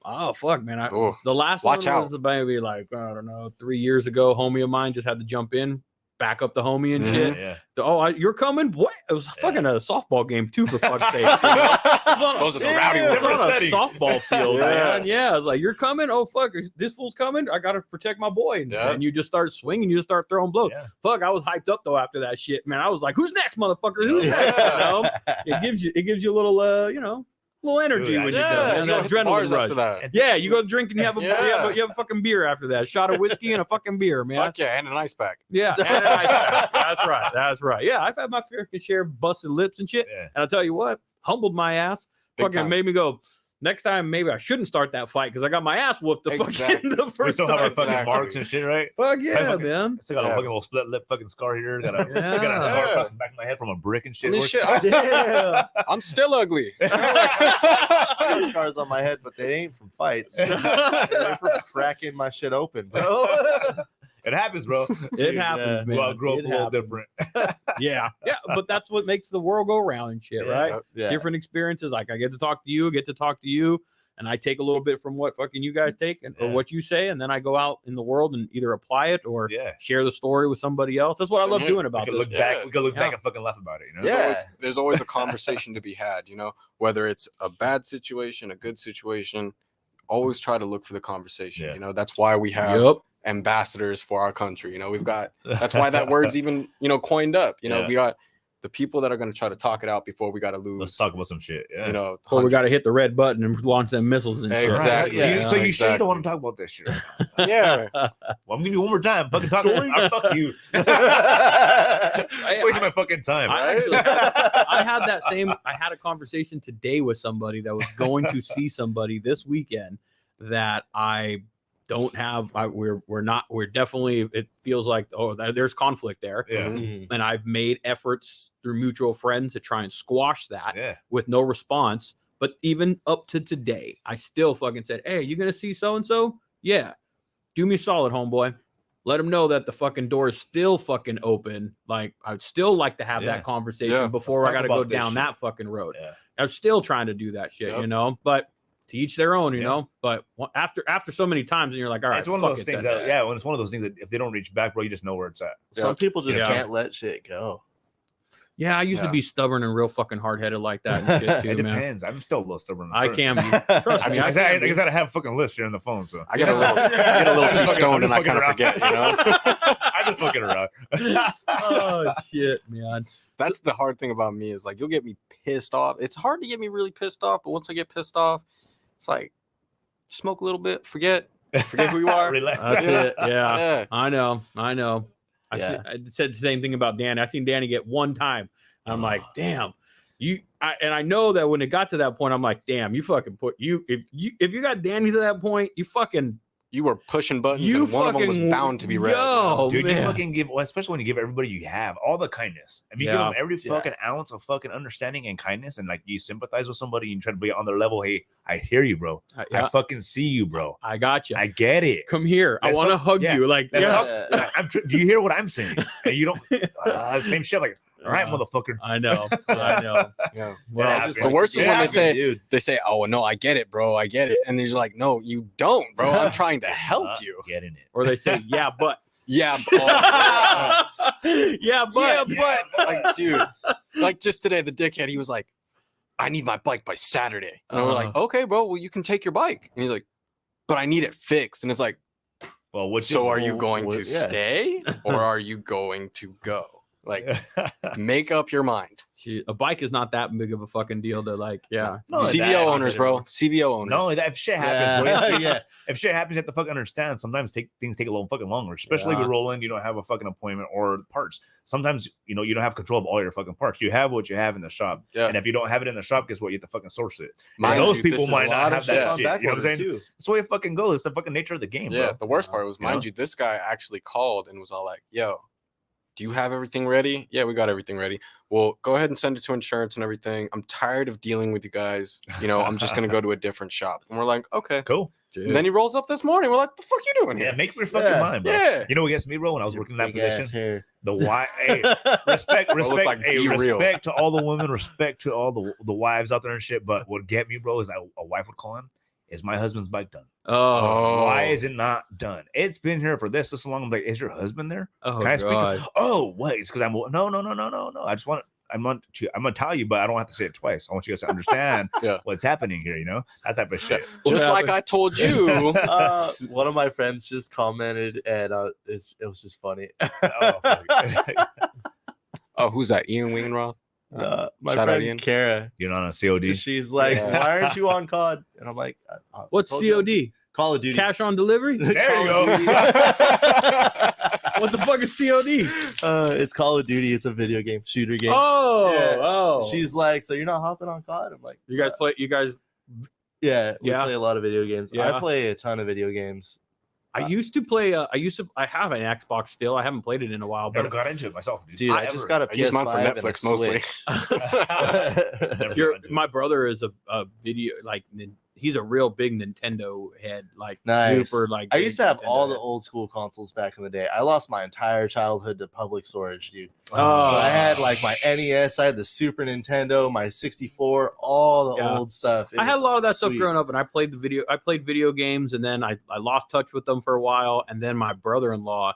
Speaker 1: oh fuck, man.
Speaker 2: Oh,
Speaker 1: The last
Speaker 2: watch
Speaker 1: one
Speaker 2: out.
Speaker 1: was maybe like, I don't know, 3 years ago. Homie of mine just had to jump in, back up the homie and
Speaker 2: Mhm.
Speaker 1: shit.
Speaker 3: Yeah.
Speaker 1: You're coming? What? It was fucking a softball game too, for fuck's sake.
Speaker 2: Those are the rowdy
Speaker 1: It was
Speaker 2: ones.
Speaker 1: on a
Speaker 3: setting.
Speaker 1: softball field,
Speaker 2: Yeah.
Speaker 1: man. Yeah, I was like, you're coming? Oh fuck, this fool's coming. I gotta protect my boy.
Speaker 2: Yeah.
Speaker 1: And you just start swinging, you just start throwing blows.
Speaker 3: Yeah.
Speaker 1: Fuck, I was hyped up though after that shit, man. I was like, who's next, motherfucker? Who's next? You know, it gives you a little, little energy
Speaker 3: Dude,
Speaker 1: when you're
Speaker 2: Yeah,
Speaker 1: done.
Speaker 2: you
Speaker 1: Man,
Speaker 2: gotta
Speaker 1: that
Speaker 2: hit the bars
Speaker 1: adrenaline
Speaker 2: after
Speaker 1: rush.
Speaker 2: that.
Speaker 1: Yeah, you go drink and you have a
Speaker 2: Yeah.
Speaker 1: you have a fucking beer after that. Shot of whiskey and a fucking beer, man.
Speaker 2: Fuck yeah, and an ice pack.
Speaker 1: Yeah, and an ice pack. That's right. That's right. Yeah, I've had my fair share of busted lips and shit.
Speaker 3: Yeah.
Speaker 1: And I'll tell you what, humbled my ass.
Speaker 2: Big
Speaker 1: Fucking
Speaker 2: time.
Speaker 1: made me go, next time maybe I shouldn't start that fight because I got my ass whooped the
Speaker 2: Exactly.
Speaker 1: fucking the
Speaker 3: We
Speaker 1: first
Speaker 3: still have our
Speaker 1: time.
Speaker 3: fucking
Speaker 2: Exactly.
Speaker 3: marks and shit, right?
Speaker 1: Fuck yeah,
Speaker 3: fucking-
Speaker 1: man.
Speaker 3: I still got a
Speaker 2: Yeah.
Speaker 3: fucking little split lip fucking scar here. Got a scar
Speaker 1: Yeah.
Speaker 3: across the back of my head from a brick and shit.
Speaker 2: I mean, shit,
Speaker 1: Yeah.
Speaker 2: I'm still ugly.
Speaker 4: I got scars on my head, but they ain't from fights. They're from cracking my shit open, bro.
Speaker 3: It happens, bro.
Speaker 1: It happens, man.
Speaker 3: Well, I grew up
Speaker 1: It
Speaker 3: a little
Speaker 1: happens.
Speaker 3: different.
Speaker 1: Yeah. Yeah. But that's what makes the world go round and shit,
Speaker 3: Yeah.
Speaker 1: right?
Speaker 4: Yeah.
Speaker 1: Different experiences. Like I get to talk to you, and I take a little bit from what fucking you guys take or
Speaker 3: Yeah.
Speaker 1: what you say, and then I go out in the world and either apply it or
Speaker 3: Yeah.
Speaker 1: share the story with somebody else. That's what I
Speaker 2: Same
Speaker 1: love
Speaker 2: here.
Speaker 1: doing
Speaker 3: We
Speaker 1: about
Speaker 3: could
Speaker 1: this.
Speaker 3: look back.
Speaker 2: Yeah.
Speaker 3: We could look back
Speaker 1: Yeah.
Speaker 3: and fucking laugh about it. You know?
Speaker 4: Yeah.
Speaker 2: There's always a conversation to be had, you know, whether it's a bad situation, a good situation. Always try to look for the conversation.
Speaker 3: Yeah.
Speaker 2: You know, that's why we have
Speaker 1: Yep.
Speaker 2: ambassadors for our country. You know, we've got that's why that word's even, coined up. You know,
Speaker 3: Yeah.
Speaker 2: we got the people that are going to try to talk it out before we got to lose.
Speaker 3: Let's talk about some shit. Yeah.
Speaker 2: You know,
Speaker 1: So we got to
Speaker 2: hundreds.
Speaker 1: hit the red button and launch them missiles and shit.
Speaker 2: Exactly.
Speaker 1: Yeah.
Speaker 3: So you sure you
Speaker 2: exactly.
Speaker 3: don't want to talk about this shit?
Speaker 2: Yeah.
Speaker 3: Well, I'm giving you one more time. Fucking talk. I'll fuck you. Wasting my fucking time.
Speaker 1: I
Speaker 3: right?
Speaker 1: actually, I had a conversation today with somebody that was going to see somebody this weekend that I don't have. We're definitely, it feels like, there's conflict there.
Speaker 3: Yeah.
Speaker 4: Mhm.
Speaker 1: And I've made efforts through mutual friends to try and squash that
Speaker 3: Yeah.
Speaker 1: with no response. But even up to today, I still fucking said, hey, you going to see so-and-so? Yeah. Do me a solid, homeboy. Let them know that the fucking door is still fucking open. Like, I'd still like to have
Speaker 3: Yeah.
Speaker 1: that conversation
Speaker 2: Yeah.
Speaker 1: before
Speaker 3: Let's
Speaker 1: I got to
Speaker 3: talk
Speaker 1: go
Speaker 3: about this
Speaker 1: down
Speaker 3: shit.
Speaker 1: that fucking road.
Speaker 3: Yeah.
Speaker 1: I'm still trying to do that shit,
Speaker 2: Yep.
Speaker 1: but to each their own, you
Speaker 3: Yeah.
Speaker 1: know. But after so many times, and you're like, all right,
Speaker 3: It's one of
Speaker 1: fuck
Speaker 3: those
Speaker 1: it
Speaker 3: things
Speaker 1: then.
Speaker 3: that, yeah, when it's one of those things that if they don't reach back, bro, you just know where it's at.
Speaker 4: Some
Speaker 2: Yeah.
Speaker 4: people just
Speaker 1: Yeah.
Speaker 4: can't let shit go.
Speaker 1: Yeah, I used to
Speaker 2: Yeah.
Speaker 1: be stubborn and real fucking hard headed like that and shit too,
Speaker 3: It
Speaker 1: man.
Speaker 3: depends. I'm still a little stubborn.
Speaker 1: I can be. Trust
Speaker 3: I
Speaker 1: me.
Speaker 3: just,
Speaker 1: I
Speaker 3: I,
Speaker 1: can be.
Speaker 3: gotta have a fucking list here on the phone. So
Speaker 2: I get a little too stoned and I kind of
Speaker 3: around.
Speaker 2: forget, you know.
Speaker 3: I just fucking around.
Speaker 1: Oh shit, man.
Speaker 2: That's the hard thing about me is like you'll get me pissed off. It's hard to get me really pissed off, but once I get pissed off, it's like smoke a little bit, forget who you are.
Speaker 3: Relax.
Speaker 1: That's it. Yeah.
Speaker 2: Yeah.
Speaker 1: I know. I
Speaker 4: Yeah.
Speaker 1: said the same thing about Danny. I seen Danny get one time. I'm like, damn. And I know that when it got to that point, I'm like, damn, you fucking if you got Danny to that point,
Speaker 2: You were pushing buttons
Speaker 1: you
Speaker 2: and one of them was
Speaker 1: fucking-
Speaker 2: bound to be red.
Speaker 1: Yo,
Speaker 3: Dude,
Speaker 1: man.
Speaker 3: you fucking give, well, especially when you give everybody you have all the kindness. If you give
Speaker 1: Yeah.
Speaker 3: them every
Speaker 4: Yeah.
Speaker 3: fucking ounce of fucking understanding and kindness, and like you sympathize with somebody and try to be on their level. Hey, I hear you, bro. I fucking see you, bro.
Speaker 1: I got you.
Speaker 3: I get it.
Speaker 1: Come here. I
Speaker 3: Let's
Speaker 1: want to
Speaker 3: talk-
Speaker 1: hug
Speaker 3: yeah.
Speaker 1: you. Like,
Speaker 3: Let's
Speaker 1: yeah.
Speaker 3: talk- do you hear what I'm saying? And you don't same shit. Like, all right, motherfucker.
Speaker 1: I know. I know.
Speaker 2: Yeah.
Speaker 1: Well,
Speaker 3: Yeah,
Speaker 2: The worst is
Speaker 3: Yeah,
Speaker 2: when they
Speaker 3: good
Speaker 2: say
Speaker 3: dude.
Speaker 2: oh no, I get it, bro, I get it. And they're like, no, you don't, bro. I'm trying to help you.
Speaker 3: Getting it.
Speaker 1: or they say, yeah, but.
Speaker 2: Yeah,
Speaker 1: Yeah, but.
Speaker 2: yeah, but like, dude, like just today, the dickhead, he was like, I need my bike by Saturday. And we're like, okay, bro, well, you can take your bike. And he's like, but I need it fixed. And it's like,
Speaker 3: well,
Speaker 2: so are you going to
Speaker 4: yeah.
Speaker 2: stay or are you going to go? Like, make up your mind.
Speaker 1: A bike is not that big of a fucking deal to like, yeah.
Speaker 3: No,
Speaker 2: CVO owners, bro. CVO owners.
Speaker 3: No, if shit happens,
Speaker 4: Yeah.
Speaker 3: if shit happens, you have to fucking understand. Sometimes things take a little fucking longer, especially if you're rolling. You don't have a fucking appointment or parts. Sometimes you don't have control of all your fucking parts. You have what you have in the shop, and if you don't have it in the shop, guess what? You have to fucking source it. Those people might not have that shit. You know what I'm saying? Too. That's the way it fucking goes. It's the fucking nature of the game.
Speaker 2: Yeah.
Speaker 3: Bro.
Speaker 2: The worst part was, mind you, this guy actually called and was all like, "Yo, do you have everything ready?" Yeah, we got everything ready. Well, go ahead and send it to insurance and everything. I'm tired of dealing with you guys. I'm just gonna go to a different shop. And we're like, okay,
Speaker 3: cool.
Speaker 2: And then he rolls up this morning. We're like, the fuck you doing here?
Speaker 3: Yeah, make up your fucking mind, bro.
Speaker 2: Yeah.
Speaker 3: You know what gets me, bro? When I was working in that position,
Speaker 4: Hair.
Speaker 3: the why? Hey, respect,
Speaker 2: like,
Speaker 3: respect to all the women, respect to all the wives out there and shit. But what get me, bro, is that a wife would call him. Is my husband's bike done?
Speaker 1: Oh,
Speaker 3: why is it not done? It's been here for this long. I'm like, is your husband there?
Speaker 1: Oh,
Speaker 3: Can I speak?
Speaker 1: God.
Speaker 3: Oh, wait, it's because I'm no. I just want. I'm gonna tell you, but I don't have to say it twice. I want you guys to understand what's happening here. That type of shit.
Speaker 2: Just like I told you.
Speaker 4: One of my friends just commented, and it was just funny.
Speaker 2: Oh, who's that? Ian Weinroth?
Speaker 4: My
Speaker 2: Shout out
Speaker 4: friend
Speaker 2: Ian.
Speaker 4: Kara.
Speaker 3: You're not on COD.
Speaker 4: She's like, why aren't you on COD? And I'm like,
Speaker 1: What's COD?
Speaker 4: Call of Duty.
Speaker 1: Cash on delivery?
Speaker 3: There you go.
Speaker 1: What the fuck is COD?
Speaker 4: It's Call of Duty. It's a video game, shooter game.
Speaker 1: Oh.
Speaker 4: She's like, so you're not hopping on COD? I'm like,
Speaker 1: You guys play? You guys?
Speaker 4: yeah, we play a lot of video games.
Speaker 1: Yeah.
Speaker 4: I play a ton of video games.
Speaker 1: I used to play. I have an Xbox still. I haven't played it in a while,
Speaker 3: Never
Speaker 1: but
Speaker 3: got into it myself,
Speaker 4: Dude, I just got a
Speaker 2: use mine for
Speaker 4: PS5 and a
Speaker 2: Netflix mostly.
Speaker 4: Switch.
Speaker 1: my brother is a video he's a real big Nintendo head, like
Speaker 4: Nice.
Speaker 1: super like.
Speaker 4: I used to have
Speaker 1: Nintendo
Speaker 4: all the
Speaker 1: head.
Speaker 4: old school consoles back in the day. I lost my entire childhood to public storage, dude.
Speaker 1: Oh.
Speaker 4: So I had like my NES, I had the Super Nintendo, my 64, all the old stuff.
Speaker 1: I had a lot of that stuff growing up, and I played video games, and then I lost touch with them for a while, and then my brother-in-law,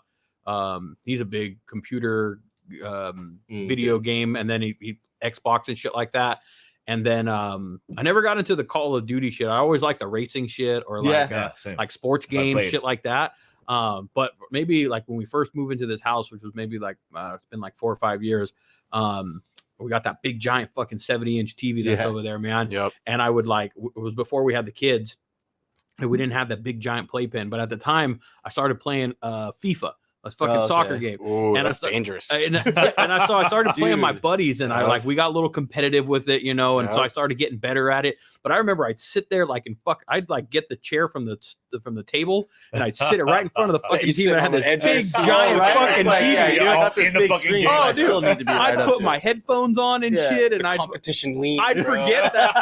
Speaker 1: he's a big computer video game, and then he Xbox and shit like that. And then I never got into the Call of Duty shit. I always liked the racing shit or like sports games, shit like that. But maybe like when we first moved into this house, which was maybe like it's been like 4 or 5 years, we got that big giant fucking 70-inch TV that's over there, man.
Speaker 2: Yep.
Speaker 1: And I would it was before we had the kids, and we didn't have that big giant playpen. But at the time, I started playing FIFA. A fucking soccer game.
Speaker 2: Ooh,
Speaker 1: and
Speaker 2: that's dangerous.
Speaker 1: I started playing my buddies, and we got a little competitive with it, and so I started getting better at it. But I remember I'd sit there I'd get the chair from the table, and I'd sit it right in front of the fucking TV. And I had this big giant fucking TV.
Speaker 4: I still need to be
Speaker 1: I'd put my headphones on and shit, and
Speaker 2: competition lean.
Speaker 1: I'd forget that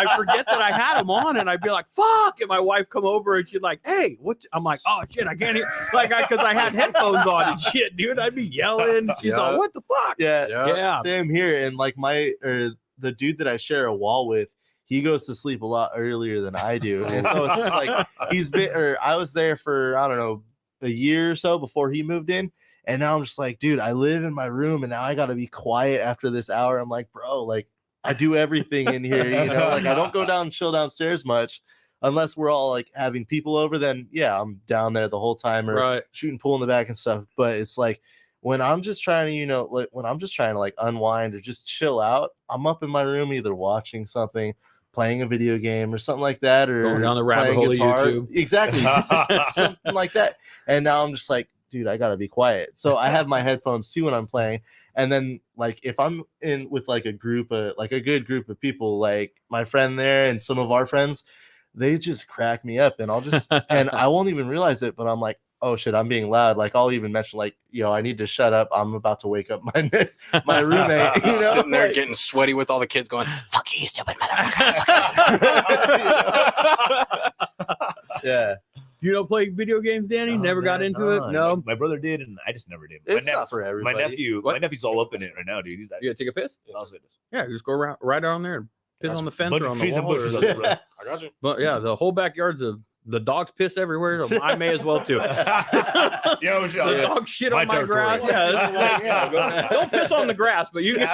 Speaker 1: I had them on, and I'd be like, "Fuck!" And my wife come over, and she'd like, "Hey, what?" I'm like, "Oh shit, I can't hear," because I had headphones on. And shit, dude, I'd be yelling. She's like, "What the fuck?"
Speaker 4: Yeah. Same here. And like the dude that I share a wall with, he goes to sleep a lot earlier than I do, and so it's just like I was there for I don't know a year or so before he moved in, and now I'm just like, dude, I live in my room, and now I got to be quiet after this hour. I'm like, bro, like I do everything in here, like I don't go down and chill downstairs much. Unless we're all like having people over, then I'm down there the whole time or shooting pool in the back and stuff. But it's like when I'm just trying to unwind or just chill out, I'm up in my room either watching something, playing a video game or something like that, or
Speaker 1: going down the rabbit hole of YouTube.
Speaker 4: Exactly. Something like that. And now I'm just like, dude, I gotta be quiet. So I have my headphones too when I'm playing. And then like if I'm in with like a good group of people, like my friend there and some of our friends, they just crack me up, and and I won't even realize it, but I'm like, oh shit, I'm being loud. Like I'll even mention like, I need to shut up. I'm about to wake up my roommate.
Speaker 2: Sitting there getting sweaty with all the kids going, "Fuck you, stupid motherfucker."
Speaker 4: Yeah.
Speaker 1: You don't play video games, Danny? Never got into it? No.
Speaker 3: My brother did, and I just never did.
Speaker 4: It's not for everybody.
Speaker 3: My nephew's all up in it right now, dude. He's like,
Speaker 1: you gotta take a piss? Yeah, you just go right on there and piss on the fence or on the
Speaker 3: trees
Speaker 1: wall.
Speaker 3: and bushes.
Speaker 2: I got you.
Speaker 1: But yeah, the whole backyard's a the dogs piss everywhere, so I may as well too.
Speaker 3: Yo,
Speaker 1: The dog shit
Speaker 3: My
Speaker 1: on my
Speaker 3: territory.
Speaker 1: grass. Yeah, don't piss on the grass, but you can.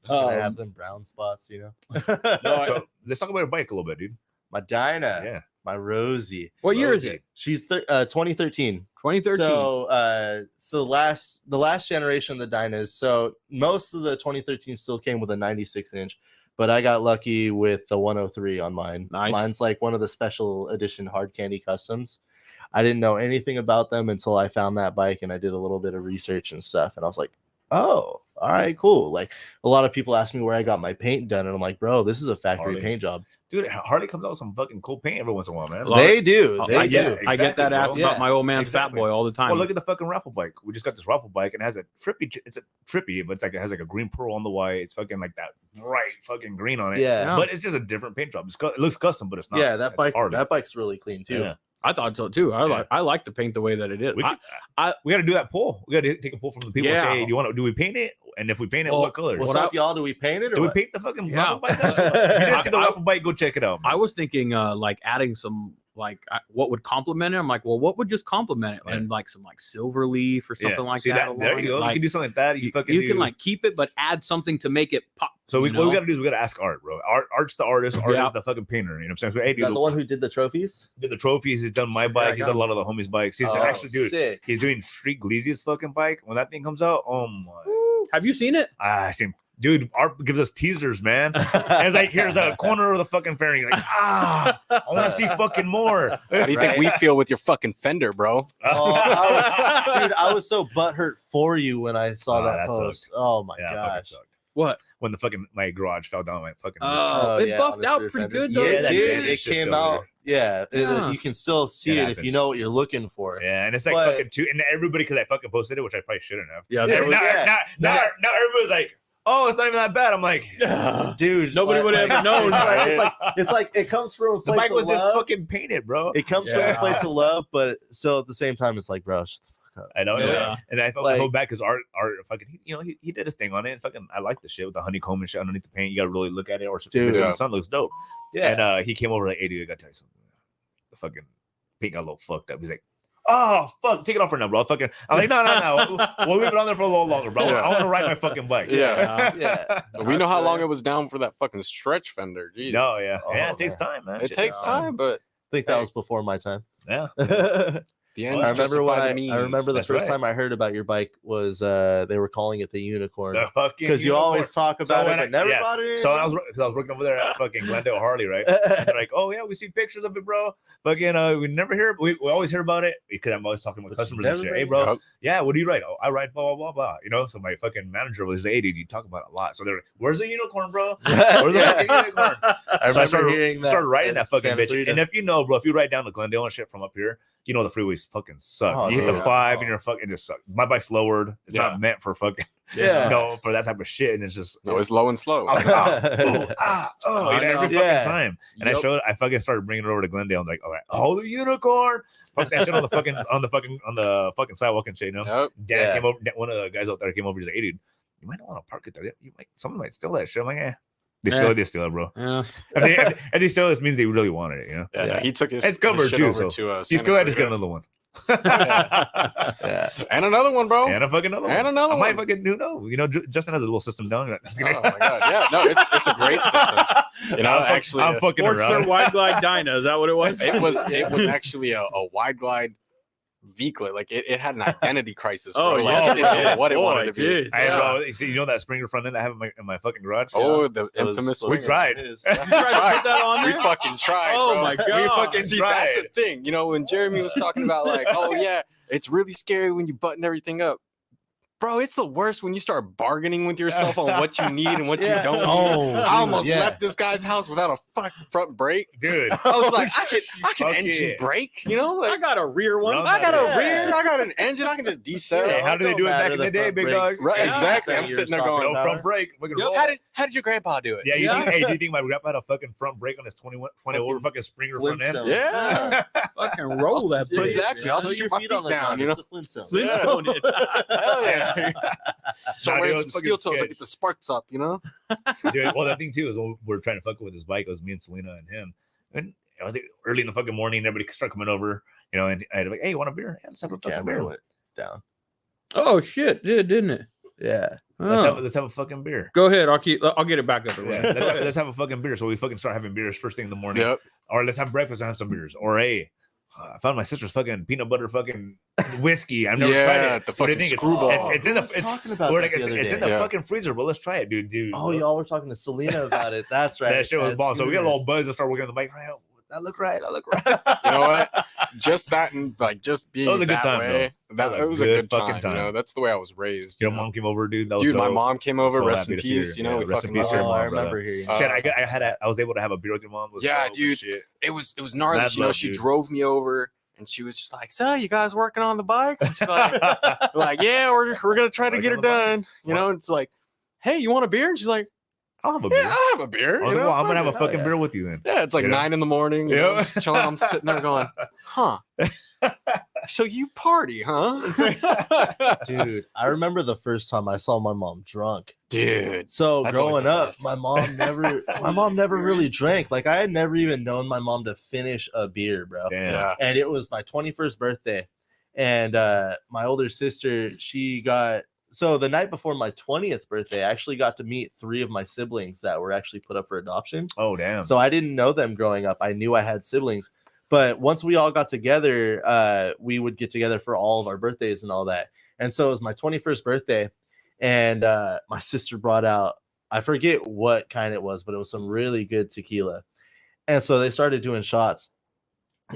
Speaker 4: Have them brown spots, you know.
Speaker 3: So let's talk about your bike a little bit, dude.
Speaker 4: My Dinah,
Speaker 3: Yeah.
Speaker 4: my Rosie.
Speaker 1: What year is it?
Speaker 4: She's 2013.
Speaker 1: 2013.
Speaker 4: So the last generation of the Dynas. So most of the 2013 still came with a 96-inch, but I got lucky with the 103 on mine.
Speaker 1: Nice.
Speaker 4: Mine's like one of the special edition hard candy customs. I didn't know anything about them until I found that bike and I did a little bit of research and stuff. And I was like, oh, all right, cool. Like a lot of people ask me where I got my paint done, and I'm like, bro, this is a factory
Speaker 3: Harley.
Speaker 4: paint job.
Speaker 3: Dude, Harley comes out with some fucking cool paint every once in a while, man.
Speaker 1: Lot of-
Speaker 4: They do.
Speaker 1: I
Speaker 4: They
Speaker 1: get,
Speaker 4: do.
Speaker 3: Exactly,
Speaker 1: I get that asked
Speaker 3: bro.
Speaker 1: about
Speaker 4: Yeah,
Speaker 1: my old man
Speaker 3: exactly.
Speaker 1: Fat Boy all the time.
Speaker 3: Well, look at the fucking raffle bike. We just got this raffle bike and it has a trippy. It's a trippy, but it's like it has like a green pearl on the white. It's fucking like that bright fucking green on it.
Speaker 4: Yeah.
Speaker 3: But it's just a different paint job. It looks custom, but it's not.
Speaker 4: Yeah, that
Speaker 3: It's
Speaker 4: bike.
Speaker 3: Harley.
Speaker 4: That bike's really clean too.
Speaker 3: Yeah.
Speaker 1: I thought so too. I like to paint the way that it is.
Speaker 3: We got to do that poll. We got to take a poll from the people.
Speaker 1: Yeah.
Speaker 3: Say, hey, do we paint it? And if we paint it,
Speaker 1: Well,
Speaker 3: what colors?
Speaker 4: What's
Speaker 1: What
Speaker 4: up, y'all? Do we paint it or
Speaker 3: Do we
Speaker 4: what?
Speaker 3: paint the fucking
Speaker 1: Yeah.
Speaker 3: raffle bike? If you didn't see the
Speaker 1: I-
Speaker 3: raffle bike, go check it out.
Speaker 1: I was thinking like adding some what would complement it. I'm like, well, what would just complement it?
Speaker 3: Right.
Speaker 1: And like some like silver leaf or something like
Speaker 3: See
Speaker 1: that.
Speaker 3: There
Speaker 1: along
Speaker 3: you
Speaker 1: it.
Speaker 3: go.
Speaker 1: Like,
Speaker 3: you can do something like that. You fucking
Speaker 1: you can like keep it, but add something to make it pop.
Speaker 3: So what
Speaker 1: you
Speaker 3: we
Speaker 1: know?
Speaker 3: got to do is we got to ask Art, bro. Art's the artist. Art
Speaker 1: Yeah.
Speaker 3: is the fucking painter. You know what I'm saying? So, hey,
Speaker 4: Is that
Speaker 3: dude,
Speaker 4: the one who did the trophies?
Speaker 3: did the trophies. He's done my bike.
Speaker 1: I
Speaker 3: He's
Speaker 1: got
Speaker 3: done a lot of the homies' bikes. He's
Speaker 4: Oh,
Speaker 3: actually, dude,
Speaker 4: sick.
Speaker 3: he's doing Street Gleazy's fucking bike. When that thing comes out, oh my.
Speaker 1: Have you seen it?
Speaker 3: I see him. Dude, Art gives us teasers, man. And it's like, here's a corner of the fucking fairing. You're like, I want to see fucking more.
Speaker 2: How do you think we feel with your fucking fender, bro?
Speaker 4: Oh, dude, I was so butthurt for you when I saw
Speaker 3: Oh,
Speaker 4: that
Speaker 3: that
Speaker 4: post.
Speaker 3: sucked.
Speaker 4: Oh my
Speaker 3: Yeah, it fucking
Speaker 4: gosh.
Speaker 3: sucked.
Speaker 1: What?
Speaker 3: When the fucking my garage fell down, my fucking.
Speaker 4: Oh,
Speaker 1: it
Speaker 4: yeah,
Speaker 1: buffed
Speaker 4: on the
Speaker 1: out
Speaker 4: rear
Speaker 1: pretty
Speaker 4: fender.
Speaker 1: good though.
Speaker 4: Yeah,
Speaker 3: that
Speaker 4: dude,
Speaker 3: damage
Speaker 4: it
Speaker 3: is just
Speaker 4: came
Speaker 3: still
Speaker 4: out. Yeah,
Speaker 1: Yeah.
Speaker 4: you can still see
Speaker 3: It
Speaker 4: it if you
Speaker 3: happens.
Speaker 4: know what you're looking for.
Speaker 3: Yeah, and it's like
Speaker 4: But-
Speaker 3: fucking two, and everybody because I fucking posted it, which I probably shouldn't have.
Speaker 1: Yeah,
Speaker 3: And
Speaker 1: there was,
Speaker 3: now everybody's like, oh, it's not even that bad. I'm like,
Speaker 4: Dude,
Speaker 1: Nobody would have ever known.
Speaker 4: It's like it comes from a
Speaker 3: the
Speaker 4: place
Speaker 3: bike
Speaker 4: of
Speaker 3: was just
Speaker 4: love.
Speaker 3: fucking painted, bro.
Speaker 4: It comes from
Speaker 1: Yeah.
Speaker 4: a place of love, but still at the same time, it's like, bro, shut the fuck up.
Speaker 3: I know,
Speaker 1: Yeah.
Speaker 3: and I felt
Speaker 4: Like-
Speaker 3: so bad because Art fucking, he did his thing on it. And fucking, I like the shit with the honeycomb and shit underneath the paint. You gotta really look at it, or if
Speaker 4: Dude.
Speaker 3: it's in
Speaker 2: Yeah.
Speaker 3: the sun, looks dope.
Speaker 4: Yeah.
Speaker 3: And he came over like, hey, dude, I gotta tell you something. The fucking paint got a little fucked up. He's like, oh fuck, take it off for now, bro. Fucking, I'm like, no. We'll leave it on there for a little longer, bro.
Speaker 2: Yeah.
Speaker 3: I want to ride my fucking bike.
Speaker 2: Yeah.
Speaker 4: Yeah.
Speaker 2: But we know how long it was down for that fucking stretch fender. Jesus.
Speaker 3: No, yeah,
Speaker 4: Oh,
Speaker 3: it takes
Speaker 4: man.
Speaker 3: time, man.
Speaker 2: It
Speaker 3: Shit
Speaker 2: takes
Speaker 3: takes
Speaker 2: time, but
Speaker 4: I think that was before my time.
Speaker 3: Yeah.
Speaker 2: the
Speaker 4: I
Speaker 2: ends
Speaker 4: remember when
Speaker 2: justify the
Speaker 4: I
Speaker 2: means.
Speaker 4: remember the
Speaker 3: That's
Speaker 4: first
Speaker 3: right.
Speaker 4: time I heard about your bike was they were calling it the unicorn
Speaker 3: The fucking
Speaker 4: because you
Speaker 3: unicorn.
Speaker 4: always talk
Speaker 3: So
Speaker 4: about
Speaker 3: when
Speaker 4: it
Speaker 3: I-
Speaker 4: but never
Speaker 3: yeah.
Speaker 4: bought it in.
Speaker 3: So I was working over there at fucking Glendale Harley, right? And they're like, "Oh yeah, we see pictures of it, bro." Fucking, we never hear, we always hear about it because I'm always talking with
Speaker 4: But
Speaker 3: customers
Speaker 4: you
Speaker 3: and shit.
Speaker 4: never
Speaker 3: Hey,
Speaker 4: ride
Speaker 3: bro,
Speaker 2: Yup.
Speaker 3: yeah, what do you ride? Oh, I ride blah blah blah blah. You know, so my fucking manager was, "Hey, dude, you talk about it a lot." So they're like, "Where's the unicorn, bro? Where's the fucking unicorn?"
Speaker 4: I
Speaker 3: So I
Speaker 4: remember hearing that.
Speaker 3: started riding
Speaker 4: at
Speaker 3: that fucking
Speaker 4: Santa
Speaker 3: bitch.
Speaker 4: Clarita.
Speaker 3: And if you know, bro, if you ride down the Glendale and shit from up here, you know the freeways fucking suck.
Speaker 4: Oh,
Speaker 3: you hit the
Speaker 4: dude.
Speaker 3: 5 and you're fucking just suck. My bike's lowered. It's
Speaker 2: Yeah.
Speaker 3: not meant for fucking,
Speaker 4: Yeah.
Speaker 3: you know, for that type of shit. And it's just,
Speaker 2: No, it's low and slow.
Speaker 3: I'm like, oh,
Speaker 1: I
Speaker 3: you know, every
Speaker 1: know.
Speaker 3: fucking
Speaker 4: Yeah.
Speaker 3: time. And
Speaker 1: Yep.
Speaker 3: I fucking started bringing it over to Glendale. I'm like, all right, oh, the unicorn. Fuck that shit on the fucking sidewalk and shit, you know?
Speaker 2: Yep.
Speaker 3: Dad
Speaker 4: Yeah.
Speaker 3: came over, one of the guys out there came over, he's like, hey, dude, you might not want to park it there. Someone might steal that shit. I'm like, They steal it, bro.
Speaker 1: Yeah.
Speaker 3: If they steal it, this means they really wanted it, you know?
Speaker 2: Yeah, no, he took his,
Speaker 3: It's covered
Speaker 2: his shit
Speaker 3: too,
Speaker 2: over
Speaker 3: so
Speaker 2: to
Speaker 3: He's still had to get
Speaker 2: Clarita.
Speaker 3: another one.
Speaker 4: Yeah.
Speaker 2: And another one, bro.
Speaker 3: And a fucking another
Speaker 2: And
Speaker 3: one.
Speaker 2: another
Speaker 3: I might
Speaker 2: one.
Speaker 3: fucking, who knows? You know, Justin has a little system down.
Speaker 2: Oh my god, yeah, no, it's a great system. You know, actually,
Speaker 3: I'm fucking
Speaker 1: Sportster
Speaker 3: around.
Speaker 1: Wide Glide Dyna. Is that what it was?
Speaker 2: it was actually a wide glide V-Clit. Like it had an identity crisis. Bro.
Speaker 1: Oh,
Speaker 2: Like,
Speaker 1: yeah.
Speaker 2: it didn't know what it
Speaker 1: Boy,
Speaker 2: wanted to be.
Speaker 1: dude.
Speaker 3: I
Speaker 1: Yeah.
Speaker 3: bro, you know that Springer front end I have in my fucking garage?
Speaker 2: Oh, the
Speaker 4: It was
Speaker 2: infamous.
Speaker 3: We tried.
Speaker 4: It is.
Speaker 1: You tried to put that on
Speaker 2: We
Speaker 1: there?
Speaker 2: fucking tried.
Speaker 1: Oh
Speaker 2: bro.
Speaker 1: my god.
Speaker 3: We fucking
Speaker 2: See,
Speaker 3: tried.
Speaker 2: that's the thing. You know, when Jeremy was talking about like, oh yeah, it's really scary when you button everything up. Bro, it's the worst when you start bargaining with yourself on what you need and what
Speaker 1: Yeah.
Speaker 2: you don't need.
Speaker 4: Oh,
Speaker 2: I almost
Speaker 4: yeah.
Speaker 2: left this guy's house without a fucking front brake.
Speaker 3: Dude.
Speaker 2: I was like, I can
Speaker 3: Fuck
Speaker 2: engine
Speaker 3: yeah.
Speaker 2: brake, you know?
Speaker 1: I
Speaker 2: Like,
Speaker 1: got a rear one.
Speaker 3: Run
Speaker 2: I got
Speaker 3: Yeah.
Speaker 2: a rear, I got an engine, I can just decel.
Speaker 3: Hey, how do they do it back in the day, big dog?
Speaker 2: Right,
Speaker 1: Yeah.
Speaker 2: exactly. I'm sitting there going,
Speaker 3: No front brake. We can
Speaker 1: Yep.
Speaker 3: roll.
Speaker 2: how did your grandpa do it?
Speaker 3: Yeah, you
Speaker 1: Yeah.
Speaker 3: think, hey, do you think my grandpa had a fucking front brake on his 20 over fucking Springer front end?
Speaker 4: Flintstone.
Speaker 2: Yeah.
Speaker 1: Fucking roll that
Speaker 2: Yeah,
Speaker 1: bitch.
Speaker 2: exactly. I'll
Speaker 4: Put
Speaker 2: shoot
Speaker 4: your
Speaker 2: my
Speaker 4: feet
Speaker 2: feet
Speaker 4: on the
Speaker 2: down,
Speaker 4: ground.
Speaker 2: you know?
Speaker 4: It's the Flintstone.
Speaker 1: Flintstone it.
Speaker 2: Hell yeah. So
Speaker 3: Nah,
Speaker 2: wearing
Speaker 3: dude,
Speaker 2: some
Speaker 3: it's
Speaker 2: steel
Speaker 3: fucking
Speaker 2: toes, I
Speaker 3: sketch.
Speaker 2: get the sparks up, you know?
Speaker 3: Dude, well, that thing too is when we're trying to fuck with his bike. It was me and Selena and him. And I was like early in the fucking morning. Everybody started coming over, you know, and I'd be like, hey, you want a beer? Yeah, let's have a fucking beer.
Speaker 4: went down.
Speaker 1: Oh shit, didn't it?
Speaker 4: Yeah.
Speaker 3: Let's
Speaker 1: Oh.
Speaker 3: have a fucking beer.
Speaker 1: Go ahead. I'll get it back up.
Speaker 3: Yeah, let's have a fucking beer. So we fucking start having beers first thing in the morning.
Speaker 2: Yep.
Speaker 3: Or let's have breakfast and have some beers. Or hey, I found my sister's fucking peanut butter fucking whiskey. I've never tried it.
Speaker 2: The
Speaker 3: What do you
Speaker 2: fucking
Speaker 3: think?
Speaker 2: screwball.
Speaker 3: It's in the
Speaker 4: talking about
Speaker 3: or
Speaker 4: that
Speaker 3: like
Speaker 4: the other
Speaker 3: it's in
Speaker 4: day.
Speaker 3: the fucking freezer, but let's try it, dude.
Speaker 4: Oh, y'all were talking to Selena about it. That's right.
Speaker 3: That shit was
Speaker 4: That's
Speaker 3: bomb. So we got a
Speaker 4: yours.
Speaker 3: little buzz and start working on the bike. Right, that look right. That look right.
Speaker 2: You know what? Just that and like just being
Speaker 3: That was a good
Speaker 2: that
Speaker 3: time,
Speaker 2: way.
Speaker 3: though.
Speaker 2: It was a good
Speaker 3: fucking
Speaker 2: time. You know, that's the way I was raised.
Speaker 3: Your mom came over, dude. That was
Speaker 2: Dude, my
Speaker 3: dope.
Speaker 2: mom came over.
Speaker 3: So
Speaker 2: Rest in
Speaker 3: happy to see her.
Speaker 2: peace. You know,
Speaker 3: Yeah,
Speaker 2: we
Speaker 3: rest in
Speaker 2: fucking
Speaker 3: peace to your
Speaker 2: love
Speaker 4: Oh,
Speaker 2: her.
Speaker 4: I
Speaker 3: mom, brother.
Speaker 4: remember hearing.
Speaker 3: Shit, I was able to have a beer with your mom. It was
Speaker 2: Yeah,
Speaker 3: dope as
Speaker 2: dude.
Speaker 3: shit.
Speaker 2: It was gnarly.
Speaker 3: Mad
Speaker 2: You know,
Speaker 3: love,
Speaker 2: she
Speaker 3: dude.
Speaker 2: drove me over and she was just like, "So, you guys working on the bikes?" And she's like, "Yeah, we're gonna try to
Speaker 3: Working
Speaker 2: get her
Speaker 3: on the
Speaker 2: done."
Speaker 3: bikes.
Speaker 2: You know, it's like, "Hey, you want a beer?" And she's like,
Speaker 3: I'll have a beer.
Speaker 2: "Yeah, I'll have a beer."
Speaker 3: I was
Speaker 2: You
Speaker 3: like,
Speaker 2: know,
Speaker 3: well, I'm gonna have a
Speaker 2: fuck
Speaker 3: fucking
Speaker 4: yeah.
Speaker 3: beer with you then.
Speaker 2: it. Yeah, it's like
Speaker 3: You know?
Speaker 2: 9 a.m. You know,
Speaker 3: Yeah.
Speaker 2: I'm just chilling. I'm sitting there going, "Huh? So you party, huh?"
Speaker 4: Dude, I remember the first time I saw my mom drunk.
Speaker 2: Dude,
Speaker 4: So
Speaker 2: That's always
Speaker 4: growing
Speaker 2: the
Speaker 4: up,
Speaker 2: best.
Speaker 4: my mom never really drank. Like I had never even known my mom to finish a beer, bro.
Speaker 3: Damn.
Speaker 2: yeah.
Speaker 4: And it was my 21st birthday. And my older sister, so the night before my 20th birthday, I actually got to meet 3 of my siblings that were actually put up for adoption.
Speaker 3: Oh damn.
Speaker 4: So I didn't know them growing up. I knew I had siblings. But once we all got together, we would get together for all of our birthdays and all that. And so it was my 21st birthday. And my sister brought out, I forget what kind it was, but it was some really good tequila. And so they started doing shots.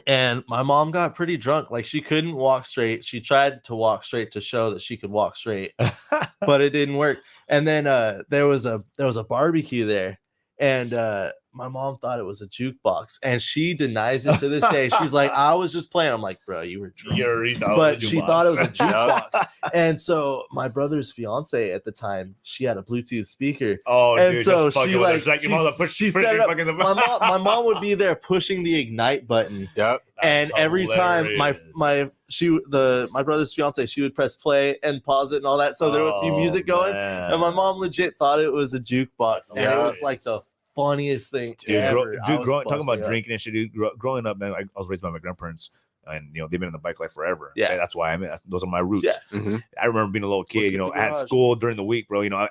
Speaker 4: And my mom got pretty drunk. Like she couldn't walk straight. She tried to walk straight to show that she could walk straight, but it didn't work. And then there was a barbecue there, and my mom thought it was a jukebox, and she denies it to this day. She's like, "I was just playing." I'm like, "Bro, you were drunk." But she thought it was a jukebox. And so my brother's fiance at the time, she had a Bluetooth speaker.
Speaker 3: Oh,
Speaker 4: And
Speaker 3: dude,
Speaker 4: so
Speaker 3: just fucking
Speaker 4: she,
Speaker 3: with her.
Speaker 4: like,
Speaker 3: It's like your
Speaker 4: she-
Speaker 3: mother push,
Speaker 4: she
Speaker 3: pushing
Speaker 4: set it up.
Speaker 3: fucking the
Speaker 4: My mom would be there pushing the ignite button.
Speaker 2: Yep.
Speaker 4: And every time my brother's fiance, she would press play and pause it and all that, so there would be music going. And my mom legit thought it was a jukebox, and it
Speaker 2: Yeah.
Speaker 4: was like the funniest thing
Speaker 3: Dude,
Speaker 4: ever. I was
Speaker 3: talking about
Speaker 4: busting up.
Speaker 3: drinking and shit, dude. Growing up, man, I was raised by my grandparents, and you know they've been in the bike life forever.
Speaker 4: Yeah.
Speaker 3: And that's why those are my roots.
Speaker 4: Yeah.
Speaker 2: Mhm.
Speaker 3: I remember being a little kid,
Speaker 4: Look
Speaker 3: you
Speaker 4: at
Speaker 3: know,
Speaker 4: the
Speaker 3: at
Speaker 4: garage.
Speaker 3: school during the week, bro. You know,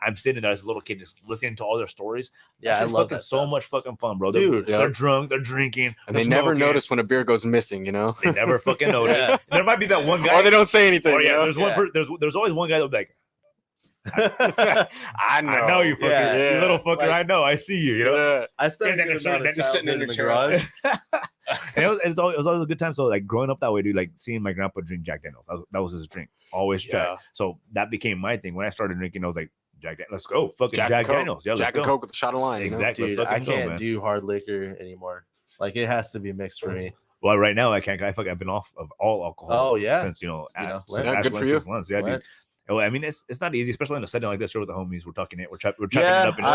Speaker 3: I'm sitting there as a little kid, just listening to all their stories.
Speaker 4: Yeah, I
Speaker 3: It's
Speaker 4: love
Speaker 3: fucking
Speaker 4: that
Speaker 3: so
Speaker 4: stuff.
Speaker 3: much fucking fun, bro.
Speaker 4: Dude,
Speaker 3: They're
Speaker 2: Yep.
Speaker 3: drunk, they're drinking,
Speaker 2: And
Speaker 3: they're
Speaker 2: they never
Speaker 3: smoking.
Speaker 2: notice when a beer goes missing, you know?
Speaker 3: They never fucking notice.
Speaker 4: Yeah.
Speaker 3: There might be that one guy,
Speaker 2: Or they don't say anything.
Speaker 3: Or
Speaker 2: you
Speaker 3: yeah,
Speaker 2: know?
Speaker 3: there's one. There's always one guy that'll be like,
Speaker 2: I know.
Speaker 3: I know you fucker,
Speaker 4: Yeah.
Speaker 3: you little fucker.
Speaker 4: Like-
Speaker 3: I know, I see you. You know.
Speaker 2: Yeah.
Speaker 4: I spent
Speaker 3: And then
Speaker 4: a good
Speaker 3: they're
Speaker 4: amount of
Speaker 3: just
Speaker 2: sitting in
Speaker 4: childhood
Speaker 2: your
Speaker 4: the garage.
Speaker 3: And it was always a good time. So like growing up that way, dude, like seeing my grandpa drink Jack Daniels, that was his drink, always Jack.
Speaker 2: Yeah.
Speaker 3: So that became my thing. When I started drinking, I was like, Jack, let's go, fucking Jack,
Speaker 2: and Coke.
Speaker 3: Daniels, yeah, let's
Speaker 2: Jack
Speaker 3: go.
Speaker 2: and Coke with a shot of wine.
Speaker 3: Exactly.
Speaker 4: Dude,
Speaker 3: Let's
Speaker 4: I
Speaker 3: fucking go,
Speaker 4: can't
Speaker 3: man.
Speaker 4: do hard liquor anymore. Like it has to be mixed for me.
Speaker 3: Well, right now I can't. I've been off of all alcohol.
Speaker 4: Oh, yeah.
Speaker 3: since since
Speaker 4: Lent.
Speaker 2: Yeah,
Speaker 3: Ash
Speaker 2: good for
Speaker 3: Wednesday,
Speaker 2: you.
Speaker 3: since Lent. Yeah, dude.
Speaker 4: Lent.
Speaker 3: Well, I mean, it's not easy, especially in a setting like this. Here with the homies, we're talking it, we're chopping
Speaker 4: Yeah,
Speaker 3: it up. And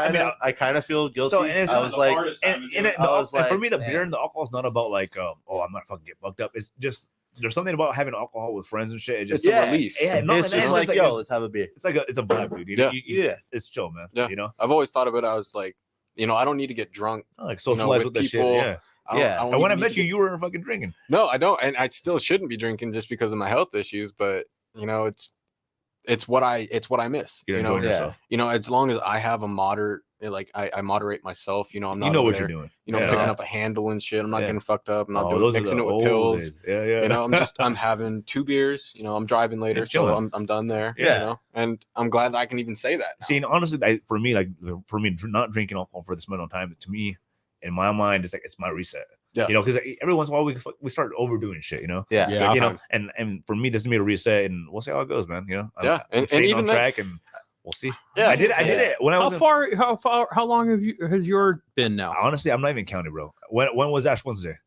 Speaker 3: shit, you know?
Speaker 4: I kind of feel guilty.
Speaker 3: So, and it's
Speaker 4: I
Speaker 3: not
Speaker 4: was
Speaker 3: the
Speaker 4: like,
Speaker 3: and for me, the
Speaker 4: man.
Speaker 3: beer and the alcohol is not about like, oh, I'm not fucking get fucked up. It's just there's something about having alcohol with friends and shit. It just
Speaker 2: It's a release.
Speaker 3: Yeah, no,
Speaker 4: it's
Speaker 3: and
Speaker 4: just
Speaker 3: it's
Speaker 4: like, yo, let's have a beer.
Speaker 3: it's a vibe, dude. You know,
Speaker 2: Yeah.
Speaker 3: it's chill, man.
Speaker 2: Yeah.
Speaker 3: You know,
Speaker 2: I've always thought of it. I was like, you know, I don't need to get drunk.
Speaker 3: like socialize
Speaker 2: with
Speaker 3: with the shit.
Speaker 2: people.
Speaker 3: Yeah.
Speaker 2: I don't,
Speaker 4: Yeah.
Speaker 2: I don't
Speaker 3: And when I
Speaker 2: even
Speaker 3: met
Speaker 2: need to
Speaker 3: you, you were fucking drinking.
Speaker 2: No, I don't, and I still shouldn't be drinking just because of my health issues. But you know, it's what I miss.
Speaker 3: You're
Speaker 2: you know,
Speaker 3: enjoying yourself.
Speaker 2: you know, as long as I have a moderate, like I moderate myself. You know, I'm not.
Speaker 3: You know
Speaker 2: over
Speaker 3: what
Speaker 2: there,
Speaker 3: you're doing.
Speaker 2: You know,
Speaker 3: Yeah.
Speaker 2: picking up a handle and shit. I'm not
Speaker 3: Yeah.
Speaker 2: getting fucked up. I'm not
Speaker 3: Oh, those are
Speaker 2: mixing
Speaker 3: the
Speaker 2: it with
Speaker 3: old
Speaker 2: pills.
Speaker 3: days. Yeah, yeah.
Speaker 2: You know, I'm having 2 beers. You know, I'm driving later,
Speaker 3: You're
Speaker 2: so
Speaker 3: chilling.
Speaker 2: I'm done there.
Speaker 3: Yeah.
Speaker 2: You know, and I'm glad that I can even say that. now.
Speaker 3: See, and honestly, for me, not drinking alcohol for this amount of time, to me, in my mind, it's like it's my reset.
Speaker 2: Yeah.
Speaker 3: You know, because every once in a while we start overdoing shit. You know.
Speaker 4: Yeah.
Speaker 2: Yeah.
Speaker 3: You know,
Speaker 2: Time.
Speaker 3: and for me, this is me to reset, and we'll see how it goes, man. You know.
Speaker 2: Yeah,
Speaker 3: I'm
Speaker 2: and
Speaker 3: staying
Speaker 2: even
Speaker 3: on
Speaker 2: that-
Speaker 3: track, and we'll see.
Speaker 2: Yeah,
Speaker 3: I did it when I was.
Speaker 1: How long has yours been now?
Speaker 3: Honestly, I'm not even counting, bro. When was Ash Wednesday?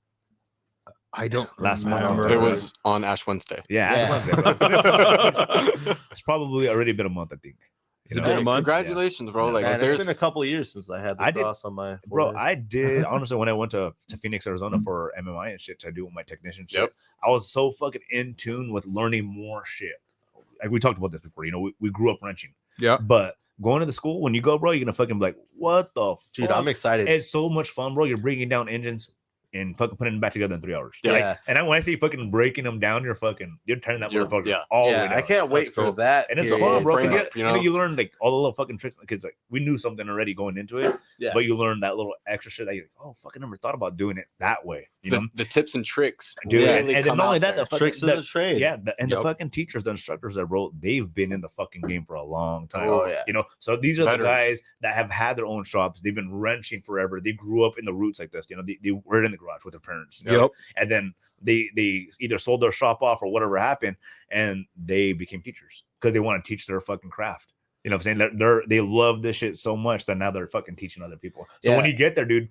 Speaker 1: I don't
Speaker 3: Last month
Speaker 1: remember.
Speaker 3: sometime.
Speaker 2: It was on Ash Wednesday.
Speaker 3: Yeah,
Speaker 4: Yeah.
Speaker 3: Ash Wednesday, bro. It's probably already been a month, I think.
Speaker 1: Has it
Speaker 3: You
Speaker 1: been
Speaker 3: know?
Speaker 1: a month?
Speaker 2: Congratulations, bro.
Speaker 3: Yeah.
Speaker 2: Like
Speaker 4: Man,
Speaker 2: there's
Speaker 4: it's been a couple of years since I had the
Speaker 3: I did-
Speaker 4: cross on my
Speaker 3: Bro,
Speaker 4: forehead.
Speaker 3: I did honestly when I went to Phoenix, Arizona for MMI and shit to do with my technician shit.
Speaker 2: Yep.
Speaker 3: I was so fucking in tune with learning more shit. Like we talked about this before, you know, we grew up wrenching.
Speaker 1: Yeah.
Speaker 3: But going to the school, when you go, bro, you're gonna fucking be like, what the
Speaker 4: Dude,
Speaker 3: fuck?
Speaker 4: I'm excited.
Speaker 3: It's so much fun, bro. You're bringing down engines and fucking putting them back together in 3 hours.
Speaker 4: Yeah.
Speaker 3: Like, and when I say fucking breaking them down, you're turning that motherfucker all the way down.
Speaker 4: I can't wait for that.
Speaker 3: And it's
Speaker 4: period.
Speaker 3: fun, bro.
Speaker 2: Frame
Speaker 3: You,
Speaker 2: up,
Speaker 3: get, you know, you learn like all the little fucking tricks. Kids like we knew something already going into it, but you learn that little extra shit that you're like, oh, fucking never thought about doing it that way. You know,
Speaker 2: the tips and tricks,
Speaker 3: dude.
Speaker 2: really
Speaker 3: And then not only that, the fucking,
Speaker 4: tricks of the trade.
Speaker 3: Yeah, the fucking teachers, the instructors that wrote, they've been in the fucking game for a long time.
Speaker 4: Oh yeah,
Speaker 3: you know. So these are
Speaker 2: Veterans.
Speaker 3: the guys that have had their own shops. They've been wrenching forever. They grew up in the roots like this. You know, they were in the garage with their parents. You know? And then they either sold their shop off or whatever happened, and they became teachers because they want to teach their fucking craft. You know what I'm saying? They love this shit so much that now they're fucking teaching other people. So when you get there, dude,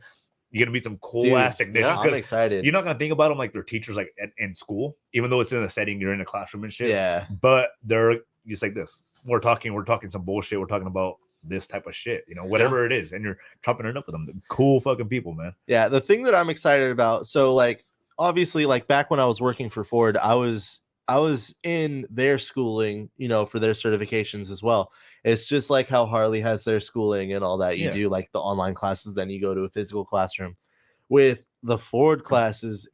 Speaker 3: you're gonna meet some cool ass technicians.
Speaker 4: I'm excited.
Speaker 3: You're not gonna think about them like they're teachers like in school, even though it's in a setting, you're in a classroom and shit.
Speaker 4: Yeah.
Speaker 3: But they're just like this. We're talking some bullshit. We're talking about this type of shit, you know, whatever it is, and you're chopping it up with them. They're cool fucking people, man.
Speaker 4: Yeah, the thing that I'm excited about, so like obviously like back when I was working for Ford, I was in their schooling, you know, for their certifications as well. It's just like how Harley has their schooling and all that. You do like the online classes, then you go to a physical classroom. With the Ford classes,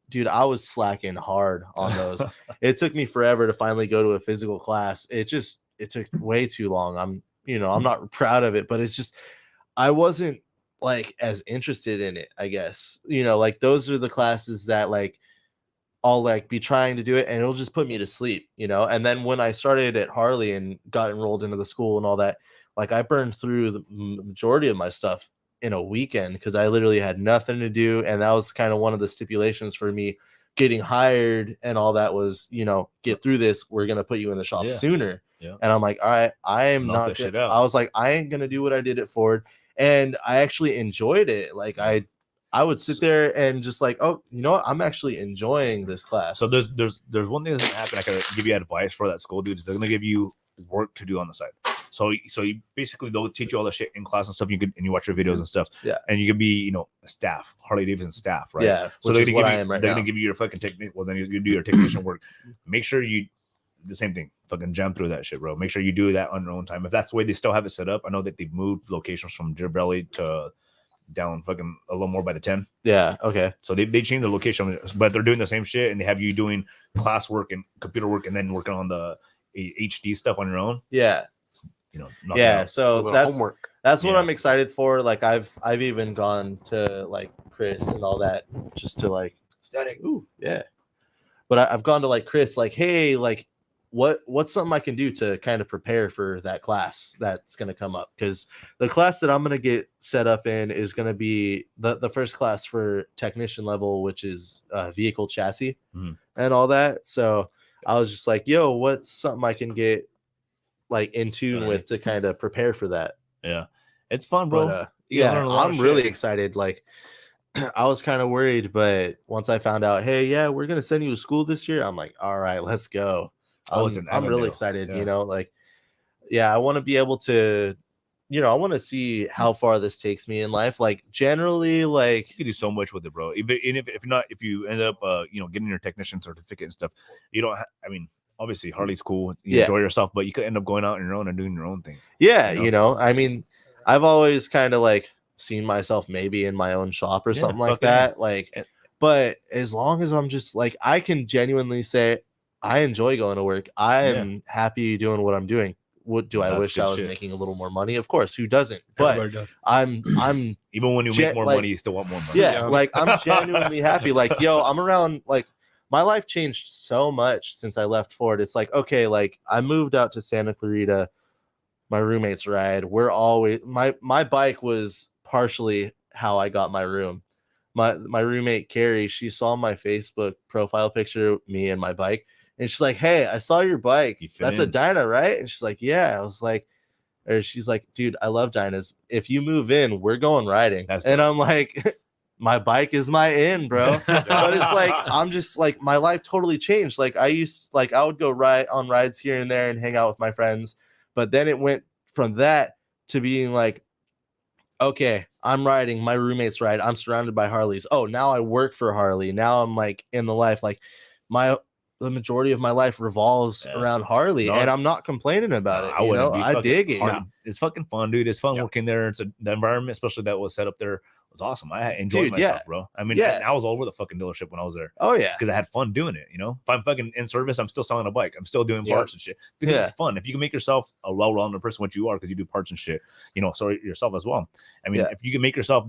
Speaker 4: dude, I was slacking hard on those. It took me forever to finally go to a physical class. It took way too long. I'm not proud of it, but it's just, I wasn't like as interested in it, I guess. You know, like those are the classes that like I'll like be trying to do it and it'll just put me to sleep, you know? And then when I started at Harley and got enrolled into the school and all that, like I burned through the majority of my stuff in a weekend because I literally had nothing to do. And that was kind of one of the stipulations for me getting hired and all that was, you know, get through this. We're going to put you in the shop sooner. Yeah. And I'm like, all right, I am not good. I was like, I ain't going to do what I did at Ford. And I actually enjoyed it. Like I would sit there and just like, oh, you know what? I'm actually enjoying this class.
Speaker 3: So there's one thing that's gonna happen. I can give you advice for that school, dude. Is they're gonna give you work to do on the side. So you basically they'll teach you all the shit in class and stuff. And you watch your videos and stuff. Yeah. And you can be, you know, a staff, Harley Davidson staff, right?
Speaker 4: Yeah.
Speaker 3: So they're gonna give you your fucking technique. Well, then you do your technician work. Make sure you the same thing. Fucking jam through that shit, bro. Make sure you do that on your own time. If that's the way they still have it set up, I know that they've moved locations from Deer Valley to down fucking a little more by the 10.
Speaker 4: Yeah. Okay.
Speaker 3: So they changed the location, but they're doing the same shit and they have you doing class work and computer work and then working on the HD stuff on your own.
Speaker 4: Yeah.
Speaker 3: You know.
Speaker 4: Yeah. So that's homework. That's what I'm excited for. Like I've even gone to like Chris and all that just to like
Speaker 3: static.
Speaker 4: Ooh, yeah. But I've gone to like Chris, like, hey, like what's something I can do to kind of prepare for that class that's going to come up? Because the class that I'm going to get set up in is going to be the first class for technician level, which is vehicle chassis and all that. So I was just like, yo, what's something I can get like in tune with to kind of prepare for that?
Speaker 3: Yeah, it's fun, bro.
Speaker 4: But, yeah, I'm really excited. Like I was kind of worried, but once I found out, hey, yeah, we're going to send you to school this year, I'm like, all right, let's go. I'm really excited, you know, like, yeah, I want to be able to, you know, I want to see how far this takes me in life. Like generally, like
Speaker 3: you can do so much with it, bro. Even if you end up, you know, getting your technician certificate and stuff, you don't, I mean, obviously Harley's cool. You enjoy yourself, but you could end up going out on your own and doing your own thing.
Speaker 4: Yeah. You know, I mean, I've always kind of like seen myself maybe in my own shop or something like that. Like, but as long as I'm just like, I can genuinely say, I enjoy going to work. I am happy doing what I'm doing. What do I wish I was making a little more money? Of course, who doesn't? But
Speaker 1: does.
Speaker 4: I'm
Speaker 3: even when you make more money, you still want more money.
Speaker 4: Yeah, like I'm genuinely happy. Like, yo, I'm around. Like, my life changed so much since I left Ford. It's like, okay, like I moved out to Santa Clarita. My roommates ride. We're always my bike was partially how I got my room. My roommate Carrie, she saw my Facebook profile picture, me and my bike. And she's like, hey, I saw your bike. That's a Dyna, right? And she's like, yeah. I was like, or she's like, dude, I love Dynas. If you move in, we're going riding. And I'm like, my bike is my in, bro. But it's like, I'm just like, my life totally changed. Like I would go ride on rides here and there and hang out with my friends. But then it went from that to being like, okay, I'm riding, my roommates ride. I'm surrounded by Harleys. Oh, now I work for Harley. Now I'm like in the life, like the majority of my life revolves around Harley,
Speaker 3: No,
Speaker 4: and I'm not complaining about it. You know, I dig it.
Speaker 3: It's fucking fun, dude. It's fun working there. The environment, especially that was set up there, was awesome. I enjoyed myself, bro. I mean, I was all over the fucking dealership when I was there.
Speaker 4: Oh yeah,
Speaker 3: because I had fun doing it. You know, if I'm fucking in service, I'm still selling a bike. I'm still doing parts and shit. Because it's fun. If you can make yourself a well-rounded person, what you are, because you do parts and shit. You know, so yourself as well. I mean, if you can make yourself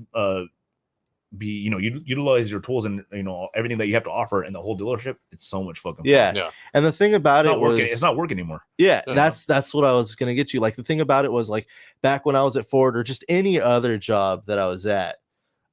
Speaker 3: be, you know, you utilize your tools and, you know, everything that you have to offer in the whole dealership, it's so much fucking fun.
Speaker 4: And the thing about
Speaker 3: it's not working anymore.
Speaker 4: That's what I was gonna get to. Like, the thing about it was, like, back when I was at Ford or just any other job that I was at,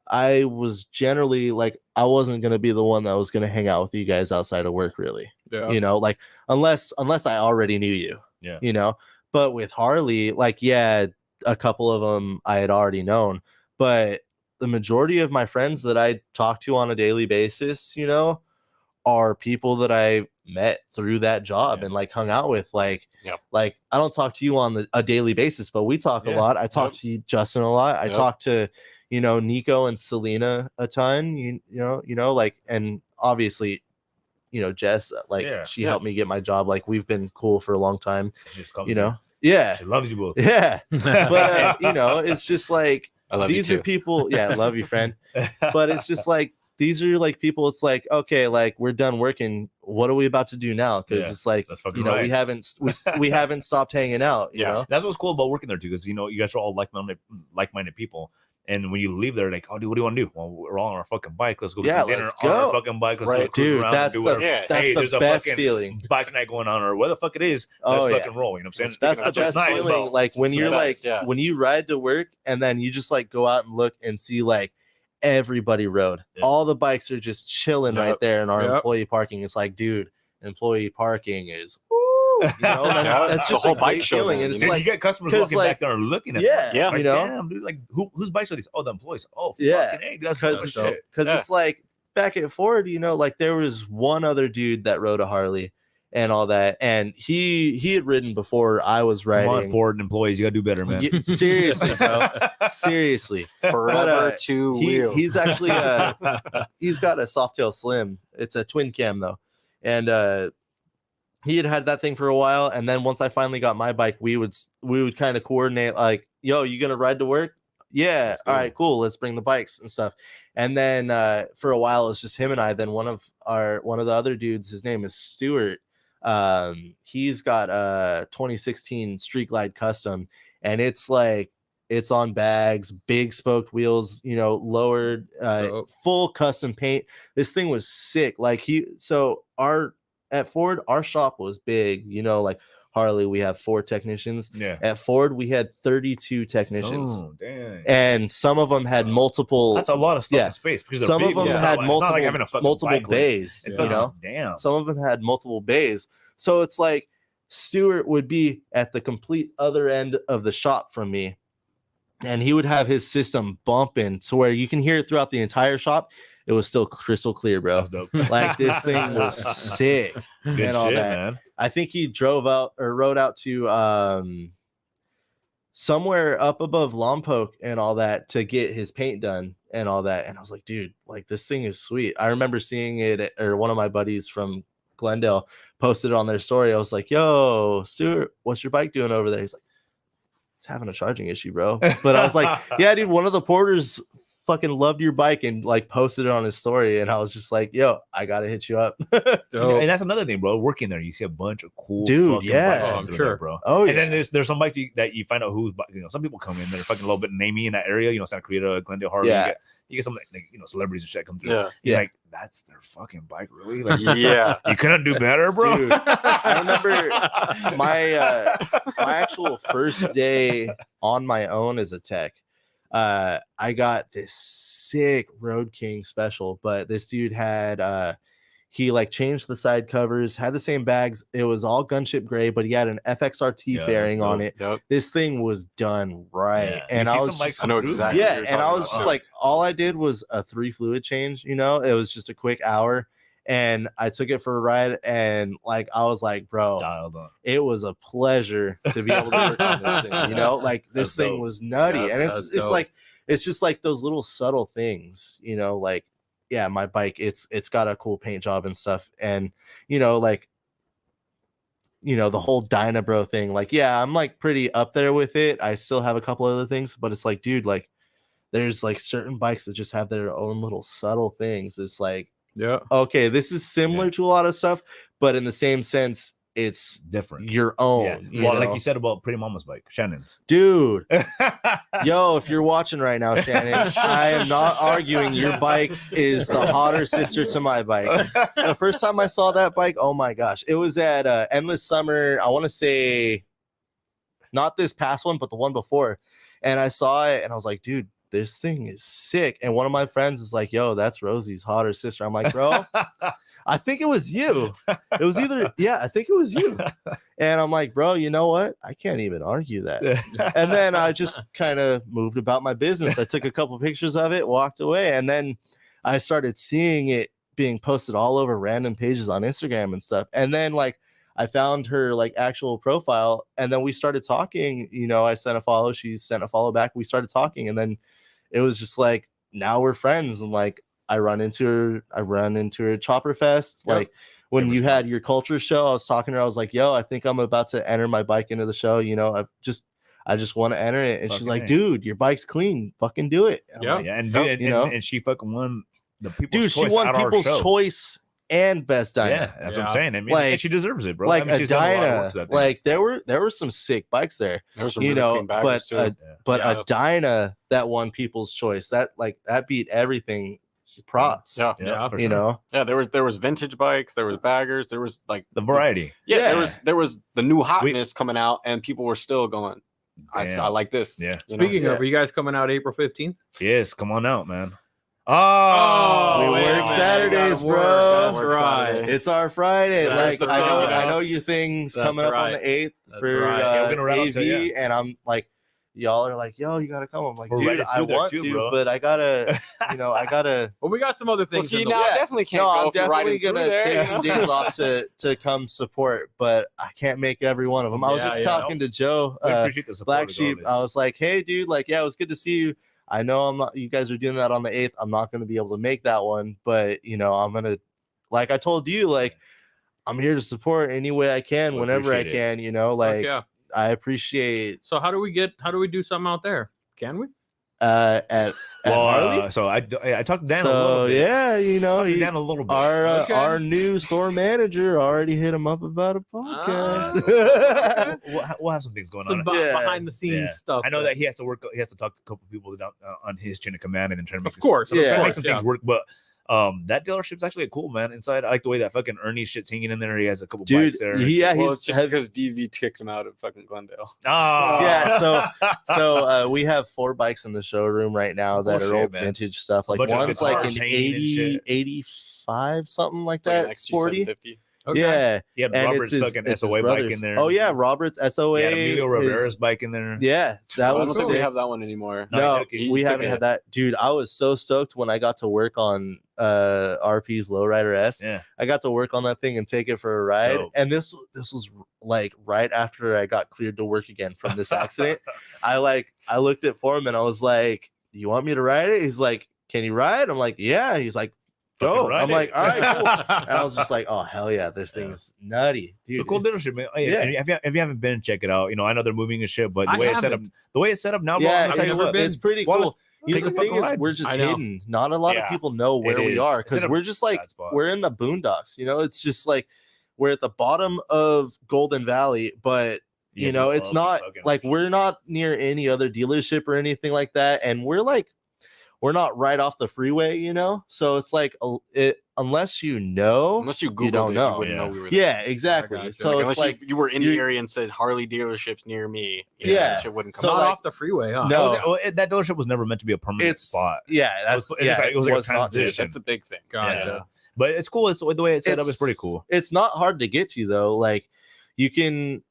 Speaker 4: I was generally like, I wasn't gonna be the one that was gonna hang out with you guys outside of work, really. You know, like, unless I already knew you. You know, but with Harley, like, a couple of them I had already known, but the majority of my friends that I talk to on a daily basis, you know, are people that I met through that job and like hung out with. Like I don't talk to you on a daily basis, but we talk a lot. I talk to Justin a lot. I talk to, you know, Nico and Selena a ton, you know, like, and obviously, you know, Jess, like, she helped me get my job. Like, we've been cool for a long time, you know.
Speaker 3: She loves you both.
Speaker 4: But you know, it's just like, these are people. I love you, friend. But it's just like, these are like people. It's like, okay, like, we're done working. What are we about to do now? Because it's like, you know, we haven't stopped hanging out. You know?
Speaker 3: That's what's cool about working there too, because, you know, you guys are all like-minded people. And when you leave there, like, oh, dude, what do you want to do? Well, we're all on our fucking bike. Let's go get some dinner on our fucking bike. Let's go cruise around and do whatever.
Speaker 4: That's the best feeling.
Speaker 3: Bike night going on, or where the fuck it is. Let's fucking roll. You know what I'm saying?
Speaker 4: That's the best feeling. Like, when you're like, when you ride to work and then you just like go out and look and see like everybody rode. All the bikes are just chilling right there in our employee parking. It's like, dude, employee parking is. You know, that's just a whole bike feeling, and it's like,
Speaker 3: you get customers walking back there and looking at
Speaker 4: them.
Speaker 3: Like,
Speaker 4: you know,
Speaker 3: damn, dude, like, whose bikes are these? Oh, the employees. Oh,
Speaker 4: fucking
Speaker 3: A,
Speaker 4: because it's like, back at Ford, you know, like, there was one other dude that rode a Harley and all that, and he had ridden before I was riding.
Speaker 3: Come on, Ford employees, you gotta do better, man.
Speaker 4: Seriously, bro. Seriously,
Speaker 2: forever two wheels.
Speaker 4: He's actually he's got a Softail Slim. It's a twin cam though, and he had that thing for a while, and then once I finally got my bike, we would kind of coordinate, like, yo, you gonna ride to work? Yeah, all right, cool, let's bring the bikes and stuff. And then for a while, it's just him and I. Then one of the other dudes, his name is Stuart. He's got a 2016 Street Glide Custom, and it's like, it's on bags, big spoked wheels, you know, lowered, full custom paint. This thing was sick. Like, at Ford, our shop was big, you know, like Harley, we have 4 technicians. At Ford, we had 32 technicians.
Speaker 3: Oh, dang.
Speaker 4: And some of them had multiple.
Speaker 3: That's a lot of space. Because
Speaker 4: some of them had multiple bays.
Speaker 3: You
Speaker 4: know,
Speaker 3: damn.
Speaker 4: Some of them had multiple bays. So it's like, Stuart would be at the complete other end of the shop from me, and he would have his system bumping to where you can hear it throughout the entire shop. It was still crystal clear, bro. Like, this thing was sick.
Speaker 3: Good
Speaker 4: and all
Speaker 3: shit,
Speaker 4: that.
Speaker 3: Man.
Speaker 4: I think he rode out to somewhere up above Lompoc and all that to get his paint done and all that. And I was like, dude, like, this thing is sweet. I remember seeing it, or one of my buddies from Glendale posted it on their story. I was like, yo, Stuart, what's your bike doing over there? He's like, it's having a charging issue, bro. But I was like, yeah, dude, one of the porters fucking loved your bike and like posted it on his story, and I was just like, yo, I gotta hit you up.
Speaker 3: And that's another thing, bro. Working there, you see a bunch of cool
Speaker 4: dude,
Speaker 3: bikes
Speaker 1: I'm sure,
Speaker 3: there, bro.
Speaker 4: And
Speaker 3: then there's some bikes that you find out who's, you know, some people come in, they're fucking a little bit namey in that area, you know, Santa Clarita, Glendale, Harley. You get some, like, you know, celebrities and shit come through. You're like, that's their fucking bike, really? Like, you couldn't do better, bro.
Speaker 4: Dude, I remember my actual first day on my own as a tech. I got this sick Road King special, but this dude had he like changed the side covers, had the same bags. It was all gunship gray, but he had an FXRT fairing on it. This thing was done right. And I was just,
Speaker 2: I know exactly.
Speaker 4: And I was just like, all I did was a 3 fluid change, you know, it was just a quick hour. And I took it for a ride, and like, I was like, bro, it was a pleasure to be able to work on this thing, you know, like, this thing was nutty. And it's like, it's just like those little subtle things, you know, like, yeah, my bike, it's got a cool paint job and stuff. And, you know, like, you know, the whole Dynabro thing, like, yeah, I'm like pretty up there with it. I still have a couple other things, but it's like, dude, like, there's like certain bikes that just have their own little subtle things. It's like,
Speaker 1: Yeah.
Speaker 4: okay, this is similar to a lot of stuff, but in the same sense, it's
Speaker 3: different.
Speaker 4: your own.
Speaker 3: Yeah.
Speaker 4: You
Speaker 3: Well,
Speaker 4: know?
Speaker 3: like you said about Pretty Mama's bike, Shannon's.
Speaker 4: Dude, yo, if you're watching right now, Shannon, I am not arguing. Your bike is the hotter sister to my bike. The first time I saw that bike, oh my gosh, it was at Endless Summer. I want to say not this past one, but the one before. And I saw it and I was like, dude, this thing is sick. And one of my friends is like, yo, that's Rosie's hotter sister. I'm like, bro, I think it was you. It was either, yeah, I think it was you. And I'm like, bro, you know what? I can't even argue that. And then I just kind of moved about my business. I took a couple pictures of it, walked away, and then I started seeing it being posted all over random pages on Instagram and stuff. And then like I found her like actual profile, and then we started talking. You know, I sent a follow, she sent a follow back. We started talking, and then it was just like, now we're friends. And like I run into her at Chopper Fest.
Speaker 1: Yep.
Speaker 4: Like when
Speaker 2: Same
Speaker 4: you had
Speaker 2: response.
Speaker 4: your culture show, I was talking to her. I was like, yo, I think I'm about to enter my bike into the show. You know, I just want to enter it. And she's
Speaker 3: Fucking
Speaker 4: like,
Speaker 3: A.
Speaker 4: dude, your bike's clean. Fucking do it. And I'm
Speaker 1: Yeah.
Speaker 4: like,
Speaker 3: Yeah, and,
Speaker 4: Nope,
Speaker 3: and,
Speaker 4: you know?
Speaker 3: and she fucking won the people's
Speaker 4: dude, she
Speaker 3: choice
Speaker 4: won
Speaker 3: at our
Speaker 4: people's
Speaker 3: show.
Speaker 4: choice and best dyno.
Speaker 3: Yeah, that's what I'm
Speaker 1: Yeah.
Speaker 3: saying. I mean,
Speaker 4: Like-
Speaker 3: and she deserves it, bro.
Speaker 4: Like
Speaker 3: I mean,
Speaker 4: a
Speaker 3: she's done a lot of work to
Speaker 4: dyna.
Speaker 3: that thing.
Speaker 4: Like there were some sick bikes there.
Speaker 2: There was some
Speaker 4: You
Speaker 2: really
Speaker 4: know,
Speaker 2: clean baggers too.
Speaker 4: but
Speaker 1: Yeah.
Speaker 4: a dyna that won people's choice, that beat everything. Props.
Speaker 2: Yeah.
Speaker 1: Yeah,
Speaker 3: for
Speaker 4: You
Speaker 3: sure.
Speaker 4: know,
Speaker 2: Yeah, there was vintage bikes, there was baggers, there was like
Speaker 3: the variety.
Speaker 2: yeah,
Speaker 4: Yeah.
Speaker 2: there was the new hotness coming out, and people were still going, I
Speaker 3: Damn.
Speaker 2: like this.
Speaker 3: Yeah.
Speaker 2: you know?
Speaker 1: Speaking
Speaker 4: Yeah.
Speaker 1: of, are you guys coming out April 15th?
Speaker 3: Yes, come on out, man.
Speaker 1: Oh,
Speaker 4: we
Speaker 1: wait a
Speaker 4: work
Speaker 1: minute,
Speaker 4: Saturdays,
Speaker 1: you gotta work.
Speaker 4: bro.
Speaker 1: That's
Speaker 2: Work
Speaker 1: right.
Speaker 2: Saturday.
Speaker 4: it's our Friday.
Speaker 1: That's
Speaker 4: Like
Speaker 1: the
Speaker 4: I
Speaker 1: Friday.
Speaker 4: know your thing's
Speaker 1: That's
Speaker 4: coming up on
Speaker 1: right.
Speaker 4: the 8th
Speaker 1: That's
Speaker 4: for
Speaker 1: right.
Speaker 3: Yeah, we're gonna ride out
Speaker 4: AV,
Speaker 3: to you.
Speaker 4: and I'm like, y'all are like, yo, you gotta come. I'm like,
Speaker 3: We're
Speaker 4: dude,
Speaker 3: riding
Speaker 4: I
Speaker 3: through there
Speaker 4: want
Speaker 3: too,
Speaker 4: to,
Speaker 3: bro.
Speaker 4: but I gotta, I gotta.
Speaker 1: Well, we got some other
Speaker 2: Well,
Speaker 1: things.
Speaker 2: see,
Speaker 1: in the
Speaker 2: now I
Speaker 1: works.
Speaker 2: definitely can't
Speaker 4: No,
Speaker 2: go
Speaker 4: I'm
Speaker 2: if you're riding
Speaker 4: definitely
Speaker 2: through
Speaker 4: gonna
Speaker 2: there,
Speaker 4: take
Speaker 2: you
Speaker 4: some
Speaker 2: know?
Speaker 4: days off to come support, but I can't make every one of them. I was
Speaker 1: Yeah,
Speaker 4: just
Speaker 1: yeah.
Speaker 4: talking to Joe,
Speaker 3: We appreciate the support.
Speaker 4: Black Sheep. I
Speaker 3: regardless.
Speaker 4: was like, hey, dude, like, yeah, it was good to see you. I know I'm not. You guys are doing that on the 8th. I'm not gonna be able to make that one, but you know, I'm gonna. Like I told you, like I'm here to support any way I can,
Speaker 3: We
Speaker 4: whenever I
Speaker 3: appreciate it.
Speaker 4: can. You know,
Speaker 1: Fuck
Speaker 4: like
Speaker 1: yeah.
Speaker 4: I appreciate
Speaker 1: So how do we do something out there? Can we?
Speaker 4: at
Speaker 3: Well,
Speaker 4: Harley.
Speaker 3: so I talked to Dan a
Speaker 4: So
Speaker 3: little bit.
Speaker 4: yeah, you know,
Speaker 3: Talked to
Speaker 4: he,
Speaker 3: Dan a little bit.
Speaker 1: Okay.
Speaker 4: our new store manager already hit him up about a podcast.
Speaker 1: okay.
Speaker 3: We'll have some things going
Speaker 1: Some
Speaker 3: on.
Speaker 4: Yeah.
Speaker 1: behind the scenes
Speaker 3: Yeah.
Speaker 1: stuff.
Speaker 3: I know that he has to work. He has to talk to a couple people down, on his chain of command and then try to make.
Speaker 1: Of course,
Speaker 3: some,
Speaker 4: yeah.
Speaker 3: try to make some
Speaker 1: Yeah.
Speaker 3: things work. But that dealership's actually cool, man. Inside, I like the way that fucking Ernie shit's hanging in there. He has a couple
Speaker 4: Dude,
Speaker 3: bikes there.
Speaker 4: yeah,
Speaker 2: Well,
Speaker 4: he's
Speaker 2: it's just
Speaker 4: heavy.
Speaker 2: because DV kicked him out of fucking Glendale.
Speaker 3: Oh,
Speaker 4: Yeah, so we have 4 bikes in the showroom right now
Speaker 3: Some
Speaker 4: that
Speaker 3: cool
Speaker 4: are
Speaker 3: shit,
Speaker 4: old
Speaker 3: man.
Speaker 4: vintage stuff. Like
Speaker 3: bunch of
Speaker 4: one's like
Speaker 3: guitars
Speaker 4: an
Speaker 3: hanging and
Speaker 4: 80,
Speaker 3: shit.
Speaker 4: 85, something like
Speaker 2: Like an
Speaker 4: that. Sporty.
Speaker 2: XG750.
Speaker 1: Okay.
Speaker 4: Yeah.
Speaker 3: he had
Speaker 4: And
Speaker 3: Robert's fucking
Speaker 4: it's his
Speaker 3: SOA bike
Speaker 4: brother's.
Speaker 3: in there.
Speaker 4: Oh yeah, Robert's SOA.
Speaker 3: He had Emilio
Speaker 4: his-
Speaker 3: Rivera's bike in there.
Speaker 4: Yeah, that
Speaker 2: I
Speaker 4: was
Speaker 2: don't think we
Speaker 4: sick.
Speaker 2: have that one anymore.
Speaker 3: No,
Speaker 4: No,
Speaker 3: he took it. He
Speaker 4: we
Speaker 3: took
Speaker 4: haven't
Speaker 3: it.
Speaker 4: had that. Dude, I was so stoked when I got to work on RP's Lowrider S.
Speaker 3: Yeah.
Speaker 4: I got to work on that thing and take it for a ride.
Speaker 3: Dope.
Speaker 4: And this was like right after I got cleared to work again from this accident. I looked at Foreman. I was like, "You want me to ride it?" He's like, "Can you ride?" I'm like, "Yeah." He's like,
Speaker 3: Fucking
Speaker 4: "Go."
Speaker 3: ride
Speaker 4: I'm
Speaker 3: it.
Speaker 4: like, "All right, cool." And I was just like, "Oh hell yeah, this
Speaker 3: Yeah.
Speaker 4: thing's nutty, dude."
Speaker 3: It's a cool
Speaker 4: it's-
Speaker 3: dealership, man. Oh, yeah.
Speaker 4: yeah.
Speaker 3: And if you haven't been, check it out. You know, I know they're moving and shit, but the
Speaker 1: I
Speaker 3: way it's set up,
Speaker 1: haven't.
Speaker 3: now, bro,
Speaker 4: Yeah,
Speaker 3: I'm
Speaker 1: I've
Speaker 3: telling you
Speaker 1: never
Speaker 3: what,
Speaker 1: been.
Speaker 4: it's pretty
Speaker 3: Well,
Speaker 4: cool. You know,
Speaker 3: take
Speaker 4: the
Speaker 3: a
Speaker 4: thing
Speaker 3: fucking
Speaker 4: is,
Speaker 3: ride.
Speaker 4: we're just
Speaker 1: I know.
Speaker 4: hidden. Not a lot
Speaker 3: Yeah,
Speaker 4: of people know where
Speaker 3: it
Speaker 4: we
Speaker 3: is.
Speaker 4: are
Speaker 3: It's in
Speaker 4: because
Speaker 3: a
Speaker 4: we're just like
Speaker 3: bad spot.
Speaker 4: we're in the boondocks. You know, it's just like we're at the bottom of Golden Valley, but you know, it's not like we're not near any other dealership or anything like that, and we're not right off the freeway. You know, so it's like unless you know,
Speaker 2: Unless you Googled
Speaker 4: don't
Speaker 2: it,
Speaker 4: know.
Speaker 2: you wouldn't
Speaker 3: Yeah.
Speaker 2: know we were there.
Speaker 4: yeah, exactly.
Speaker 1: gotcha.
Speaker 4: So
Speaker 2: Like,
Speaker 4: it's
Speaker 2: unless
Speaker 4: like
Speaker 2: you were in the
Speaker 4: you-
Speaker 2: area and said Harley dealerships near me.
Speaker 4: Yeah.
Speaker 2: that shit wouldn't come
Speaker 4: So,
Speaker 1: Not
Speaker 2: up.
Speaker 4: like-
Speaker 1: off the freeway, huh?
Speaker 4: No.
Speaker 3: that dealership was never meant to be a permanent
Speaker 4: It's-
Speaker 3: spot.
Speaker 4: yeah, that's
Speaker 3: It was like- it was like a
Speaker 4: not to-
Speaker 3: transition.
Speaker 2: That's a big thing.
Speaker 1: Gotcha.
Speaker 3: Yeah. But it's cool. It's the way it's set up is
Speaker 4: It's-
Speaker 3: pretty cool.
Speaker 4: It's not hard to get to though. Like you can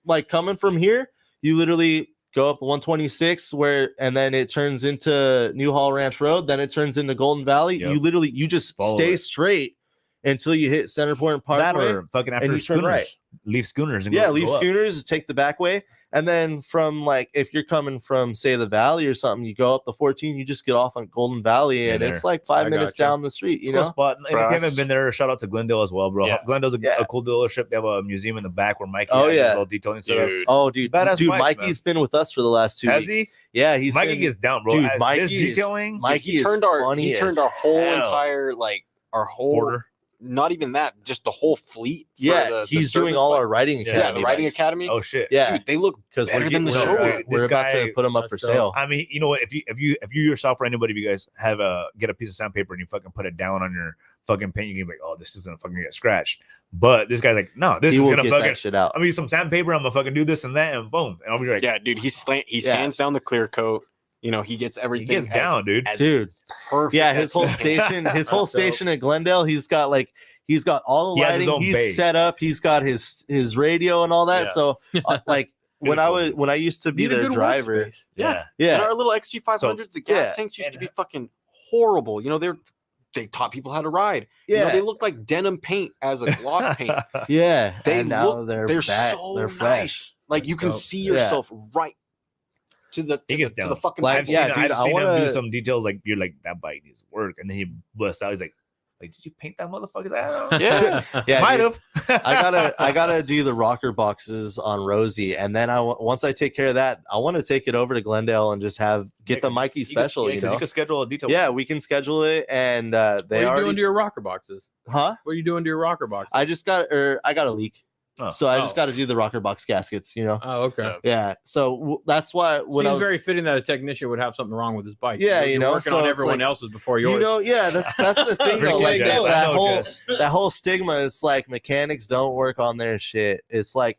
Speaker 4: like coming from here, you literally go up the 126 and then it turns into New Hall Ranch Road, then it turns into Golden Valley.
Speaker 3: Yep.
Speaker 4: You just
Speaker 3: Follow
Speaker 4: stay
Speaker 3: it.
Speaker 4: straight until you hit Center Point
Speaker 3: That
Speaker 4: Parkway.
Speaker 3: or fucking after
Speaker 4: and you turn
Speaker 3: Schooners.
Speaker 4: right.
Speaker 3: Leave Schooners and
Speaker 4: Yeah,
Speaker 3: go
Speaker 4: leave
Speaker 3: up.
Speaker 4: Schooners, take the back way, And then from like, if you're coming from say the Valley or something, you go up the 14, you just get off on Golden Valley, and it's like 5 minutes down the street. You know,
Speaker 3: spot. And if you haven't been there, shout out to Glendale as well, bro.
Speaker 2: Yeah.
Speaker 3: Glendale's a cool dealership. They have a museum in the back where Mikey
Speaker 4: Oh,
Speaker 3: has
Speaker 4: yeah.
Speaker 3: his little detailing setup.
Speaker 4: Dude,
Speaker 3: Badass
Speaker 4: dude,
Speaker 3: bikes,
Speaker 4: Mikey's been with us for the last 2
Speaker 3: Has
Speaker 4: weeks.
Speaker 3: he?
Speaker 4: Yeah,
Speaker 3: Mikey gets down, bro.
Speaker 4: Dude, Mikey
Speaker 3: His
Speaker 4: is-
Speaker 3: detailing.
Speaker 4: Mikey
Speaker 2: he turned our whole
Speaker 3: hell.
Speaker 2: entire our whole
Speaker 3: Order.
Speaker 2: not even that, just the whole fleet. For
Speaker 4: Yeah, he's doing all our riding academy.
Speaker 2: the riding
Speaker 4: bikes.
Speaker 2: academy.
Speaker 3: Oh shit.
Speaker 4: Yeah,
Speaker 2: Dude, they look
Speaker 4: because
Speaker 2: better than the
Speaker 3: show.
Speaker 2: showroom.
Speaker 4: We're
Speaker 3: This
Speaker 4: about
Speaker 3: guy-
Speaker 4: to put them up for
Speaker 1: That's dope.
Speaker 4: sale.
Speaker 3: I mean, you know what? If you yourself or anybody of you guys have get a piece of sandpaper and you fucking put it down on your fucking paint, you can be like, oh, this isn't fucking get scratched. But this guy's like, no, this
Speaker 4: He
Speaker 3: is
Speaker 4: will
Speaker 3: gonna
Speaker 4: get
Speaker 3: fucking.
Speaker 4: that shit out.
Speaker 3: I mean, some sandpaper. I'm gonna fucking do this and that, and boom, and I'll be like,
Speaker 2: Yeah, dude, he sands down the clear coat. You know, he gets
Speaker 3: he
Speaker 2: everything.
Speaker 3: gets down, dude.
Speaker 4: Dude,
Speaker 2: Perfect.
Speaker 4: yeah, his whole
Speaker 2: as-
Speaker 4: station, his whole
Speaker 1: That's dope.
Speaker 4: station at Glendale, he's got all the
Speaker 3: He has his
Speaker 4: lighting,
Speaker 3: own
Speaker 4: he's
Speaker 3: bay.
Speaker 4: set up, he's got his radio and all that.
Speaker 3: Yeah.
Speaker 4: So like when I used to be
Speaker 1: Need a
Speaker 4: their
Speaker 1: good
Speaker 4: driver,
Speaker 1: workspace.
Speaker 3: Yeah.
Speaker 4: yeah,
Speaker 2: And our little XG500s, the gas
Speaker 4: yeah.
Speaker 2: tanks used to
Speaker 3: And-
Speaker 2: be fucking horrible. You know, they taught people how to ride. You know,
Speaker 4: yeah,
Speaker 2: they look like denim paint as a gloss paint.
Speaker 4: yeah.
Speaker 2: They
Speaker 4: and now
Speaker 2: look,
Speaker 4: they're
Speaker 2: they're
Speaker 4: back,
Speaker 2: so
Speaker 4: they're fresh.
Speaker 2: nice. Like you can
Speaker 1: dope.
Speaker 2: see
Speaker 4: Yeah.
Speaker 2: yourself right to the
Speaker 3: He gets
Speaker 2: to the
Speaker 3: down.
Speaker 2: fucking
Speaker 4: Like,
Speaker 3: I've
Speaker 2: pencil.
Speaker 3: seen,
Speaker 4: yeah, dude,
Speaker 3: I've
Speaker 4: I
Speaker 3: seen him
Speaker 4: wanna-
Speaker 3: do some details like you're like that bike needs work, and then he busts out. He's like, did you paint that motherfucker?
Speaker 2: Yeah.
Speaker 4: Yeah,
Speaker 3: might
Speaker 4: dude.
Speaker 3: have.
Speaker 4: I gotta do the rocker boxes on Rosie, and then once I take care of that, I want to take it over to Glendale and just get the Mikey special. You know,
Speaker 3: you can schedule a detail.
Speaker 4: yeah, we can schedule it, and
Speaker 1: What
Speaker 4: they
Speaker 1: are you
Speaker 4: already
Speaker 1: doing to your rocker boxes?
Speaker 4: huh?
Speaker 1: What are you doing to your rocker boxes?
Speaker 4: I got a leak,
Speaker 3: Oh.
Speaker 4: so I just
Speaker 1: Oh.
Speaker 4: got to do the rocker box gaskets. You know,
Speaker 1: Oh, okay.
Speaker 2: Yeah.
Speaker 4: yeah. So that's why when I
Speaker 1: Seems
Speaker 4: was
Speaker 1: very fitting that a technician would have something wrong with his bike.
Speaker 4: Yeah,
Speaker 1: You're
Speaker 4: you know,
Speaker 1: working
Speaker 4: so
Speaker 1: on
Speaker 4: it's
Speaker 1: everyone
Speaker 4: like-
Speaker 1: else's before yours.
Speaker 4: you know, yeah, that's the thing though. Like
Speaker 3: Jess, I
Speaker 4: that
Speaker 3: know, Jess.
Speaker 4: whole stigma is like mechanics don't work on their shit. It's like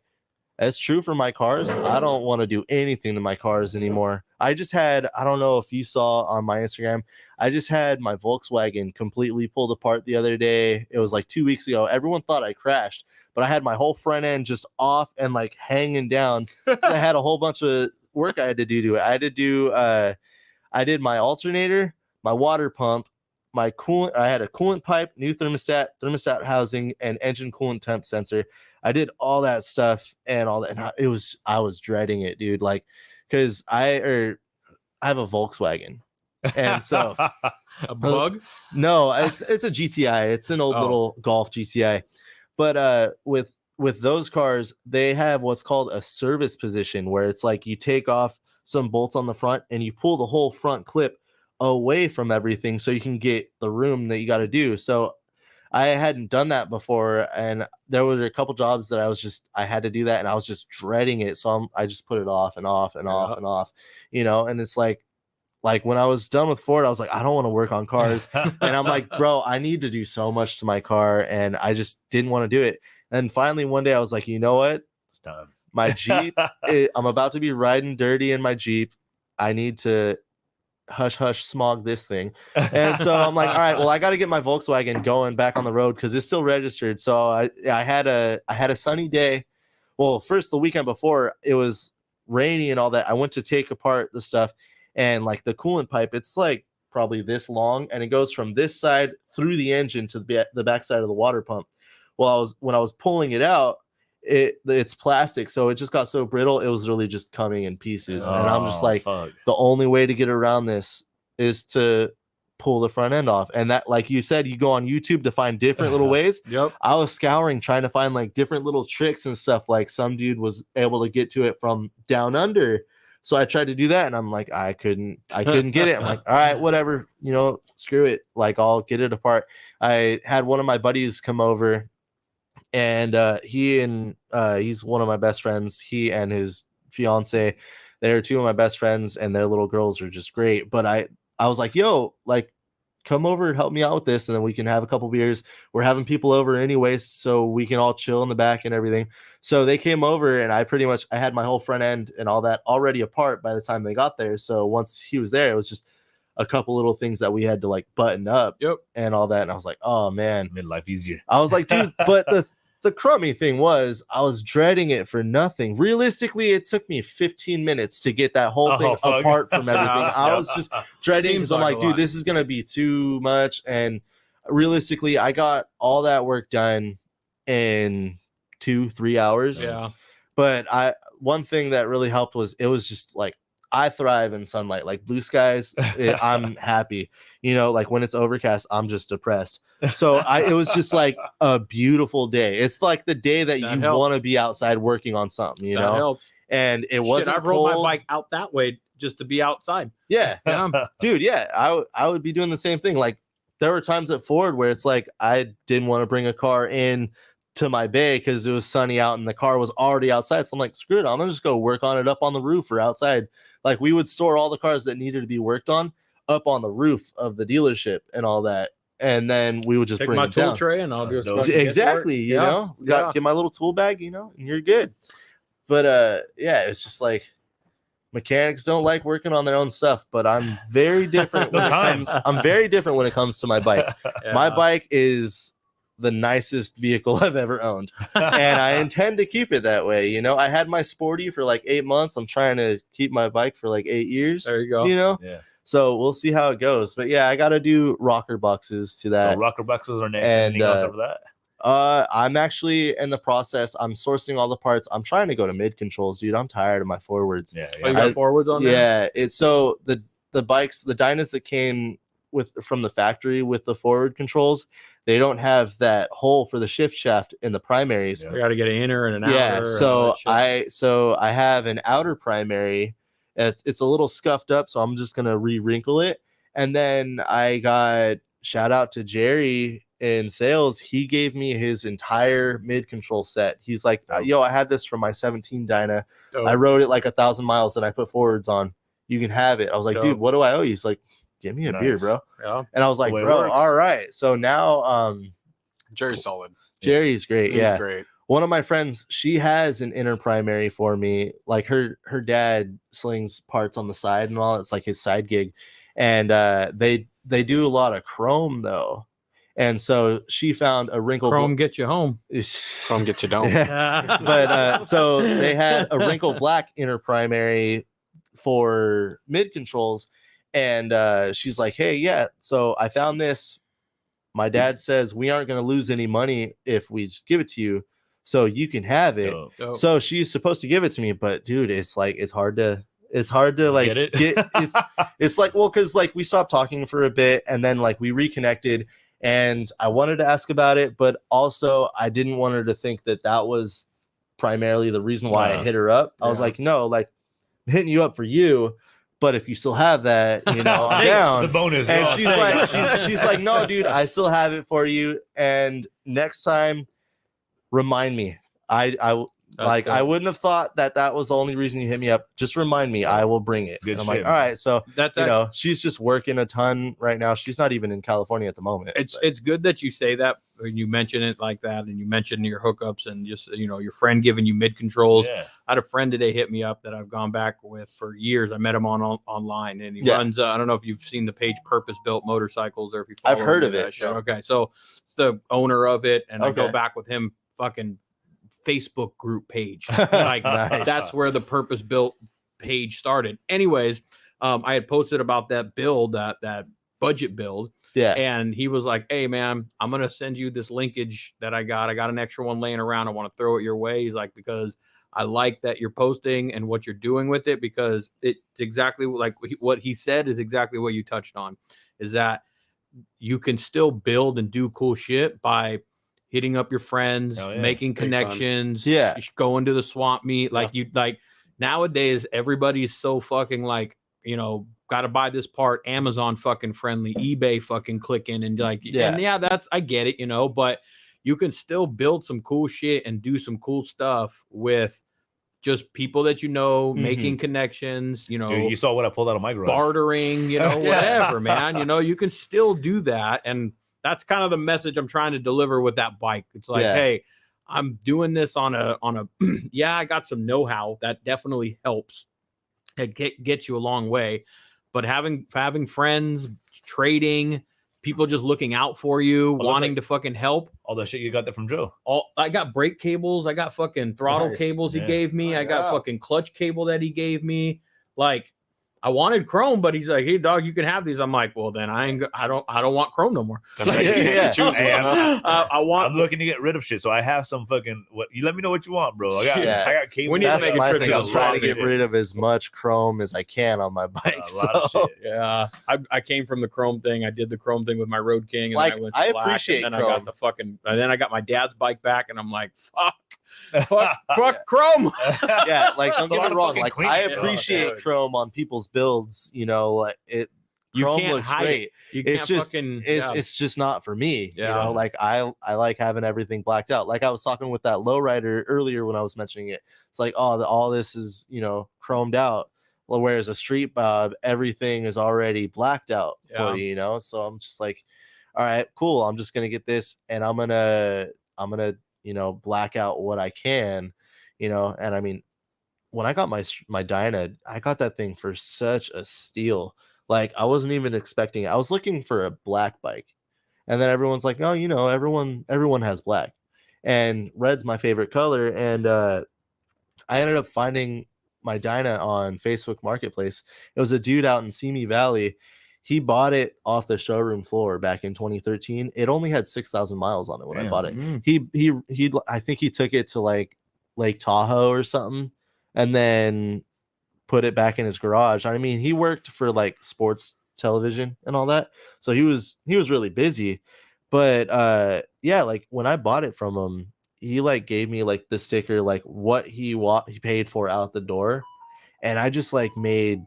Speaker 4: that's true for my cars. I don't want to do anything to my cars anymore. I don't know if you saw on my Instagram, I just had my Volkswagen completely pulled apart the other day. It was like 2 weeks ago. Everyone thought I crashed, but I had my whole front end just off and like hanging down. I had a whole bunch of work I had to do to it. I did my alternator, my water pump, my coolant. I had a coolant pipe, new thermostat housing, and engine coolant temp sensor. I did all that stuff and all that. And I was dreading it, dude. Like, cause I have a Volkswagen, and so
Speaker 1: a bug?
Speaker 4: no, it's a GTI. It's an old
Speaker 1: Oh.
Speaker 4: little Golf GTI. But with those cars, they have what's called a service position, where it's like you take off some bolts on the front and you pull the whole front clip away from everything so you can get the room that you got to do. So I hadn't done that before, and there were a couple jobs that I had to do that, and I was just dreading it. So I just put it off and off and off and off, you know. And it's like when I was done with Ford, I was like, I don't want to work on cars. And I'm like, bro, I need to do so much to my car, and I just didn't want to do it. And finally, one day I was like, you know what?
Speaker 3: It's time.
Speaker 4: My Jeep, I'm about to be riding dirty in my Jeep. I need to hush smog this thing. And so I'm like, all right, well, I got to get my Volkswagen going back on the road because it's still registered. So I had a sunny day. Well, first the weekend before, it was rainy and all that. I went to take apart the stuff, and like the coolant pipe, it's like probably this long, and it goes from this side through the engine to the back side of the water pump. Well, when I was pulling it out, it's plastic, so it just got so brittle, it was really just coming in pieces. And I'm just like,
Speaker 3: fuck.
Speaker 4: the only way to get around this is to pull the front end off. And that, like you said, you go on YouTube to find different little ways.
Speaker 1: Yep.
Speaker 4: I was scouring trying to find like different little tricks and stuff. Like some dude was able to get to it from down under. So I tried to do that, and I'm like, I couldn't get it. I'm like, all right, whatever, you know, screw it. Like, I'll get it apart. I had one of my buddies come over, and he's one of my best friends. He and his fiance, they're two of my best friends, and their little girls are just great. But I was like, yo, like, come over and help me out with this, and then we can have a couple beers. We're having people over anyways, so we can all chill in the back and everything. So they came over, and I had my whole front end and all that already apart by the time they got there. So once he was there, it was just a couple little things that we had to like button up.
Speaker 1: Yep.
Speaker 4: And all that. And I was like, oh man,
Speaker 3: Made life easier.
Speaker 4: I was like, dude, but the crummy thing was I was dreading it for nothing. Realistically, it took me 15 minutes to get that whole thing
Speaker 3: fuck.
Speaker 4: apart from everything. I was just dreading
Speaker 1: Seems
Speaker 4: because I'm
Speaker 1: like
Speaker 4: like,
Speaker 1: a
Speaker 4: dude,
Speaker 1: lot.
Speaker 4: this is gonna be too much. And realistically, I got all that work done in 2-3 hours.
Speaker 1: Yeah.
Speaker 4: But one thing that really helped was it was just like I thrive in sunlight, like blue skies. I'm happy, you know, like when it's overcast, I'm just depressed. So it was just like a beautiful day. It's like the day that you want to be outside working on something, you know,
Speaker 1: helps.
Speaker 4: And it wasn't
Speaker 1: I've rolled
Speaker 4: cold.
Speaker 1: my bike out that way just to be outside.
Speaker 4: Yeah. Dude. Yeah. I would be doing the same thing. Like there were times at Ford where it's like, I didn't want to bring a car in to my bay because it was sunny out and the car was already outside. So I'm like, screw it. I'm going to just go work on it up on the roof or outside. Like we would store all the cars that needed to be worked on up on the roof of the dealership and all that. And then we would just
Speaker 1: take
Speaker 4: bring
Speaker 1: my
Speaker 4: them
Speaker 1: tool
Speaker 4: down.
Speaker 1: tray and I'll just
Speaker 4: exactly, you know, get my little tool bag, you know, and you're good. But yeah, it's just like mechanics don't like working on their own stuff, but I'm very different I'm very different when it comes to my bike. My bike is the nicest vehicle I've ever owned, and I intend to keep it that way. You know, I had my Sporty for like 8 months. I'm trying to keep my bike for like 8 years.
Speaker 1: There you go.
Speaker 4: You know, so we'll see how it goes. But yeah, I got to do rocker boxes to that.
Speaker 3: So rocker boxes are next.
Speaker 4: And
Speaker 3: anything else over that?
Speaker 4: I'm actually in the process. I'm sourcing all the parts. I'm trying to go to mid controls, dude. I'm tired of my forwards.
Speaker 1: Oh, you got forwards on there?
Speaker 4: Yeah, it's so the bikes, the Dynas that came from the factory with the forward controls, they don't have that hole for the shift shaft in the primaries.
Speaker 1: You got to get an inner and an outer.
Speaker 4: Yeah, so I have an outer primary. It's a little scuffed up, so I'm just gonna re-wrinkle it. And then I got shout out to Jerry in sales. He gave me his entire mid control set. He's like, yo, I had this from my 17 Dyna. I rode it like 1,000 miles and I put forwards on. You can have it. I was like, dude, what do I owe you? He's like, give me a beer, bro. Yeah. And I was like, bro, all right. So now
Speaker 2: Jerry's solid.
Speaker 4: Jerry's great.
Speaker 2: He's great.
Speaker 4: One of my friends, she has an inner primary for me. Like her dad slings parts on the side and all. It's like his side gig. And they do a lot of chrome though. And so she found a wrinkle.
Speaker 1: Chrome get you home.
Speaker 2: Chrome get you down.
Speaker 4: But so they had a wrinkle black inner primary for mid controls. And she's like, hey, yeah, so I found this. My dad says we aren't going to lose any money if we just give it to you. So you can have it.
Speaker 1: Dope.
Speaker 4: So she's supposed to give it to me. But dude, it's like it's hard to like
Speaker 3: get it.
Speaker 4: It's like, well, because like we stopped talking for a bit and then like we reconnected. And I wanted to ask about it, but also I didn't want her to think that was primarily the reason why I hit her up. I was like, no, like I'm hitting you up for you, but if you still have that, you know, I'm down.
Speaker 3: The bonus.
Speaker 4: And she's like, no, dude, I still have it for you. And next time, remind me. I wouldn't have thought that was the only reason you hit me up. Just remind me, I will bring it.
Speaker 3: Good
Speaker 4: I'm
Speaker 3: shit,
Speaker 4: like, all right. So
Speaker 1: that's
Speaker 4: you know, she's just working a ton right now. She's not even in California at the moment.
Speaker 1: It's good that you say that when you mention it like that, and you mention your hookups and just, you know, your friend giving you mid controls. I had a friend today hit me up that I've gone back with for years. I met him online, and he runs. I don't know if you've seen the page Purpose Built Motorcycles, or if you follow
Speaker 4: I've heard of it.
Speaker 1: Show. Okay, so it's the owner of it, and I go back with him. Fucking Facebook group page, like
Speaker 4: nice.
Speaker 1: That's where the Purpose Built page started. Anyways, I had posted about that build, that budget build, and he was like, hey man, I'm gonna send you this linkage that I got an extra one laying around, I want to throw it your way. He's like, because I like that you're posting and what you're doing with it, because it's exactly like what he said is exactly what you touched on, is that you can still build and do cool shit by hitting up your friends, making connections, going to the swamp meet. Like nowadays, everybody's so fucking like, you know, got to buy this part, Amazon fucking friendly, eBay fucking clicking and like, and that's, I get it, you know, but you can still build some cool shit and do some cool stuff with just people that you know, making connections, you know.
Speaker 3: Dude, you saw what I pulled out of my garage.
Speaker 1: Bartering, you know, whatever, man. You know, you can still do that. And that's kind of the message I'm trying to deliver with that bike. It's like, hey, I'm doing this on a I got some know-how that definitely helps. It gets you a long way. But having friends, trading, people just looking out for you, wanting to fucking help.
Speaker 3: All that shit you got that from Joe.
Speaker 1: I got brake cables, I got fucking throttle cables he gave me, I got fucking clutch cable that he gave me. Like, I wanted chrome, but he's like, hey dog, you can have these. I'm like, well then I don't want chrome no more.
Speaker 2: Choose one, huh?
Speaker 1: I want.
Speaker 3: I'm looking to get rid of shit, so I have some fucking. What you let me know what you want, bro. I got cable.
Speaker 1: We need to
Speaker 4: That's
Speaker 1: make a
Speaker 4: my
Speaker 1: trip
Speaker 4: thing.
Speaker 1: to
Speaker 4: I'm
Speaker 1: the
Speaker 4: trying to
Speaker 1: lobby.
Speaker 4: get rid of as much chrome as I can on my bike.
Speaker 3: A lot of
Speaker 4: So
Speaker 3: shit.
Speaker 1: Yeah, I came from the chrome thing. I did the chrome thing with my Road King, and
Speaker 4: Like,
Speaker 1: then I went to
Speaker 4: I
Speaker 1: black,
Speaker 4: appreciate
Speaker 1: and then I got
Speaker 4: chrome.
Speaker 1: and then I got my dad's bike back, and I'm like, fuck chrome.
Speaker 4: yeah, like don't
Speaker 3: It's a
Speaker 4: get
Speaker 3: lot
Speaker 4: me
Speaker 3: of
Speaker 4: wrong.
Speaker 3: fucking
Speaker 4: Like
Speaker 3: cleaning,
Speaker 4: I
Speaker 3: bro.
Speaker 4: appreciate
Speaker 1: Dude.
Speaker 4: chrome on people's builds. You know, like it.
Speaker 1: You
Speaker 4: Chrome
Speaker 1: can't
Speaker 4: looks
Speaker 1: hide
Speaker 4: great.
Speaker 1: it. You
Speaker 4: It's
Speaker 1: can't
Speaker 4: just
Speaker 1: fucking.
Speaker 4: it's just not for me. You
Speaker 1: Yeah.
Speaker 4: know, like I like having everything blacked out. Like I was talking with that lowrider earlier when I was mentioning it. It's like, oh, all this is, you know, chromed out. Well, whereas a street bob, everything is already blacked out for you, you know. So I'm just like, all right, cool. I'm just gonna get this, and I'm gonna you know, black out what I can, you know. And I mean, when I got my Dyna, I got that thing for such a steal. Like I wasn't even expecting it. I was looking for a black bike, and then everyone's like, "Oh, you know, everyone has black," and red's my favorite color. And I ended up finding my Dyna on Facebook Marketplace. It was a dude out in Simi Valley. He bought it off the showroom floor back in 2013. It only had 6,000 miles on it when I bought it.
Speaker 1: Mm.
Speaker 4: He I think he took it to like Lake Tahoe or something, and then put it back in his garage. I mean, he worked for like sports television and all that, so he was really busy. But yeah, like when I bought it from him, he like gave me like the sticker, like what he paid for out the door, and I just like made.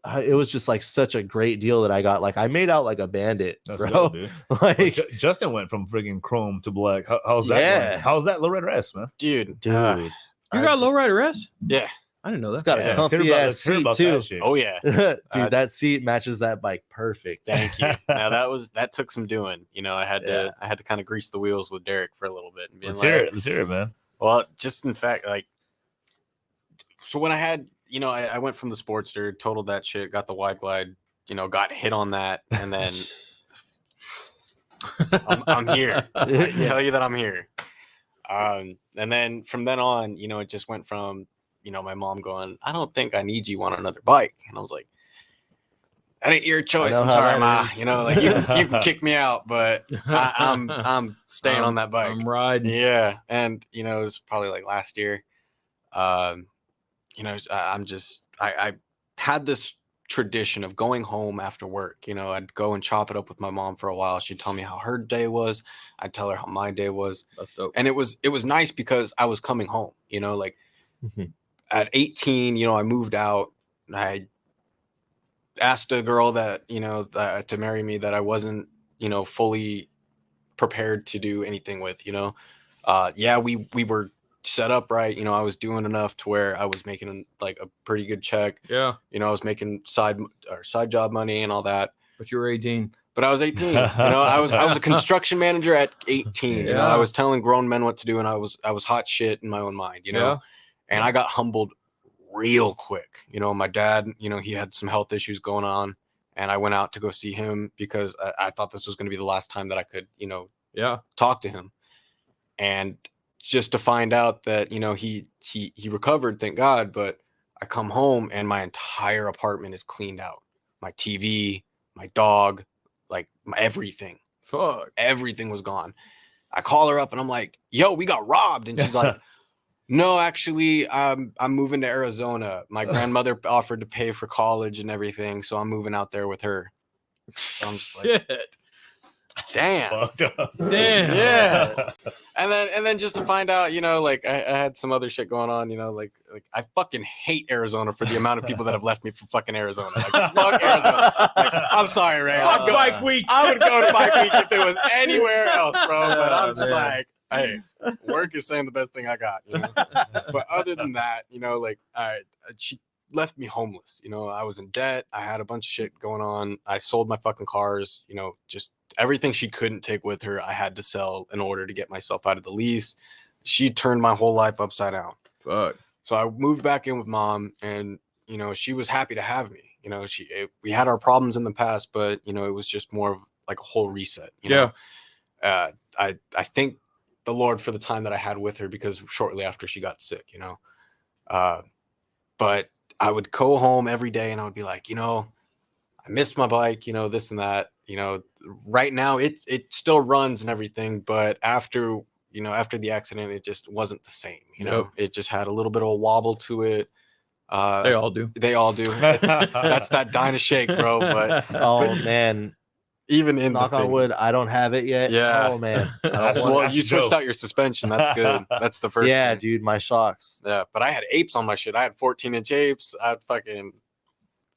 Speaker 4: It was just like such a great deal that I got. Like I made out like a bandit,
Speaker 3: That's
Speaker 4: bro.
Speaker 3: dope, dude.
Speaker 4: Like
Speaker 3: Justin went from friggin' chrome to black. How's that
Speaker 4: Yeah.
Speaker 3: going? How's that Loretta S, man?
Speaker 2: Dude,
Speaker 1: You got lowrider S?
Speaker 2: yeah.
Speaker 1: I didn't know that.
Speaker 4: It's got a
Speaker 3: Yeah,
Speaker 4: comfy ass seat too.
Speaker 3: that shit.
Speaker 2: Oh yeah.
Speaker 4: Dude, that seat matches that bike perfect.
Speaker 2: Thank you. Now that took some doing. You know, I had to kind of grease the wheels with Derek for a little bit and being
Speaker 3: Let's
Speaker 2: like,
Speaker 3: hear it. Let's hear it, man.
Speaker 2: well, just in fact, like, so when I had, you know, I went from the Sportster, totaled that shit, got the wide glide, you know, got hit on that, and then I'm here. I can tell you that I'm here. And then from then on, you know, it just went from, you know, my mom going, I don't think I need you on another bike. And I was like, that ain't your choice.
Speaker 4: know
Speaker 2: I'm
Speaker 4: how
Speaker 2: sorry,
Speaker 4: that
Speaker 2: Ma.
Speaker 4: is.
Speaker 2: You know, like you can kick me out, but I'm staying on that bike.
Speaker 1: I'm riding.
Speaker 2: Yeah. And, you know, it was probably like last year. You know, I had this tradition of going home after work. You know, I'd go and chop it up with my mom for a while. She'd tell me how her day was. I'd tell her how my day was.
Speaker 1: That's dope.
Speaker 2: And it was nice because I was coming home, you know, like at 18, you know, I moved out. I asked a girl that, you know, to marry me that I wasn't, you know, fully prepared to do anything with, you know. Yeah, we were set up right. You know, I was doing enough to where I was making like a pretty good check.
Speaker 1: Yeah.
Speaker 2: You know, I was making side job money and all that.
Speaker 1: But you were 18.
Speaker 2: But I was 18. You know, I was a construction manager at 18. You know, I was telling grown men what to do, and I was hot shit in my own mind, you know. And I got humbled real quick. You know, my dad, you know, he had some health issues going on, and I went out to go see him because I thought this was going to be the last time that I could, you know, talk to him. And just to find out that, you know, he recovered, thank God, but I come home and my entire apartment is cleaned out. My TV, my dog, like everything.
Speaker 1: Fuck.
Speaker 2: Everything was gone. I call her up and I'm like, yo, we got robbed. And she's like, no, actually, I'm moving to Arizona. My grandmother offered to pay for college and everything, so I'm moving out there with her. So I'm just like,
Speaker 1: Shit.
Speaker 2: damn.
Speaker 3: Fucked up.
Speaker 1: Damn.
Speaker 2: Yeah. And then just to find out, you know, like I had some other shit going on, you know, like I fucking hate Arizona for the amount of people that have left me for fucking Arizona. Like, fuck Arizona. Like, I'm sorry, Ray.
Speaker 1: Fuck Bike Week.
Speaker 2: I would go to Bike Week if it was anywhere else, bro. But I'm just
Speaker 4: man.
Speaker 2: like, hey, work is saying the best thing I got, you know. But other than that, you know, like she left me homeless. You know, I was in debt. I had a bunch of shit going on. I sold my fucking cars, you know, just everything she couldn't take with her, I had to sell in order to get myself out of the lease. She turned my whole life upside down.
Speaker 1: Fuck.
Speaker 2: So I moved back in with mom, and, you know, she was happy to have me. You know, we had our problems in the past, but, you know, it was just more of like a whole reset. You know? I think the Lord for the time that I had with her, because shortly after she got sick, you know, but I would go home every day and I would be like, I missed my bike, this and that. Right now it still runs and everything, but after the accident, it just wasn't the same. It just had a little bit of a wobble to it.
Speaker 1: They all do.
Speaker 2: They all do. That's that Dyna Shake, bro. But
Speaker 4: Oh man,
Speaker 2: even in
Speaker 4: knock
Speaker 2: the
Speaker 4: on
Speaker 2: thing,
Speaker 4: wood, I don't have it yet.
Speaker 2: Yeah.
Speaker 4: Oh man.
Speaker 3: That's
Speaker 2: well,
Speaker 3: that's
Speaker 2: you switched
Speaker 3: dope.
Speaker 2: out your suspension. That's good. That's the first.
Speaker 4: Yeah,
Speaker 2: thing.
Speaker 4: dude, my shocks.
Speaker 2: Yeah, but I had apes on my shit. I had 14-inch apes. I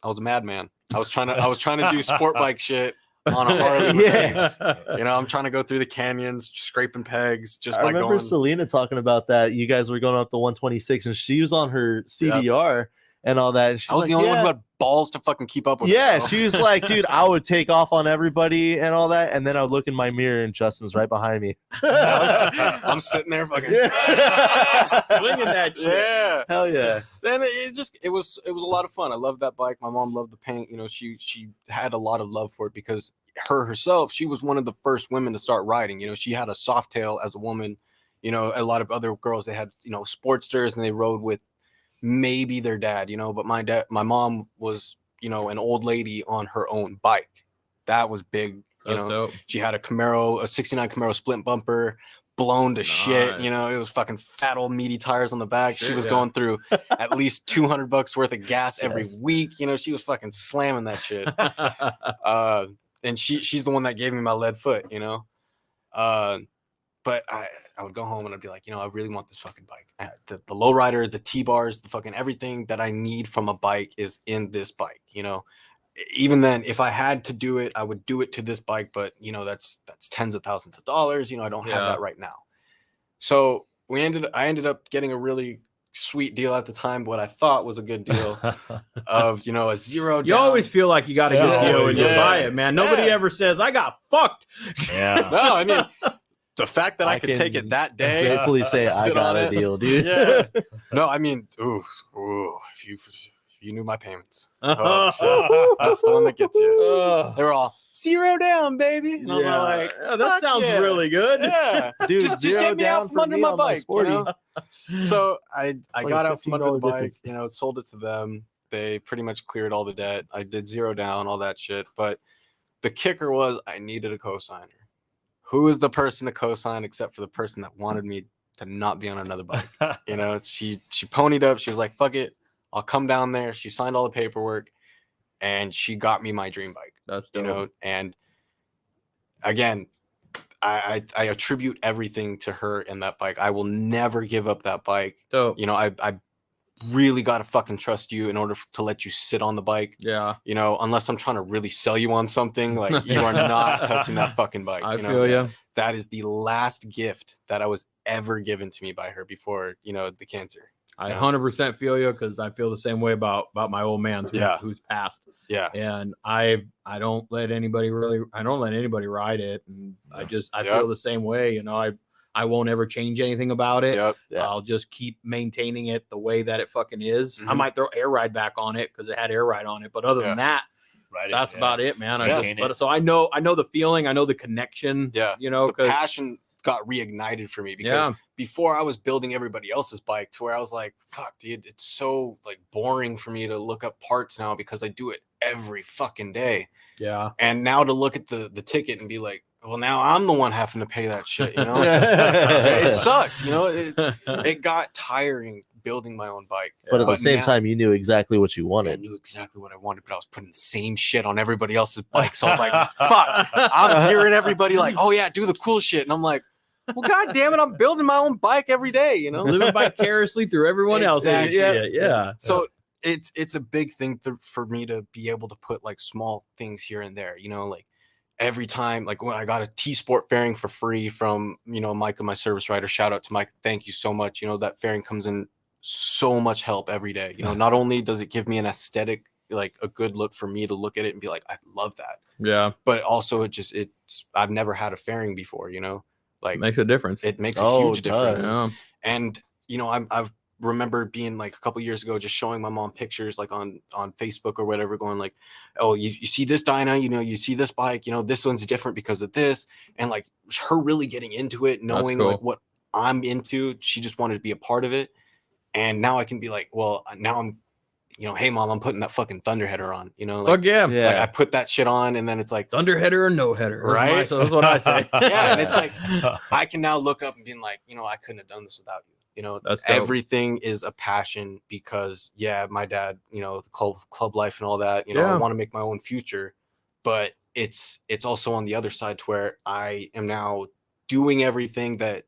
Speaker 2: was a madman. I was trying to do sport bike shit on a Harley with apes. I'm trying to go through the canyons, scraping pegs, just
Speaker 4: I
Speaker 2: by
Speaker 4: remember
Speaker 2: going.
Speaker 4: Selena talking about that. You guys were going up the 126 and she was on her CDR and all that. And she's
Speaker 2: I was
Speaker 4: like,
Speaker 2: the only one
Speaker 4: yeah.
Speaker 2: who had balls to fucking keep up with.
Speaker 4: Yeah,
Speaker 2: it, bro.
Speaker 4: she was like, dude, I would take off on everybody and all that. And then I would look in my mirror and Justin's right behind me.
Speaker 2: I'm sitting there fucking
Speaker 1: Swinging that shit.
Speaker 2: Yeah.
Speaker 4: Hell yeah.
Speaker 2: Then it was a lot of fun. I loved that bike. My mom loved the paint. She had a lot of love for it because herself, she was one of the first women to start riding. She had a soft tail as a woman. A lot of other girls, they had, Sportsters and they rode with maybe their dad, but my mom was, an old lady on her own bike. That was big.
Speaker 1: That's dope.
Speaker 2: She had a 69 Camaro splint bumper, blown to shit. It was fucking fat old meaty tires on the back. She was going through at least $200 worth of gas every week. She was fucking slamming that shit. And she's the one that gave me my lead foot. But I would go home and I'd be like, I really want this fucking bike. The lowrider, the T-bars, the fucking everything that I need from a bike is in this bike. Even then, if I had to do it, I would do it to this bike. But that's tens of thousands of dollars. I don't have that right now. So I ended up getting a really sweet deal at the time. What I thought was a good deal of a zero.
Speaker 1: You always feel like you got a good deal when you buy it, man. Nobody ever says I got fucked.
Speaker 3: Yeah.
Speaker 2: No, I mean. The fact that I could take it that day,
Speaker 4: gratefully say I got a deal, dude.
Speaker 2: Yeah. No, I mean, if you knew my payments, that's the one that gets you. They were all 0 down, baby. And I was like,
Speaker 1: that sounds really good.
Speaker 2: Yeah,
Speaker 4: Dude,
Speaker 2: just get me out from under my bike. So I got out from under the bike. Sold it to them. They pretty much cleared all the debt. I did 0 down, all that shit. But the kicker was I needed a cosigner. Who is the person to co-sign except for the person that wanted me to not be on another bike? She ponied up. She was like, fuck it. I'll come down there. She signed all the paperwork and she got me my dream bike.
Speaker 1: That's dope.
Speaker 2: And again, I attribute everything to her and that bike. I will never give up that bike.
Speaker 1: Dope.
Speaker 2: I really got to fucking trust you in order to let you sit on the bike.
Speaker 1: Yeah.
Speaker 2: Unless I'm trying to really sell you on something, like you are not touching that fucking bike.
Speaker 1: I feel you.
Speaker 2: That is the last gift that I was ever given to me by her before, the cancer.
Speaker 1: I 100% feel you because I feel the same way about my old man who's passed.
Speaker 2: Yeah.
Speaker 1: And I don't let anybody ride it. And I feel the same way. I won't ever change anything about it.
Speaker 2: Yep.
Speaker 4: Yeah.
Speaker 1: I'll just keep maintaining it the way that it fucking is. I might throw air ride back on it because it had air ride on it. But other than that, that's about it, man. So I know the feeling. I know the connection.
Speaker 2: Yeah.
Speaker 1: The
Speaker 2: passion got reignited for me because before I was building everybody else's bike to where I was like, fuck, dude, it's so like boring for me to look up parts now because I do it every fucking day.
Speaker 1: Yeah.
Speaker 2: And now to look at the ticket and be like, well, now I'm the one having to pay that shit, It sucked, it got tiring building my own bike.
Speaker 4: But at the same time, you knew exactly what you wanted.
Speaker 2: I knew exactly what I wanted, but I was putting the same shit on everybody else's bike. So I was like, fuck, I'm hearing everybody like, oh yeah, do the cool shit. And I'm like, well, God damn it, I'm building my own bike every day,
Speaker 1: Living vicariously through everyone else. Yeah.
Speaker 2: So it's a big thing for me to be able to put like small things here and there, like every time, like when I got a T-Sport fairing for free from, Micah, my service rider, shout out to Mike. Thank you so much. That fairing comes in so much help every day. Not only does it give me an aesthetic, like a good look for me to look at it and be like, I love that.
Speaker 1: Yeah.
Speaker 2: But also I've never had a fairing before, like
Speaker 1: makes a difference.
Speaker 2: It makes a huge difference.
Speaker 1: Yeah.
Speaker 2: And, I've remember being like a couple years ago, just showing my mom pictures like on Facebook or whatever, going like, oh, you see this Dyna, you see this bike, this one's different because of this. And like her really getting into it, knowing like what I'm into, she just wanted to be a part of it. And now I can be like, well, now I'm, hey mom, I'm putting that fucking thunderheader on,
Speaker 1: Fuck yeah.
Speaker 4: Yeah.
Speaker 2: like I put that shit on, and then it's like,
Speaker 1: Thunderheader or no header.
Speaker 2: Right?
Speaker 1: So that's what I say.
Speaker 2: yeah, and it's like I can now look up and be like, I couldn't have done this without you.
Speaker 1: That's dope.
Speaker 2: Everything is a passion because my dad, the club life and all that, I
Speaker 1: Yeah.
Speaker 2: want to make my own future, but it's also on the other side to where I am now doing everything that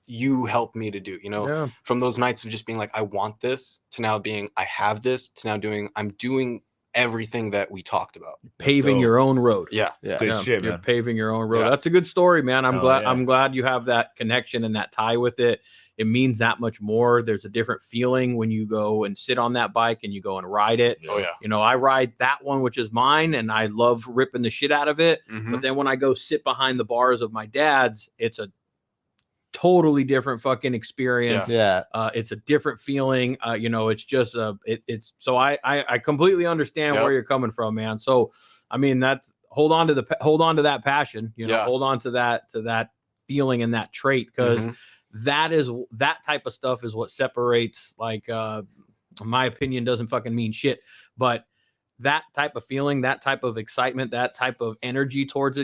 Speaker 2: you helped me to do,
Speaker 1: Yeah.
Speaker 2: from those nights of just being like, I want this, to now being, I have this, to now I'm doing everything that we talked about.
Speaker 1: Paving
Speaker 3: dope.
Speaker 1: your own road.
Speaker 2: Yeah.
Speaker 4: Yeah.
Speaker 3: Good shit,
Speaker 1: You're
Speaker 3: man.
Speaker 1: paving your own road.
Speaker 2: Yeah.
Speaker 1: That's a good story, man. I'm
Speaker 3: Oh,
Speaker 1: glad.
Speaker 3: yeah.
Speaker 1: I'm glad you have that connection and that tie with it. It means that much more. There's a different feeling when you go and sit on that bike and you go and ride it.
Speaker 2: Oh yeah.
Speaker 1: I ride that one, which is mine, and I love ripping the shit out of it.
Speaker 2: Mhm.
Speaker 1: But then when I go sit behind the bars of my dad's, it's a totally different fucking experience.
Speaker 4: Yeah.
Speaker 1: It's a different feeling. It's just it's so I completely understand where you're coming from, man. So I mean, that's hold on to that passion, hold on to that feeling and that trait, because
Speaker 2: Mhm.
Speaker 1: that type of stuff is what separates, like, in my opinion, doesn't fucking mean shit, but that type of feeling, that type of excitement, that type of energy towards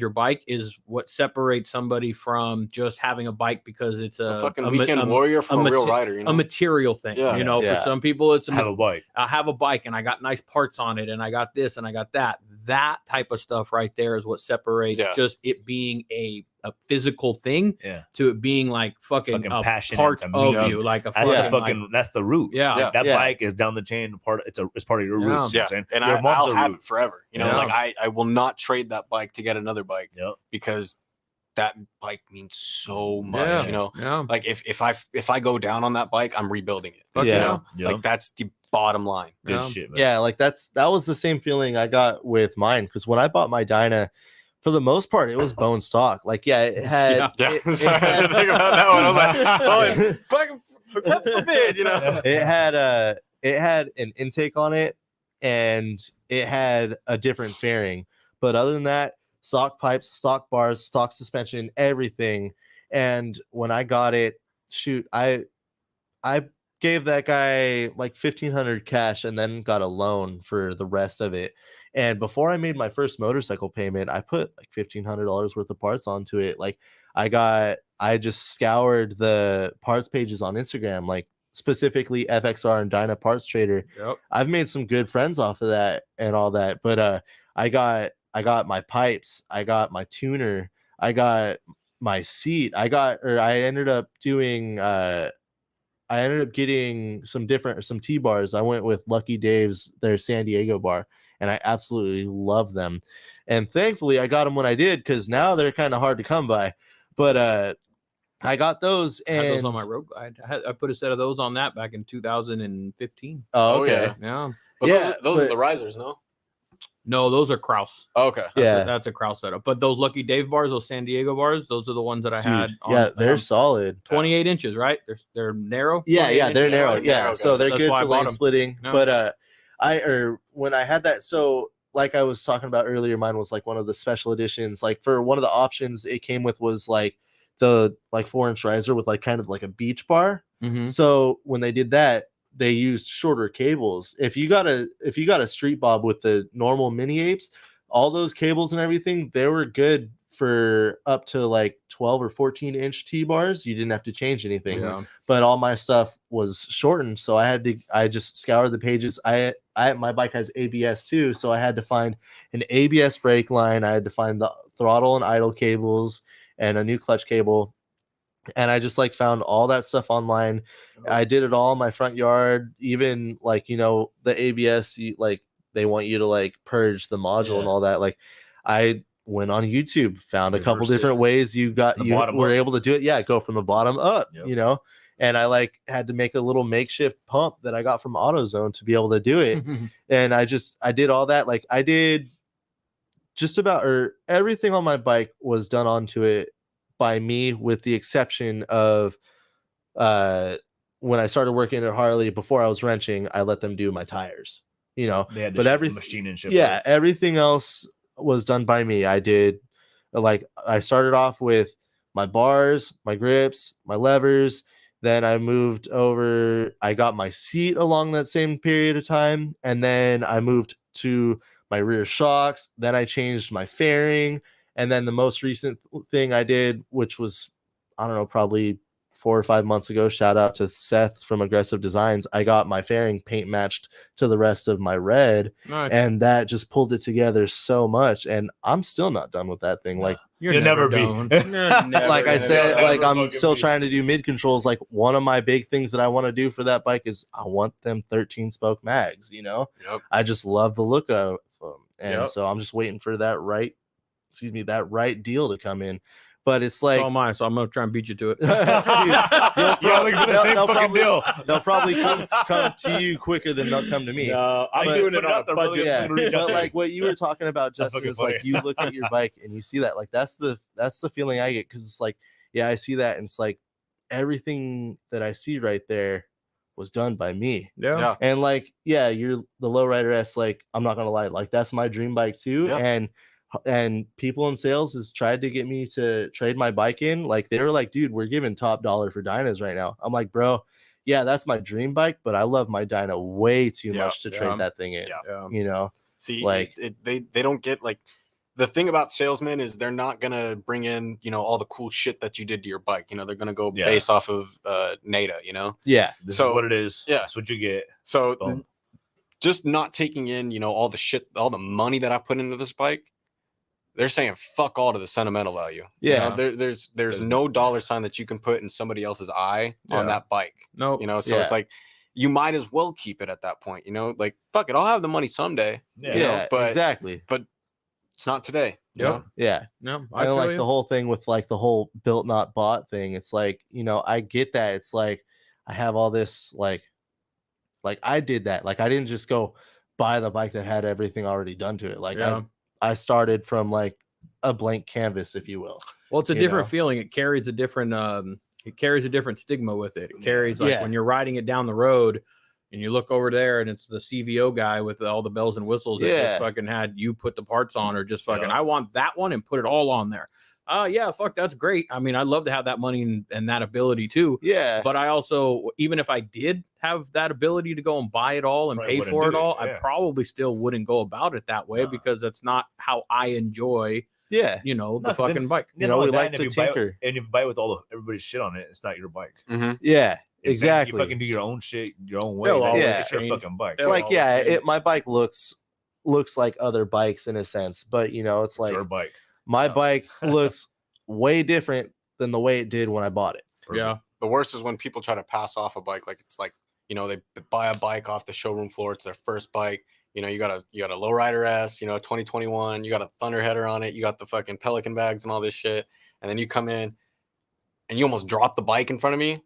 Speaker 1: your bike is what separates somebody from just having a bike because it's
Speaker 2: A fucking weekend warrior from a real rider,
Speaker 1: a material thing.
Speaker 2: Yeah.
Speaker 1: For some people it's
Speaker 3: I have a bike.
Speaker 1: I have a bike and I got nice parts on it and I got this and I got that. That type of stuff right there is what separates just it being a physical thing to it being like fucking a
Speaker 3: passion
Speaker 1: part
Speaker 3: to
Speaker 1: of
Speaker 3: me.
Speaker 1: you, like a
Speaker 3: That's
Speaker 1: fucking,
Speaker 3: that's the root.
Speaker 1: Yeah.
Speaker 3: Like, that
Speaker 4: Yeah.
Speaker 3: bike is down the chain. It's part of your
Speaker 1: Yeah.
Speaker 3: roots. You know what I'm saying?
Speaker 2: And
Speaker 3: Your mom's
Speaker 2: I'll
Speaker 3: a
Speaker 2: have
Speaker 3: root.
Speaker 2: it forever.
Speaker 1: Yeah.
Speaker 2: Like I will not trade that bike to get another bike
Speaker 3: Yep.
Speaker 2: because that bike means so much.
Speaker 1: yeah.
Speaker 2: Like if I go down on that bike, I'm rebuilding it.
Speaker 1: Fuck
Speaker 4: Yeah.
Speaker 3: Yep.
Speaker 2: Like that's the bottom line.
Speaker 3: Good
Speaker 1: Yeah.
Speaker 3: shit, man.
Speaker 4: Yeah, like that was the same feeling I got with mine, because when I bought my Dyna, for the most part, it was bone stock. Like, yeah, it had
Speaker 2: Yeah.
Speaker 4: it
Speaker 2: Sorry, I
Speaker 4: had-
Speaker 2: didn't think about that one. I was like, oh, fucking heaven forbid,
Speaker 4: it had an intake on it, and it had a different fairing. But other than that, stock pipes, stock bars, stock suspension, everything. And when I got it, shoot, I gave that guy like $1,500 cash and then got a loan for the rest of it. And before I made my first motorcycle payment, I put like $1,500 worth of parts onto it. Like I just scoured the parts pages on Instagram, like specifically FXR and Dyna Parts Trader.
Speaker 1: Yep.
Speaker 4: I've made some good friends off of that and all that. But I got my pipes, I got my tuner, I got my seat, I ended up doing I ended up getting some T-bars. I went with Lucky Dave's, their San Diego bar, and I absolutely love them. And thankfully I got them when I did, because now they're kind of hard to come by. But I got those,
Speaker 1: I had
Speaker 4: and
Speaker 1: those on my road guide. I put a set of those on that back in 2015.
Speaker 4: oh, okay.
Speaker 2: yeah.
Speaker 1: Yeah.
Speaker 2: But
Speaker 4: Yeah,
Speaker 2: those are
Speaker 4: but-
Speaker 2: the risers, no?
Speaker 1: No, those are Kraus.
Speaker 2: Oh, okay.
Speaker 1: That's a Kraus setup. But those Lucky Dave bars, those San Diego bars, those are the ones that I had.
Speaker 4: Huge. Yeah, they're solid.
Speaker 1: 28 inches, right? They're narrow.
Speaker 4: Yeah,
Speaker 1: 28
Speaker 4: they're
Speaker 1: inches?
Speaker 4: narrow.
Speaker 2: narrow,
Speaker 4: Yeah, so they're
Speaker 1: That's
Speaker 4: good
Speaker 1: why I
Speaker 4: for
Speaker 1: bought
Speaker 4: lane
Speaker 1: 'em.
Speaker 4: splitting.
Speaker 1: Yeah.
Speaker 4: But when I had that, so like I was talking about earlier, mine was like one of the special editions. Like for one of the options it came with was like the 4-inch riser with like kind of like a beach bar.
Speaker 1: Mhm.
Speaker 4: So when they did that, they used shorter cables. If you got a street bob with the normal mini apes, all those cables and everything, they were good for up to like 12 or 14-inch T-bars. You didn't have to change anything.
Speaker 1: Yeah.
Speaker 4: But all my stuff was shortened, so I just scoured the pages. My bike has ABS too, so I had to find an ABS brake line. I had to find the throttle and idle cables and a new clutch cable. And I just like found all that stuff online. I did it all in my front yard. Even like, the ABS, they want you to like purge the module and all that. Like I went on YouTube, found a couple
Speaker 3: Reverse it.
Speaker 4: different ways you
Speaker 3: bottom
Speaker 4: were
Speaker 3: up.
Speaker 4: able to do it. Yeah, go from the bottom up,
Speaker 3: Yep.
Speaker 4: And I like had to make a little makeshift pump that I got from AutoZone to be able to do it. And I did all that. Like I did just about everything on my bike was done onto it by me, with the exception of when I started working at Harley. Before I was wrenching, I let them do my tires,
Speaker 3: They had
Speaker 4: but
Speaker 3: the machine and shit.
Speaker 4: yeah, everything else was done by me. I started off with my bars, my grips, my levers, Then I moved over. I got my seat along that same period of time. And then I moved to my rear shocks. Then I changed my fairing. And then the most recent thing I did, which was, I don't know, probably 4 or 5 months ago, shout out to Seth from Aggressive Designs, I got my fairing paint matched to the rest of my red.
Speaker 1: Nice.
Speaker 4: And that just pulled it together so much. And I'm still not done with that thing. Like,
Speaker 3: You'll never be.
Speaker 1: done. You're never
Speaker 4: like I
Speaker 1: gonna
Speaker 4: said,
Speaker 1: be.
Speaker 4: like I'm
Speaker 3: fucking
Speaker 4: still
Speaker 3: be.
Speaker 4: trying to do mid controls. Like one of my big things that I want to do for that bike is I want them 13 spoke mags, you know.
Speaker 2: Yep.
Speaker 4: I just love the look of them. And
Speaker 3: Yep.
Speaker 4: so I'm just waiting for that right deal to come in. But it's like
Speaker 1: So am I, so I'm gonna try and beat you to it.
Speaker 3: You're only for the same fucking deal.
Speaker 4: they'll probably come to you quicker than they'll come to me.
Speaker 5: I'm
Speaker 3: But-
Speaker 5: doing
Speaker 3: Put
Speaker 5: it
Speaker 3: it
Speaker 5: on
Speaker 3: out
Speaker 5: a
Speaker 3: there,
Speaker 5: budget.
Speaker 4: Yeah,
Speaker 3: I'm gonna reach out
Speaker 4: but
Speaker 3: to
Speaker 4: like what you were talking about,
Speaker 3: That's
Speaker 4: Justin,
Speaker 3: fucking
Speaker 4: is like
Speaker 3: funny.
Speaker 4: you look at your bike and you see that. Like that's the feeling I get, because it's like, yeah, I see that, and it's like everything that I see right there was done by me.
Speaker 1: Yeah.
Speaker 4: And like, yeah, you're the Lowrider S. Like, I'm not gonna lie, like that's my dream bike too.
Speaker 2: Yeah.
Speaker 4: And people in sales has tried to get me to trade my bike in. Like they were like, dude, we're giving top dollar for dynos right now. I'm like, bro, yeah, that's my dream bike, but I love my dyno way too
Speaker 2: Yeah,
Speaker 4: much to
Speaker 1: yeah.
Speaker 4: trade that thing in.
Speaker 2: Yeah.
Speaker 4: You know,
Speaker 2: See,
Speaker 4: like-
Speaker 2: they don't get like the thing about salesmen is they're not gonna bring in, you know, all the cool shit that you did to your bike. You know, they're gonna go
Speaker 3: Yeah.
Speaker 2: based off of NADA, you know.
Speaker 4: yeah,
Speaker 3: This
Speaker 2: So,
Speaker 3: is what it is.
Speaker 2: yeah.
Speaker 3: That's what you get.
Speaker 2: So
Speaker 3: Boom.
Speaker 2: just not taking in, you know, all the shit, all the money that I've put into this bike. They're saying fuck all to the sentimental value. You
Speaker 4: Yeah.
Speaker 2: know, there's
Speaker 3: There's
Speaker 2: no dollar sign that you can put in somebody else's eye on
Speaker 1: Yeah.
Speaker 2: that bike.
Speaker 1: No.
Speaker 2: You know, so
Speaker 4: Yeah.
Speaker 2: it's like you might as well keep it at that point. You know, like fuck it, I'll have the money someday.
Speaker 3: Yeah.
Speaker 2: You know,
Speaker 4: yeah,
Speaker 2: but
Speaker 4: exactly.
Speaker 2: it's not today. You
Speaker 1: Yep.
Speaker 2: know?
Speaker 4: Yeah.
Speaker 1: No.
Speaker 4: I
Speaker 1: I feel
Speaker 4: like
Speaker 1: you.
Speaker 4: the whole thing with like the whole built not bought thing. It's like, you know, I get that. It's like I have all this like I did that. Like I didn't just go buy the bike that had everything already done to it. Like
Speaker 1: Yeah.
Speaker 4: I started from like a blank canvas, if you will.
Speaker 1: Well, it's a
Speaker 4: you
Speaker 1: different
Speaker 4: know?
Speaker 1: feeling. It carries a different stigma with it. It carries like
Speaker 4: Yeah.
Speaker 1: when you're riding it down the road and you look over there and it's the CVO guy with all the bells and whistles that
Speaker 4: Yeah.
Speaker 1: just fucking had you put the parts on, or just fucking,
Speaker 3: Yeah.
Speaker 1: I want that one and put it all on there. Yeah, fuck, that's great. I mean, I'd love to have that money and that ability too.
Speaker 4: Yeah.
Speaker 1: But I also, even if I did have that ability to go and buy it all and
Speaker 3: Probably
Speaker 1: pay
Speaker 3: wouldn't
Speaker 1: for
Speaker 3: do
Speaker 1: it
Speaker 3: it,
Speaker 1: all, I
Speaker 3: yeah.
Speaker 1: probably still wouldn't go about it that way,
Speaker 3: No.
Speaker 1: because that's not how I enjoy,
Speaker 4: Yeah.
Speaker 1: you know,
Speaker 3: No,
Speaker 1: the
Speaker 3: 'cause then-
Speaker 1: fucking bike.
Speaker 4: You know, we
Speaker 3: that,
Speaker 4: like
Speaker 3: and
Speaker 4: to
Speaker 3: if you buy it-
Speaker 4: tinker.
Speaker 3: and if you buy it with all the everybody's shit on it, it's not your bike.
Speaker 2: Mhm.
Speaker 4: Yeah.
Speaker 3: If
Speaker 4: Exactly.
Speaker 3: You fucking do your own shit your own way.
Speaker 1: They'll
Speaker 3: That's
Speaker 4: always
Speaker 3: your
Speaker 1: change.
Speaker 3: fucking bike.
Speaker 1: They'll
Speaker 4: Like,
Speaker 1: always
Speaker 4: yeah,
Speaker 1: change.
Speaker 4: my bike looks like other bikes in a sense, but you know, it's
Speaker 3: It's
Speaker 4: like
Speaker 3: your bike.
Speaker 4: my
Speaker 3: Yeah.
Speaker 4: bike looks way different than the way it did when I bought it.
Speaker 1: Yeah.
Speaker 2: The worst is when people try to pass off a bike. Like it's like, you know, they buy a bike off the showroom floor. It's their first bike. You know, you got a Lowrider S, you know, 2021, you got a Thunder header on it, you got the fucking Pelican bags and all this shit. And then you come in and you almost drop the bike in front of me.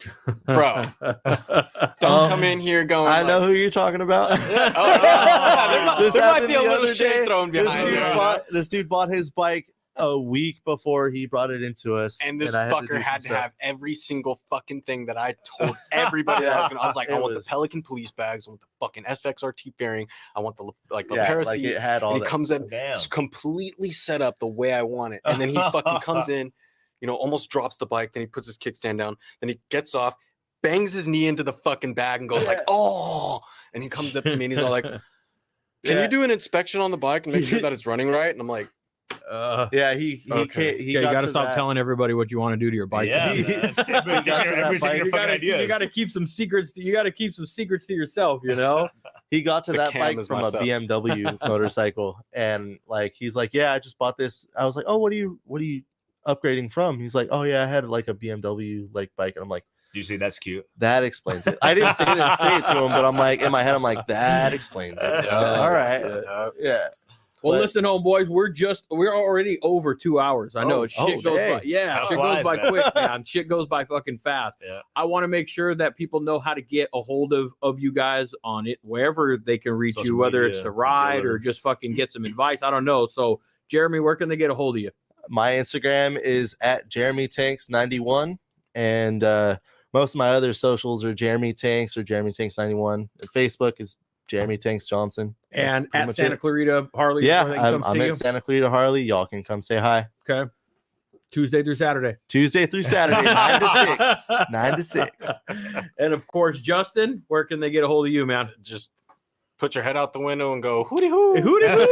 Speaker 2: Bro, don't come in here going,
Speaker 4: I know
Speaker 2: like,
Speaker 4: who you're talking about.
Speaker 2: there
Speaker 4: This
Speaker 2: might
Speaker 4: happened
Speaker 2: be a
Speaker 4: the
Speaker 2: little
Speaker 4: other
Speaker 2: shade
Speaker 4: day.
Speaker 2: thrown behind here.
Speaker 4: This dude bought his bike a week before he brought it into us,
Speaker 2: And this
Speaker 4: I
Speaker 2: fucker
Speaker 4: do some
Speaker 2: had to
Speaker 4: stuff.
Speaker 2: have every single fucking thing that I told everybody that I was gonna. I was like, I
Speaker 4: It
Speaker 2: want
Speaker 4: was-
Speaker 2: the Pelican police bags, I want the fucking SXRT fairing, I want the like
Speaker 4: Yeah,
Speaker 2: Lapera
Speaker 4: like
Speaker 2: seat.
Speaker 4: it had all
Speaker 2: And he
Speaker 4: that
Speaker 2: comes
Speaker 4: stuff.
Speaker 2: in
Speaker 3: Damn.
Speaker 2: it's completely set up the way I want it. And then he fucking comes in, you know, almost drops the bike, then he puts his kickstand down, then he gets off, bangs his knee into the fucking bag and goes like,
Speaker 4: Yeah.
Speaker 2: oh, and he comes up to me and he's all like, can
Speaker 4: Yeah.
Speaker 2: you do an inspection on the bike and make sure that it's running right? And I'm like,
Speaker 4: Yeah, he
Speaker 2: Okay.
Speaker 4: can't. He
Speaker 1: yeah, you
Speaker 4: got
Speaker 1: got to
Speaker 4: to
Speaker 1: stop
Speaker 4: that.
Speaker 1: telling everybody what you want to do to your bike.
Speaker 3: Yeah,
Speaker 4: He-
Speaker 3: man.
Speaker 4: he got to that
Speaker 3: Everybody's
Speaker 4: bike.
Speaker 3: your
Speaker 1: You
Speaker 3: fucking ideas.
Speaker 1: got to keep some secrets. You got to keep some secrets to yourself, you know?
Speaker 4: He got to
Speaker 2: The
Speaker 4: that
Speaker 2: cam
Speaker 4: bike
Speaker 2: is
Speaker 4: from
Speaker 2: myself.
Speaker 4: a BMW motorcycle, and like he's like, yeah, I just bought this. I was like, oh, what are you upgrading from? He's like, oh yeah, I had like a BMW like bike, and I'm like,
Speaker 3: You see, that's cute.
Speaker 4: that explains it. I didn't say it to him, but I'm like, in my head, I'm like, that explains it. All right, yeah.
Speaker 1: Well,
Speaker 4: But-
Speaker 1: listen, homeboys, we're already over 2 hours. I know
Speaker 4: Oh,
Speaker 1: shit goes
Speaker 4: dang.
Speaker 1: by. Yeah,
Speaker 3: Time
Speaker 1: shit goes
Speaker 3: flies,
Speaker 1: by
Speaker 3: man.
Speaker 1: quick, man. Shit goes by fucking fast.
Speaker 3: Yeah.
Speaker 1: I want to make sure that people know how to get a hold of you guys on it, wherever they can reach
Speaker 3: Social
Speaker 1: you, whether it's
Speaker 3: media,
Speaker 1: to ride or
Speaker 3: whatever.
Speaker 1: just fucking get some advice. I don't know. So, Jeremy, where can they get a hold of you?
Speaker 4: My Instagram is at JeremyTanks91, and most of my other socials are Jeremy Tanks or Jeremy Tanks 91. Facebook is Jeremy Tanks Johnson. That's
Speaker 1: And
Speaker 4: pretty
Speaker 1: at
Speaker 4: much
Speaker 1: Santa
Speaker 4: it.
Speaker 1: Clarita, Harley.
Speaker 4: Yeah,
Speaker 1: where they can come
Speaker 4: I'm
Speaker 1: see
Speaker 4: at
Speaker 1: you.
Speaker 4: Santa Clarita Harley. Y'all can come say hi.
Speaker 1: Okay. Tuesday through Saturday.
Speaker 4: Tuesday through Saturday, 9 to 6. 9 to 6.
Speaker 1: And of course, Justin, where can they get a hold of you, man?
Speaker 2: Just put your head out the window and go hooty hoo.
Speaker 1: Hooty hoo.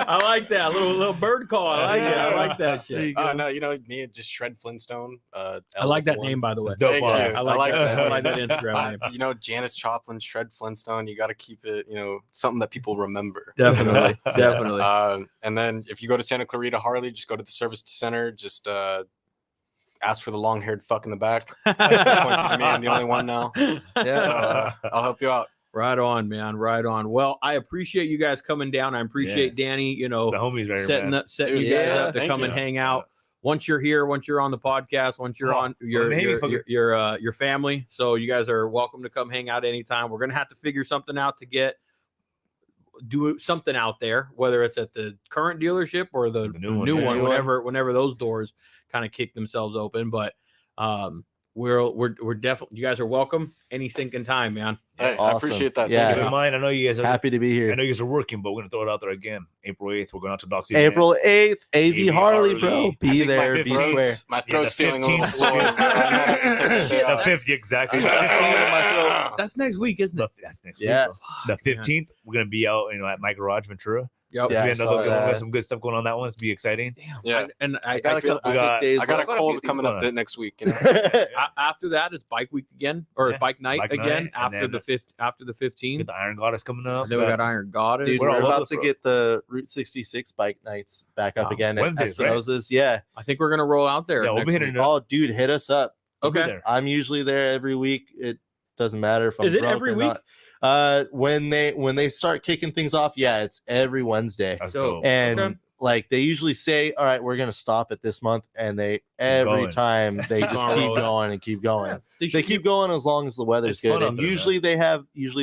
Speaker 1: I like that little bird call. I like it. I like that shit.
Speaker 2: No, me just Shred Flintstone.
Speaker 1: I like that name, by the way.
Speaker 3: It's dope.
Speaker 2: Thank
Speaker 3: Wow.
Speaker 2: you.
Speaker 1: I like that. I like that Instagram name.
Speaker 2: Janis Joplin, Shred Flintstone. You got to keep it, something that people remember.
Speaker 1: Definitely, definitely.
Speaker 2: And then if you go to Santa Clarita Harley, just go to the service center. Just ask for the long-haired fuck in the back. Point to me, I'm the only one now.
Speaker 4: Yeah.
Speaker 2: So, I'll help you out.
Speaker 1: Right on, man. Right on. Well, I appreciate you guys coming down. I appreciate Danny,
Speaker 3: It's the homies right here,
Speaker 1: setting
Speaker 3: man.
Speaker 1: you guys up to
Speaker 2: thank
Speaker 1: come
Speaker 2: you.
Speaker 1: and hang out. Once you're here, once you're on the podcast, once you're on your family. So you guys are welcome to come hang out anytime. We're gonna have to figure something out to do something out there, whether it's at the current dealership or the new one, whenever those doors kind of kick themselves open. But we're definitely, you guys are welcome any sinking time, man.
Speaker 2: Hey,
Speaker 4: Awesome.
Speaker 2: I appreciate that.
Speaker 4: Yeah.
Speaker 2: Thank
Speaker 3: Keep
Speaker 2: you.
Speaker 3: in mind, I know you guys are
Speaker 4: Happy to be here.
Speaker 3: I know you guys are working, but we're gonna throw it out there again. April 8th, we're going out to Dock City.
Speaker 4: April 8th, AV Harley, bro.
Speaker 3: Harley.
Speaker 4: Be there, be square.
Speaker 2: My throat's feeling a little
Speaker 3: 15th.
Speaker 2: sore.
Speaker 3: The 50th, exactly.
Speaker 1: That's next week, isn't it?
Speaker 3: That's next
Speaker 4: Yeah.
Speaker 3: week. Bro. The 15th, we're gonna be out, at my garage, Ventura.
Speaker 1: Yep.
Speaker 4: Yeah, I
Speaker 3: We
Speaker 4: saw
Speaker 3: another good one. We
Speaker 4: that.
Speaker 3: have some good stuff going on that one. It's be exciting.
Speaker 1: Damn.
Speaker 2: Yeah.
Speaker 1: And I
Speaker 4: got a
Speaker 1: feel
Speaker 4: couple
Speaker 3: we got-
Speaker 4: sick days.
Speaker 2: I got a
Speaker 3: Quite a few
Speaker 2: cold
Speaker 3: things
Speaker 2: coming up
Speaker 3: going on.
Speaker 2: next week.
Speaker 1: after that it's bike week again, or
Speaker 3: Yeah,
Speaker 1: bike night
Speaker 3: bike
Speaker 1: again
Speaker 3: night, and
Speaker 1: after
Speaker 3: then
Speaker 1: the 15th.
Speaker 3: Get the Iron Goddess coming up.
Speaker 1: And then we got Iron Goddess.
Speaker 4: Dude,
Speaker 3: We're
Speaker 4: we're
Speaker 3: all over
Speaker 4: about
Speaker 3: the
Speaker 4: to
Speaker 3: floor.
Speaker 4: get the Route 66 bike nights back up
Speaker 1: Oh,
Speaker 4: again at
Speaker 3: Wednesdays, right?
Speaker 4: Espinosa's. Yeah.
Speaker 1: I think we're gonna roll out there.
Speaker 3: Yeah, we'll
Speaker 1: next
Speaker 3: be hitting
Speaker 1: week.
Speaker 3: it up.
Speaker 4: Oh, dude, hit us up.
Speaker 3: We'll be
Speaker 1: Okay.
Speaker 3: there.
Speaker 4: I'm usually there every week. It doesn't matter if I'm
Speaker 1: Is it
Speaker 4: drunk
Speaker 1: every
Speaker 4: or
Speaker 1: week?
Speaker 4: not. When they start kicking things off, yeah, it's every Wednesday.
Speaker 3: That's
Speaker 1: So-
Speaker 3: dope.
Speaker 4: And
Speaker 1: Okay.
Speaker 4: like they usually say, all right, we're gonna stop it this month, and they every
Speaker 3: going.
Speaker 4: time they just
Speaker 1: Gonna
Speaker 4: keep
Speaker 1: roll it.
Speaker 4: going and keep going.
Speaker 1: Yeah.
Speaker 4: They
Speaker 1: should-
Speaker 4: keep going as long as the weather's
Speaker 3: It's fun
Speaker 4: good,
Speaker 3: out
Speaker 4: and
Speaker 3: there, man.
Speaker 4: usually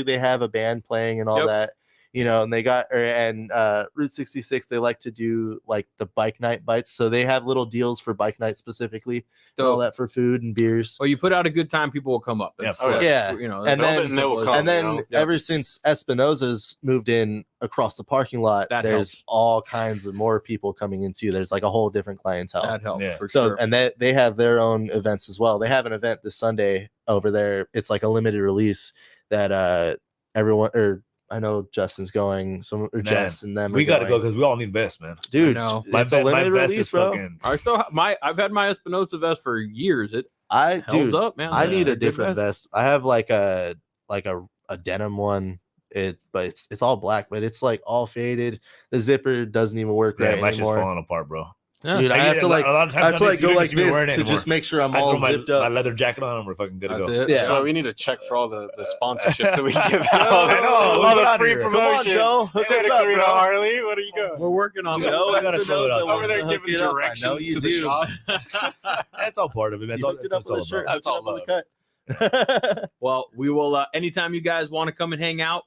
Speaker 4: they have a band playing and all
Speaker 1: Yep.
Speaker 4: that, and they got Route 66. They like to do like the bike night bites, so they have little deals for bike night specifically, and all
Speaker 1: Dope.
Speaker 4: that for food and beers.
Speaker 1: Well, you put out a good time, people will come up.
Speaker 3: Yeah,
Speaker 1: That's-
Speaker 3: for
Speaker 1: that's-
Speaker 4: sure.
Speaker 1: You know,
Speaker 4: And
Speaker 1: that's
Speaker 4: then-
Speaker 1: as simple as
Speaker 2: come,
Speaker 1: that.
Speaker 4: And then
Speaker 2: you know?
Speaker 4: ever since Espinosa's moved in across the parking lot,
Speaker 1: That
Speaker 4: there's
Speaker 1: helps.
Speaker 4: all kinds of more people coming in too. There's like a whole different clientele.
Speaker 1: that helps
Speaker 3: Yeah.
Speaker 1: for
Speaker 4: So
Speaker 1: sure.
Speaker 4: and they have their own events as well. They have an event this Sunday over there. It's like a limited release that everyone, or I know Justin's going, some or
Speaker 3: Man,
Speaker 4: Jess and them.
Speaker 3: We
Speaker 4: are
Speaker 3: gotta go
Speaker 4: going.
Speaker 3: because we all need vests, man.
Speaker 4: Dude.
Speaker 1: I know.
Speaker 4: It's a limited release, bro.
Speaker 1: I still I've had my Espinosa vest for years. It held
Speaker 4: Dude,
Speaker 1: up, man.
Speaker 4: I
Speaker 1: Yeah,
Speaker 4: need
Speaker 1: they're
Speaker 4: a
Speaker 1: good
Speaker 4: different
Speaker 1: vests.
Speaker 4: vest. I have like a denim one. But it's all black, but it's like all faded. The zipper doesn't even work
Speaker 3: Yeah,
Speaker 4: right
Speaker 3: my shit's
Speaker 4: anymore.
Speaker 3: falling apart, bro.
Speaker 1: Yeah.
Speaker 4: Dude, I have to like
Speaker 3: a lot of times
Speaker 4: go like
Speaker 3: you don't wear it
Speaker 4: this to
Speaker 3: anymore.
Speaker 4: just make sure I'm
Speaker 3: I
Speaker 4: all
Speaker 3: throw my
Speaker 4: zipped up.
Speaker 3: leather jacket on and we're fucking good to
Speaker 1: That's
Speaker 3: go.
Speaker 1: it.
Speaker 4: Yeah.
Speaker 2: So we need to check for all the sponsorships that we give
Speaker 4: I
Speaker 2: out.
Speaker 4: know,
Speaker 2: all
Speaker 4: we
Speaker 2: the
Speaker 4: got
Speaker 2: free
Speaker 4: here. Come on,
Speaker 2: promotions.
Speaker 4: Joe. Hook
Speaker 2: Santa
Speaker 4: us up,
Speaker 2: Clarita
Speaker 4: bro.
Speaker 2: Harley, what are you going?
Speaker 1: We're working on that.
Speaker 4: Joe
Speaker 3: we gotta throw it
Speaker 4: Espinosa
Speaker 3: out.
Speaker 4: wants
Speaker 2: Over there
Speaker 4: to hook
Speaker 2: giving
Speaker 4: it up. I know
Speaker 2: directions
Speaker 4: you
Speaker 2: to the
Speaker 4: do.
Speaker 2: shop.
Speaker 3: That's all part of it, man.
Speaker 4: You hooked it up with a shirt.
Speaker 2: That's all
Speaker 4: hooked it up with a cut.
Speaker 1: Well, we will anytime you guys want to come and hang out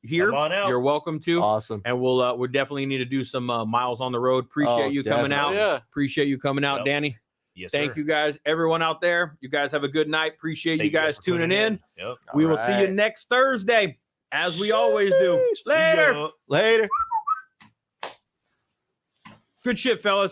Speaker 1: here,
Speaker 3: Come on out.
Speaker 1: you're welcome to.
Speaker 4: Awesome.
Speaker 1: And we definitely need to do some miles on the road. Appreciate
Speaker 4: Oh,
Speaker 1: you coming out.
Speaker 4: definitely.
Speaker 2: Yeah.
Speaker 1: Appreciate you coming out,
Speaker 3: Yep.
Speaker 1: Danny.
Speaker 3: Yes,
Speaker 1: Thank
Speaker 3: sir.
Speaker 1: you guys, everyone out there. You guys have a good night. Appreciate
Speaker 3: Thank
Speaker 1: you guys
Speaker 3: for
Speaker 1: tuning in.
Speaker 3: Yep.
Speaker 1: We will see you
Speaker 4: Alright.
Speaker 1: next Thursday, as we always do.
Speaker 4: Sheesh.
Speaker 1: Later.
Speaker 3: See ya.
Speaker 4: Later.
Speaker 1: Good shit, fellas.